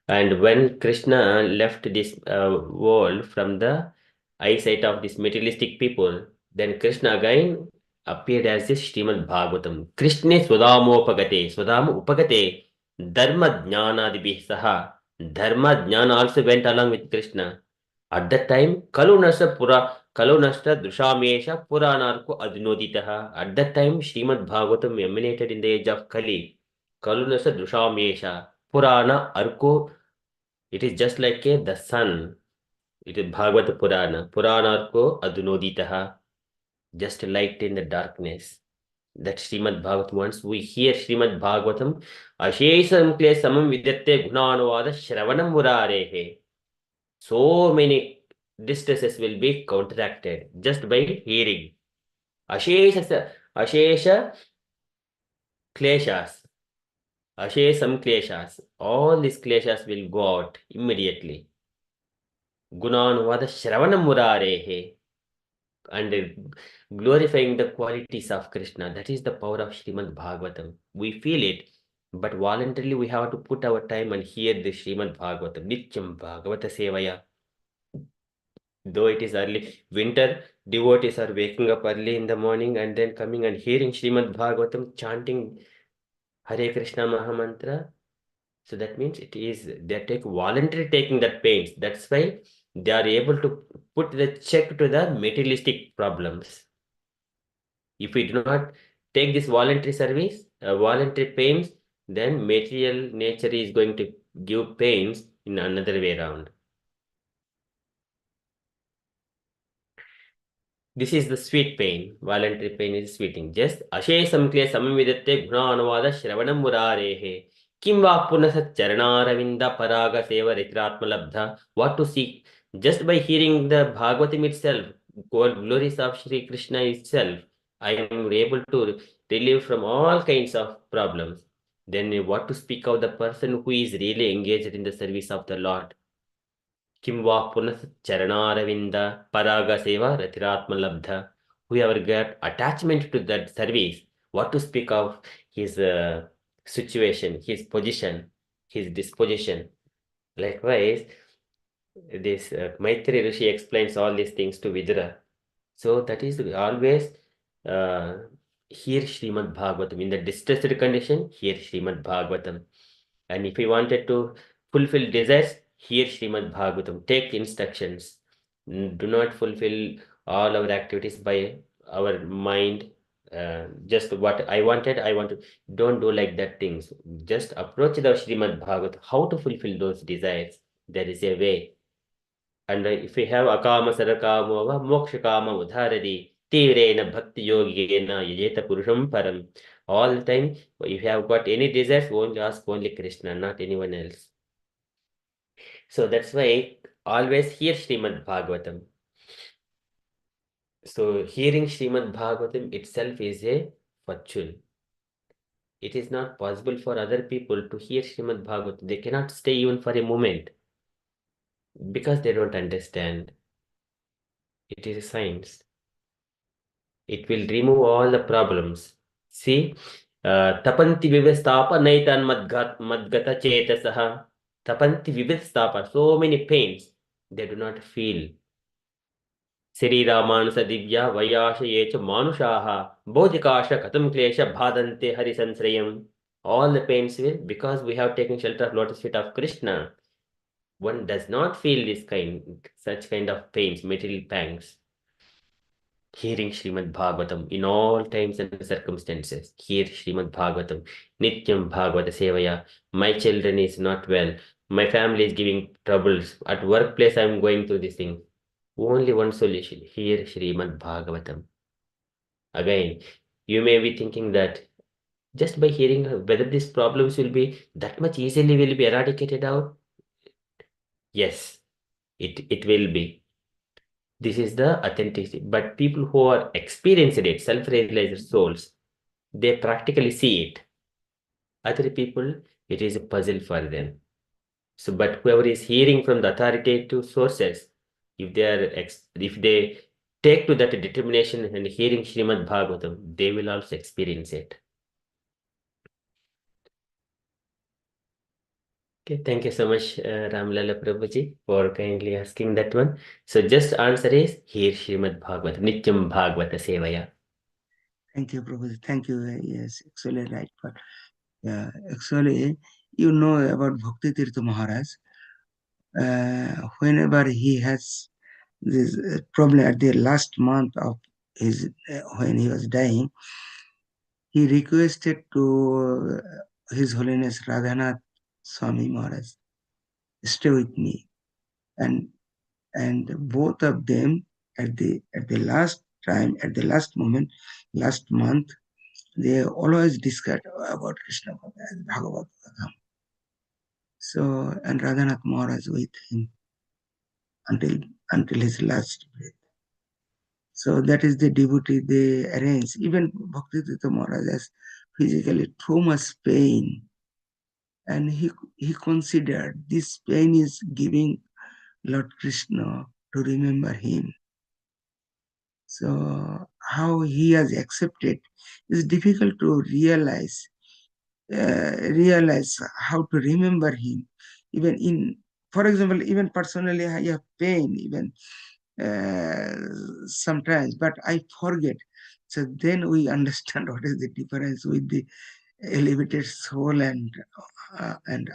And when Krishna left this world from the eyesight of these materialistic people, then Krishna again appeared as this Srimad Bhagavatam. Krishna Swadamopagate, Swadama Upagate, Dharma Jnana Saha. Dharma Jnana also went along with Krishna. At that time, Kalunasta Dushamesha Puranarko Adinoditaha. At that time, Srimad Bhagavatam emanated in the age of Kali. Kalunasa Dushamesha Purana Arko. It is just like the sun. It is Bhagavata Purana. Puranarko Adunoditaha. Just light in the darkness. That Srimad Bhagavatam. Once we hear Srimad Bhagavatam, Ashesam Kle Samam Vidyate Gunanavada Shravanam Murarehe. So many distresses will be counteracted just by hearing. Ashesha Kleshas. Ashesam Kleshas. All these Kleshas will go out immediately. Gunanvada Shravanam Murarehe. And glorifying the qualities of Krishna. That is the power of Srimad Bhagavatam. We feel it, but voluntarily we have to put our time and hear the Srimad Bhagavatam. Nityam Bhagavata Sevaya. Though it is early winter, devotees are waking up early in the morning and then coming and hearing Srimad Bhagavatam, chanting Hare Krishna Mahamantra. So that means they are voluntarily taking that pains. That's why they are able to put the check to the materialistic problems. If we do not take this voluntary service, voluntary pains, then material nature is going to give pains in another way around. This is the sweet pain. Voluntary pain is sweeting. Just Ashe Samkle Samamidatte Gunanavada Shravanam Murarehe. Kim va punasat Charanaaravinda Paraga Seva Ritratma Labdha. What to seek? Just by hearing the Bhagavatam itself, glories of Shri Krishna itself, I am able to relieve from all kinds of problems. Then what to speak of the person who is really engaged in the service of the Lord? Kim va punas charanaaravinda paraga seva ratiratma labdha. Whoever got attachment to that service, what to speak of his situation, his position, his disposition. Likewise, this Maitri Rishi explains all these things to Vidura. So that is always hear Srimad Bhagavatam. In the distressed condition, hear Srimad Bhagavatam. And if we wanted to fulfill desires, hear Srimad Bhagavatam. Take instructions. Do not fulfill all our activities by our mind. Just what I wanted. Don't do like that things. Just approach the Srimad Bhagavatam. How to fulfill those desires? There is a way. And if we have akama sarakamo va moksha kama udharadi tivrena bhakti yogena yajeta purusham param. All the time, if you have got any desires, only ask only Krishna, not anyone else. So that's why always hear Srimad Bhagavatam. So hearing Srimad Bhagavatam itself is a fortune. It is not possible for other people to hear Srimad Bhagavatam. They cannot stay even for a moment because they don't understand. It is a science. It will remove all the problems. See, tapanti vivastapa naitan madgata chetasaha. Tapanti vivastapa, so many pains, they do not feel. Sirira manusa divya vayasha yecha manushaha bodhikasha katam klesha bhadante harisansrayam. All the pains will, because we have taken shelter of lotus feet of Krishna, one does not feel such kind of pains, material pangs. Hearing Srimad Bhagavatam in all times and circumstances. Hear Srimad Bhagavatam. Nityam Bhagavata Sevaya. My children is not well. My family is giving troubles. At workplace I am going through this thing. Only one solution. Hear Srimad Bhagavatam. Again, you may be thinking that just by hearing whether these problems will be that much easily will be eradicated out. Yes, it will be. This is the authenticity. But people who are experienced it, self-realized souls, they practically see it. Other people, it is a puzzle for them. So, but whoever is hearing from the authoritative sources, if they take to that determination and hearing Srimad Bhagavatam, they will also experience it. Okay, thank you so much, Ramlala Prabhuji, for kindly asking that one. So, just answer is hear Srimad Bhagavatam, Nityam Bhagavata Sevaya. Thank you, Prabhuji. Thank you. Yes, actually right. But actually, you know about Bhakti Tirtha Maharaj. Whenever he has this problem at the last month of his when he was dying, he requested to His Holiness Radhanath Swami Maharaj, stay with me, and both of them at the last time, at the last moment, last month, they always discuss about Krishna and Bhagavad Gita. So, and Radhanath Maharaj with him until his last breath. So that is the devotee they arrange. Even Bhaktivedanta Maharaj has physically too much pain, and he considered this pain is giving Lord Krishna to remember him. So how he has accepted is difficult to realize how to remember him. Even in, for example, even personally, I have pain even sometimes, but I forget. So then we understand what is the difference with the elevated soul and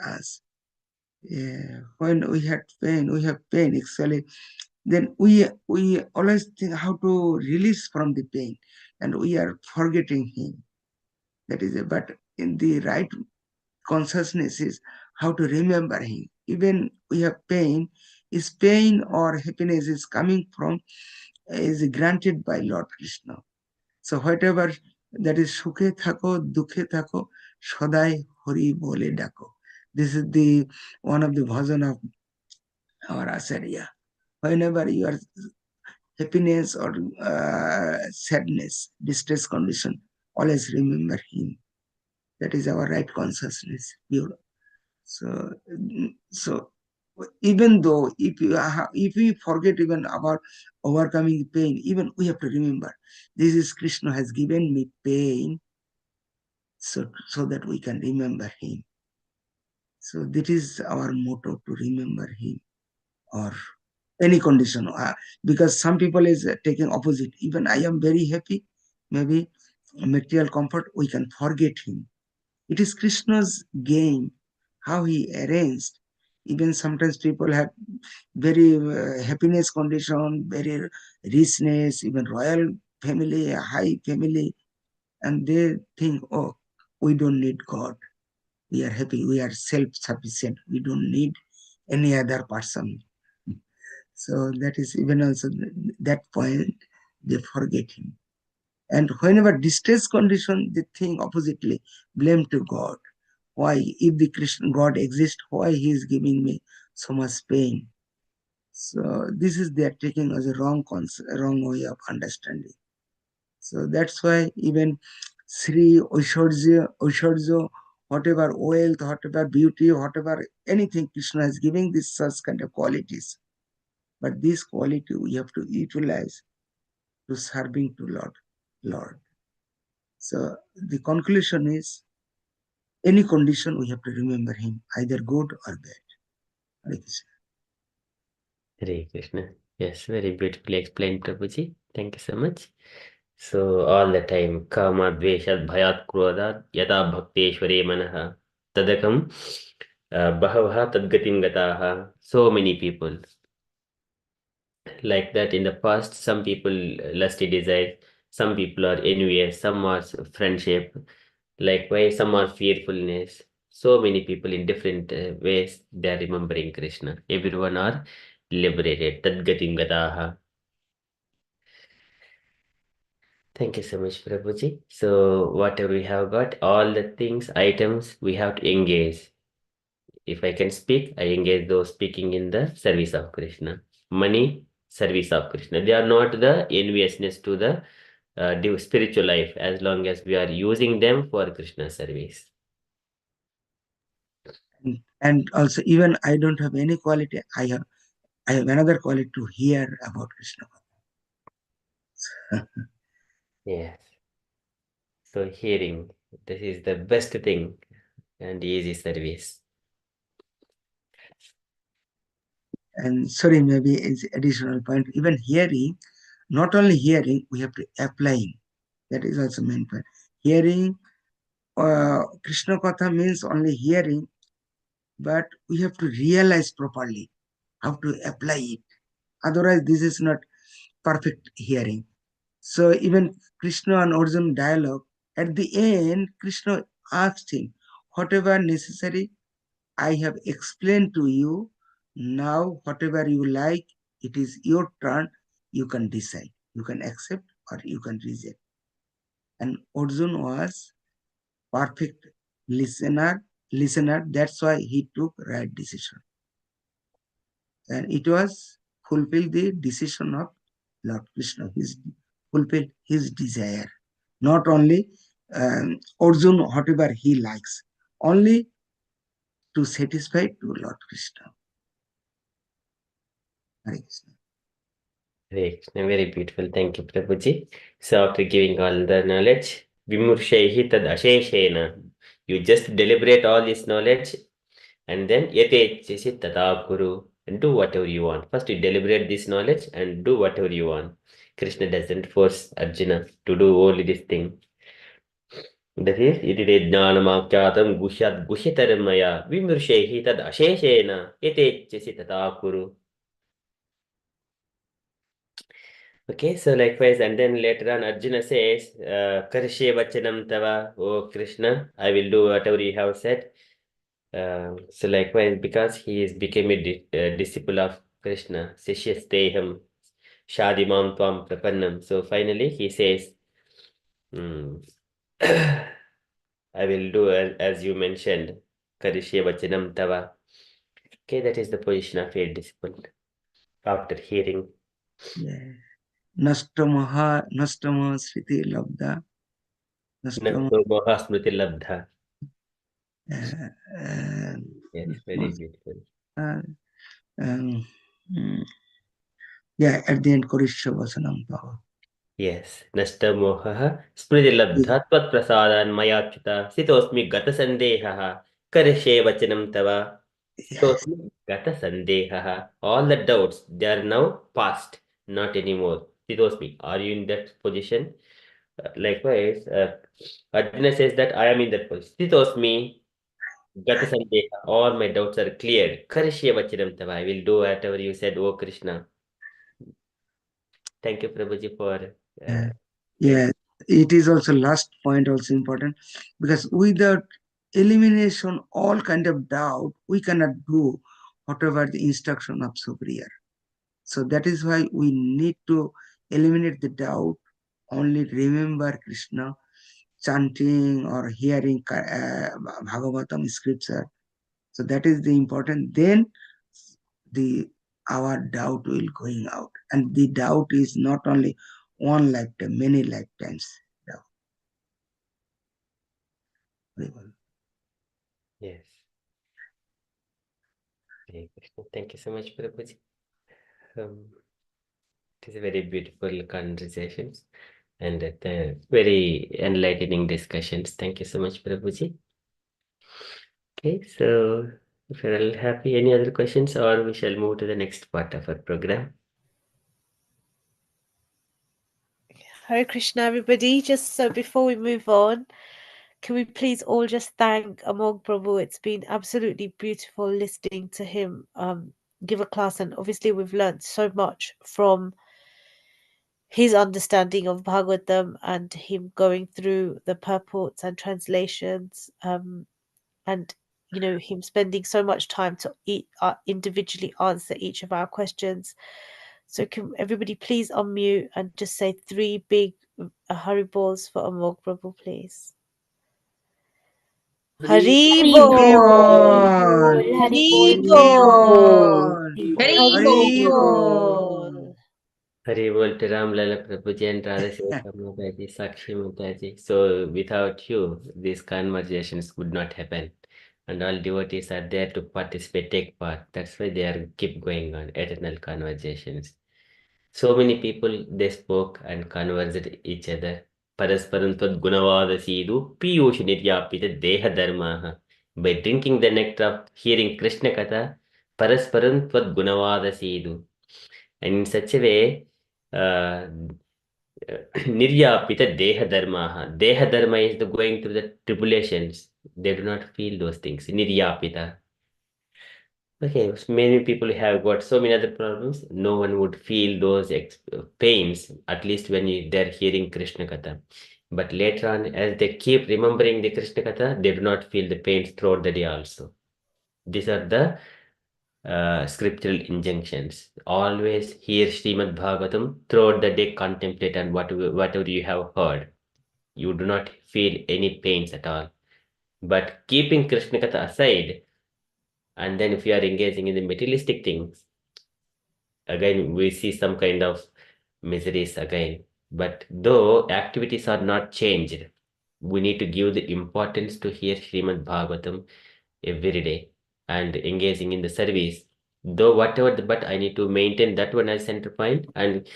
us. When we have pain actually, then we always think how to release from the pain, and we are forgetting him. That is it. But in the right consciousness is how to remember him. Even we have pain, is pain or happiness is coming from, is granted by Lord Krishna. So whatever that is sukhe thako, dukhe thako, shodai hori bole dako. This is the one of the bhajan of our Acharya. Whenever you are happiness or sadness, distress condition, always remember him. That is our right consciousness. So even though if we forget even about overcoming pain, even we have to remember this is Krishna has given me pain, so that we can remember him. So that is our motto, to remember him, or any condition. Because some people is taking opposite. Even I am very happy, maybe material comfort, we can forget him. It is Krishna's game, how he arranged. Even sometimes people have very happiness condition, very richness, even royal family, high family, and they think, oh, we don't need God. We are happy. We are self-sufficient. We don't need any other person. So that is even also that point, they forget him. And whenever distress condition, they think oppositely, blame to God. Why, if the Krishna God exists, why he is giving me so much pain? So this is, they are taking as a wrong way of understanding. So that's why even Sri Oishorjo, whatever wealth, whatever beauty, whatever anything Krishna is giving, this such kind of qualities. But this quality we have to utilize to serving to Lord. So the conclusion is, any condition we have to remember him, either good or bad. Hare Krishna. Hare Krishna. Yes, very beautifully explained, Prabhuji. Thank you so much. So all the time, kama dveshat bhayat krodhat yada bhakteshware manaha tadakam bahavaha tadgatim gataha. So many people like that in the past. Some people lusty desire, some people are envious, some are friendship, likewise some are fearfulness. So many people in different ways they are remembering Krishna. Everyone are liberated. Tadgatim gataha. Thank you so much, Prabhuji. So whatever we have got, all the things, items, we have to engage. If I can speak, I engage those speaking in the service of Krishna. Money, service of Krishna. They are not the enviousness to the spiritual life, as long as we are using them for Krishna service. And also, even I don't have any quality. I have another quality to hear about Krishna. Yes. So hearing, this is the best thing and easy service. And sorry, maybe it's additional point. Even hearing, not only hearing, we have to applying. That is also main point. Hearing, Krishna Katha means only hearing, but we have to realize properly how to apply it. Otherwise, this is not perfect hearing. So even Krishna and Arjuna dialogue, at the end, Krishna asked him, whatever necessary, I have explained to you. Now, whatever you like, it is your turn. You can decide. You can accept or you can reject. And Arjuna was perfect listener. That's why he took right decision. And it was fulfill the decision of Lord Krishna. Fulfill his desire. Not only Arjuna, whatever he likes, only to satisfy to Lord Krishna. Hare Krishna. Hare Krishna, very beautiful. Thank you, Prabhuji. So after giving all the knowledge, Vimurshaihi tad asheshena. You just deliberate all this knowledge and then yate chesi tata guru and do whatever you want. First you deliberate this knowledge and do whatever you want. Krishna doesn't force Arjuna to do only this thing. That is, iti jnanamapchatam gushyat gushitaramaya vimurshaihi tad asheshena yate chesi tata guru. Okay, so likewise, and then later on, Arjuna says, Karishe vachanam tava, oh Krishna, I will do whatever you have said. So likewise, because he is became a disciple of Krishna, Sishyasteham, Shadimam Tvam Prapannam. So finally, he says, I will do as you mentioned, Karishe vachanam tava. Okay, that is the position of a disciple after hearing. Yeah. Nastamaha Sriti Labda. Nastamaha Smriti Labdha. Uh, Yes, very beautiful. Yeah, at the end, Korisha Vasanam Bhava. Yes, Nasta Mohaha Smriti Labdha Tvat Prasadan Mayachita Sitosmi Gata Sandehaha Karishe Vachanam Tava Sitosmi Gata Sandehaha. All the doubts, they are now past, not anymore. Sitosmi, are you in that position? Likewise, Arjuna says that I am in that position. Sitosmi Gata Sandeha. All my doubts are cleared. Karishe Vachanam Tava. I will do whatever you said, O Krishna. Thank you, Prabhuji, for Yeah, it is also last point also important because without elimination all kind of doubt we cannot do whatever the instruction of superior. So that is why we need to eliminate the doubt, only remember Krishna, chanting or hearing Bhagavatam scripture. So that is the important. Then our doubt will going out, and the doubt is not only one lifetime, many lifetimes. Yes. Thank you so much, Prabhuji. It is a very beautiful conversations and very enlightening discussions. Thank you so much, Prabhuji. Okay, so if you're all happy, any other questions, or we shall move to the next part of our program. Hare Krishna, everybody. Just so before we move on, can we please all just thank Amogha Prabhu? It's been absolutely beautiful listening to him give a class, and obviously we've learned so much from his understanding of Bhagavatam and him going through the purports and translations, and you know him spending so much time to individually answer each of our questions. So can everybody please unmute and just say 3 big Haribols for Amogha Prabhu, please. Hari Bol, Hari Bol, Hari Bol. Hari Bol to Ram Lala Prabhuji and Radha Shekha Mataji, Sakshi Mataji. So without you, these conversations would not happen. and all devotees are there to participate, take part. That's why they are keep going on eternal conversations. So many people they spoke and conversed each other. Parasparam tad gunavada seedu piyush niryapita deha dharmaha. By drinking the nectar of hearing Krishna Katha, Parasparam tad gunavada seedu. And in such a way, Niryapita Deha Dharmaha. Deha Dharma is the going through the tribulations. They do not feel those things. Niryapita. Okay, many people have got so many other problems. No one would feel those pains, at least when they're hearing Krishna Katha. But later on, as they keep remembering the Krishna Katha, they do not feel the pains throughout the day also. These are the scriptural injunctions. Always hear Srimad Bhagavatam throughout the day, contemplate on whatever you have heard. You do not feel any pains at all. But keeping Krishna Katha aside, and then if you are engaging in the materialistic things, again we see some kind of miseries again. But though activities are not changed, we need to give the importance to hear Srimad Bhagavatam every day and engaging in the service. Though whatever, but I need to maintain that one as center point, and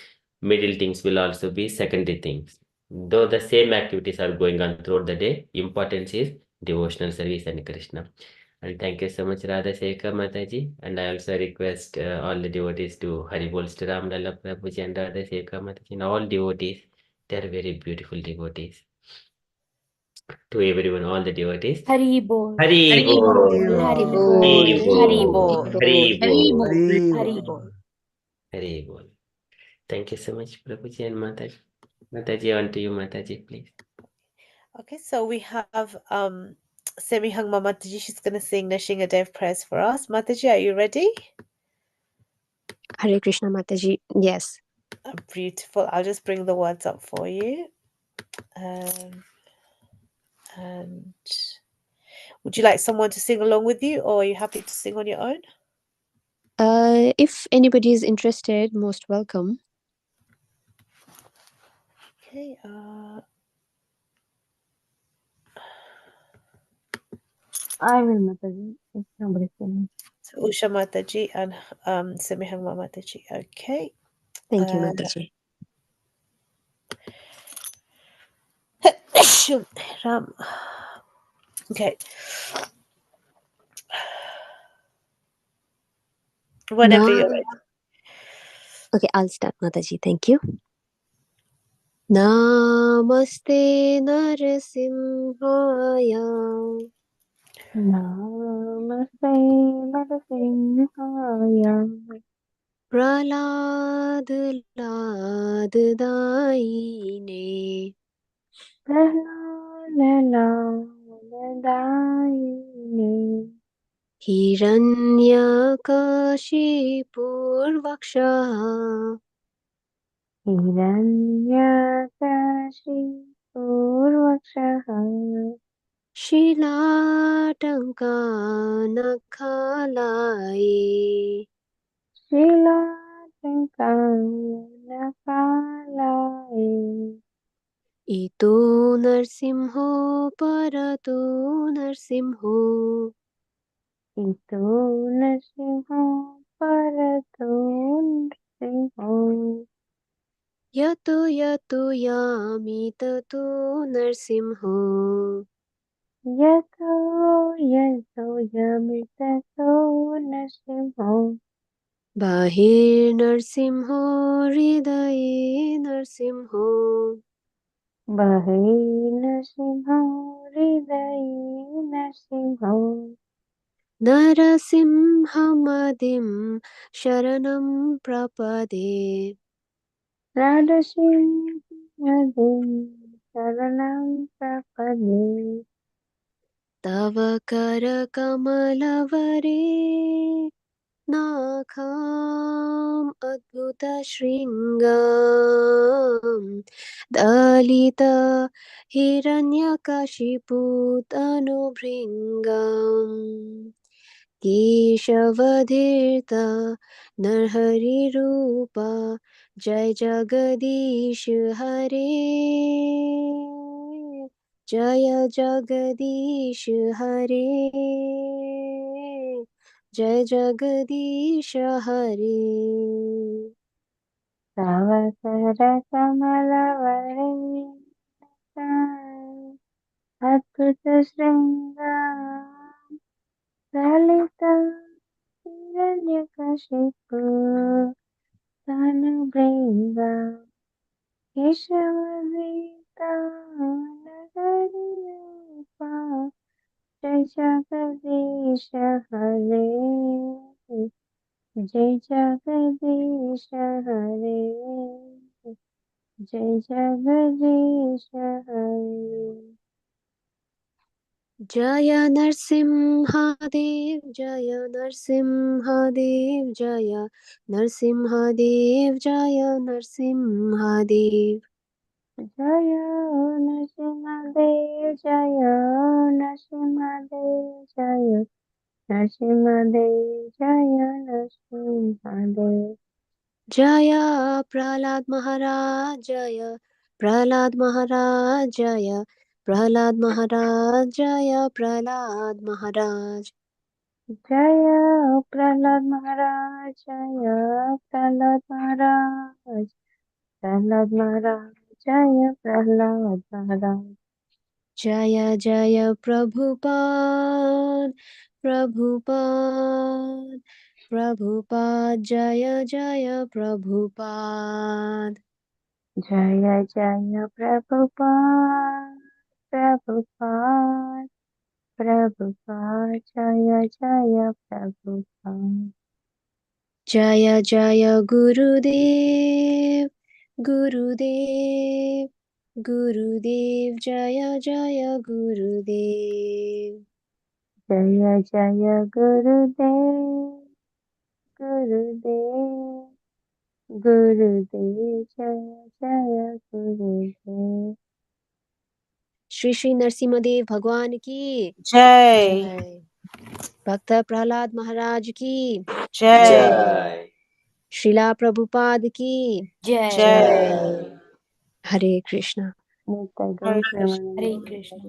middle things will also be secondary things. Though the same activities are going on throughout the day, importance is devotional service and Krishna. And thank you so much, Radha Shekhar Mataji. And I also request all the devotees to Haribol Ram Lalla Prabhuji and Radha Shekhar Mataji. And all devotees, they are very beautiful devotees. To everyone, all the devotees. Hari Bol. Hari Bol. Hari Hari Bol. Hari Bol. Bol. Hari Bol. Hari Bol. Hari Bol. Thank you so much, Prabhuji and Mataji. Mataji, on to you, Mataji, please. Okay, so we have Semihang Mataji. She's going to sing Nashinga Dev prayers for us. Mataji, are you ready? Hare Krishna Mataji. Yes. Beautiful. I'll just bring the words up for you. And would you like someone to sing along with you, or are you happy to sing on your own? If anybody is interested, most welcome. Okay. I will, Mataji, if nobody's saying. So Usha Mataji and Semihang Mataji. Okay. Thank you, Mataji. Ram. Okay. Whenever you're ready. Okay, I'll start, Mataji. Thank you. Namaste Narasimhaya. Namaste Narasimhaya. Pralad Laddaine. Laddaine. Hiranyakashipurvaksha. Hiranyakashipurvaksha. Shilatanka Nakhalaye. Shilatanka Nakhalaye. Ito Narsimho Parato Narsimho. Ito Narsimho Parato Narsimho. Yato Yato Yami Tato Narsimho. Yato Yato Yami Tato Narsimho. Bahir Narsimho Hridaye Narsimho. Bahir Narsimho Hridaye Narsimho. Narasimhamadim Sharanam Prapade. Narasimhadim Sharanam Prapade. Tava Kara Kamalavare Nakham Adbhuta Shringam Dalita Hiranyakashiput Anubhringam Keshavadhirta Narhari Rupa Jai Jagadish Hare जय जगदीश हरे, जय जगदीश हरे। तव कर कमल अद्भुत श्रृंग ललित हिरण्यकशिपु तनु भृंग केशवदीता नगरीरूपा जय जगदीश हरे, जय जगदीश हरे, जय जगदीश हरे। जय नरसिंहदेव, जय नरसिंहदेव, जय नरसिंहदेव, जय नरसिंहदेव। जय नरसिंहदेव, जय नरसिंहदेव, जय नरसिंहदेव, जय नरसिंहदेव। जय प्रहलाद महाराज, जय प्रहलाद महाराज, जय प्रहलाद महाराज, जय प्रहलाद महाराज। जय प्रहलाद महाराज, जय प्रहलाद महाराज, प्रहलाद महाराज, जय प्रहलाद महाराज। जय जय प्रभुपाद, प्रभुपाद, प्रभुपाद, जय जय प्रभुपाद। जय जय प्रभुपाद, प्रभुपाद, प्रभुपाद, जय जय प्रभुपाद। जय जय गुरुदेव, गुरुदेव, गुरुदेव, जय जय गुरुदेव। जय जय गुरुदेव, गुरुदेव, गुरुदेव, जय जय गुरुदेव। श्री श्री नरसिंहदेव भगवान की जय जय। भक्त प्रहलाद महाराज की जय श्रीला प्रभुपाद की जय। हरे Krishna. Hare Krishna. Hare Krishna.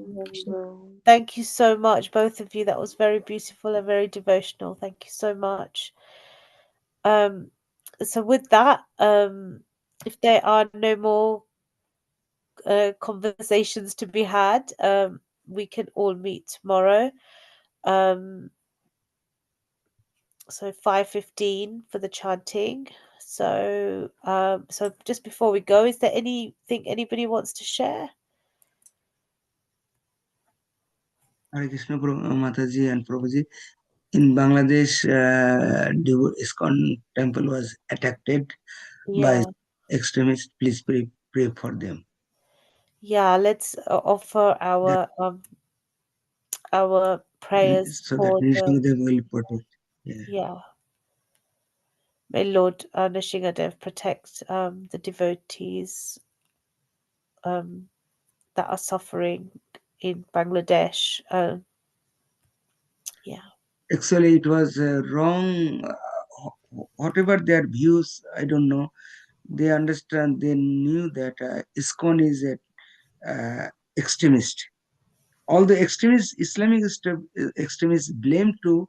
Thank you so much, both of you. That was very beautiful and very devotional. Thank you so much. So with that, if there are no more conversations to be had, we can all meet tomorrow. So 5:15 for the chanting. So so just before we go, is there anything anybody wants to share? Hare Krishna, Mataji and Prabhuji. In Bangladesh, ISKCON temple was attacked by Yeah. extremists. Please pray for them. Yeah, let's offer our prayers So for that the Nrsimhadev will protect. yeah. May Lord Nrsimhadev protect the devotees that are suffering in Bangladesh. Yeah. Actually, it was wrong. Whatever their views, I don't know. They understand. They knew that ISKCON is a extremist. All the extremists, Islamic extremists, blame to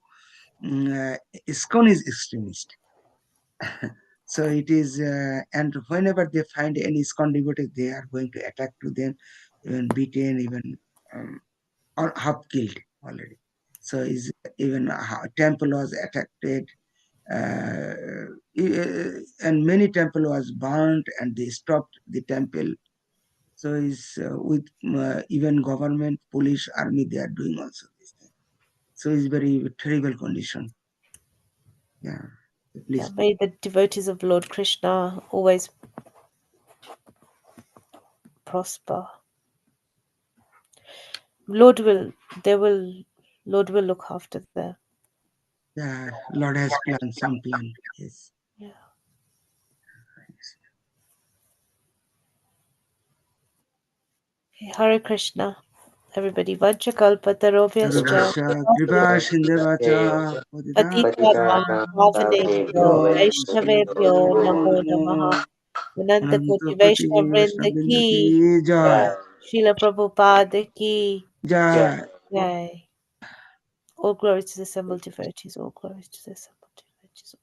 ISKCON is extremist. So it is, and whenever they find any ISKCON devotee, they are going to attack to them, even beaten, even or half killed already. So is even a temple was attacked, and many temple was burnt, and they stopped the temple. So is with even government, police, army, they are doing also this thing. So it's very terrible condition. Yeah. Please. Yeah, may the devotees of Lord Krishna always prosper. Lord will look after them. Yeah, Lord has planned some plan. Yes. Yeah. Okay, Hare Krishna. Everybody, Vanchakalpatarobhyascha Kripa Sindhavacha Patitanam Pavanebhyo Vaishnavebhyo Namo Namaha Ananta Koti Anantapati Vaishnavrinda Vaishnavrinda ki ki jai. Srila Prabhupada ki Jai. jai. All glories to the assembled devotees. All glories to the assembled devotees.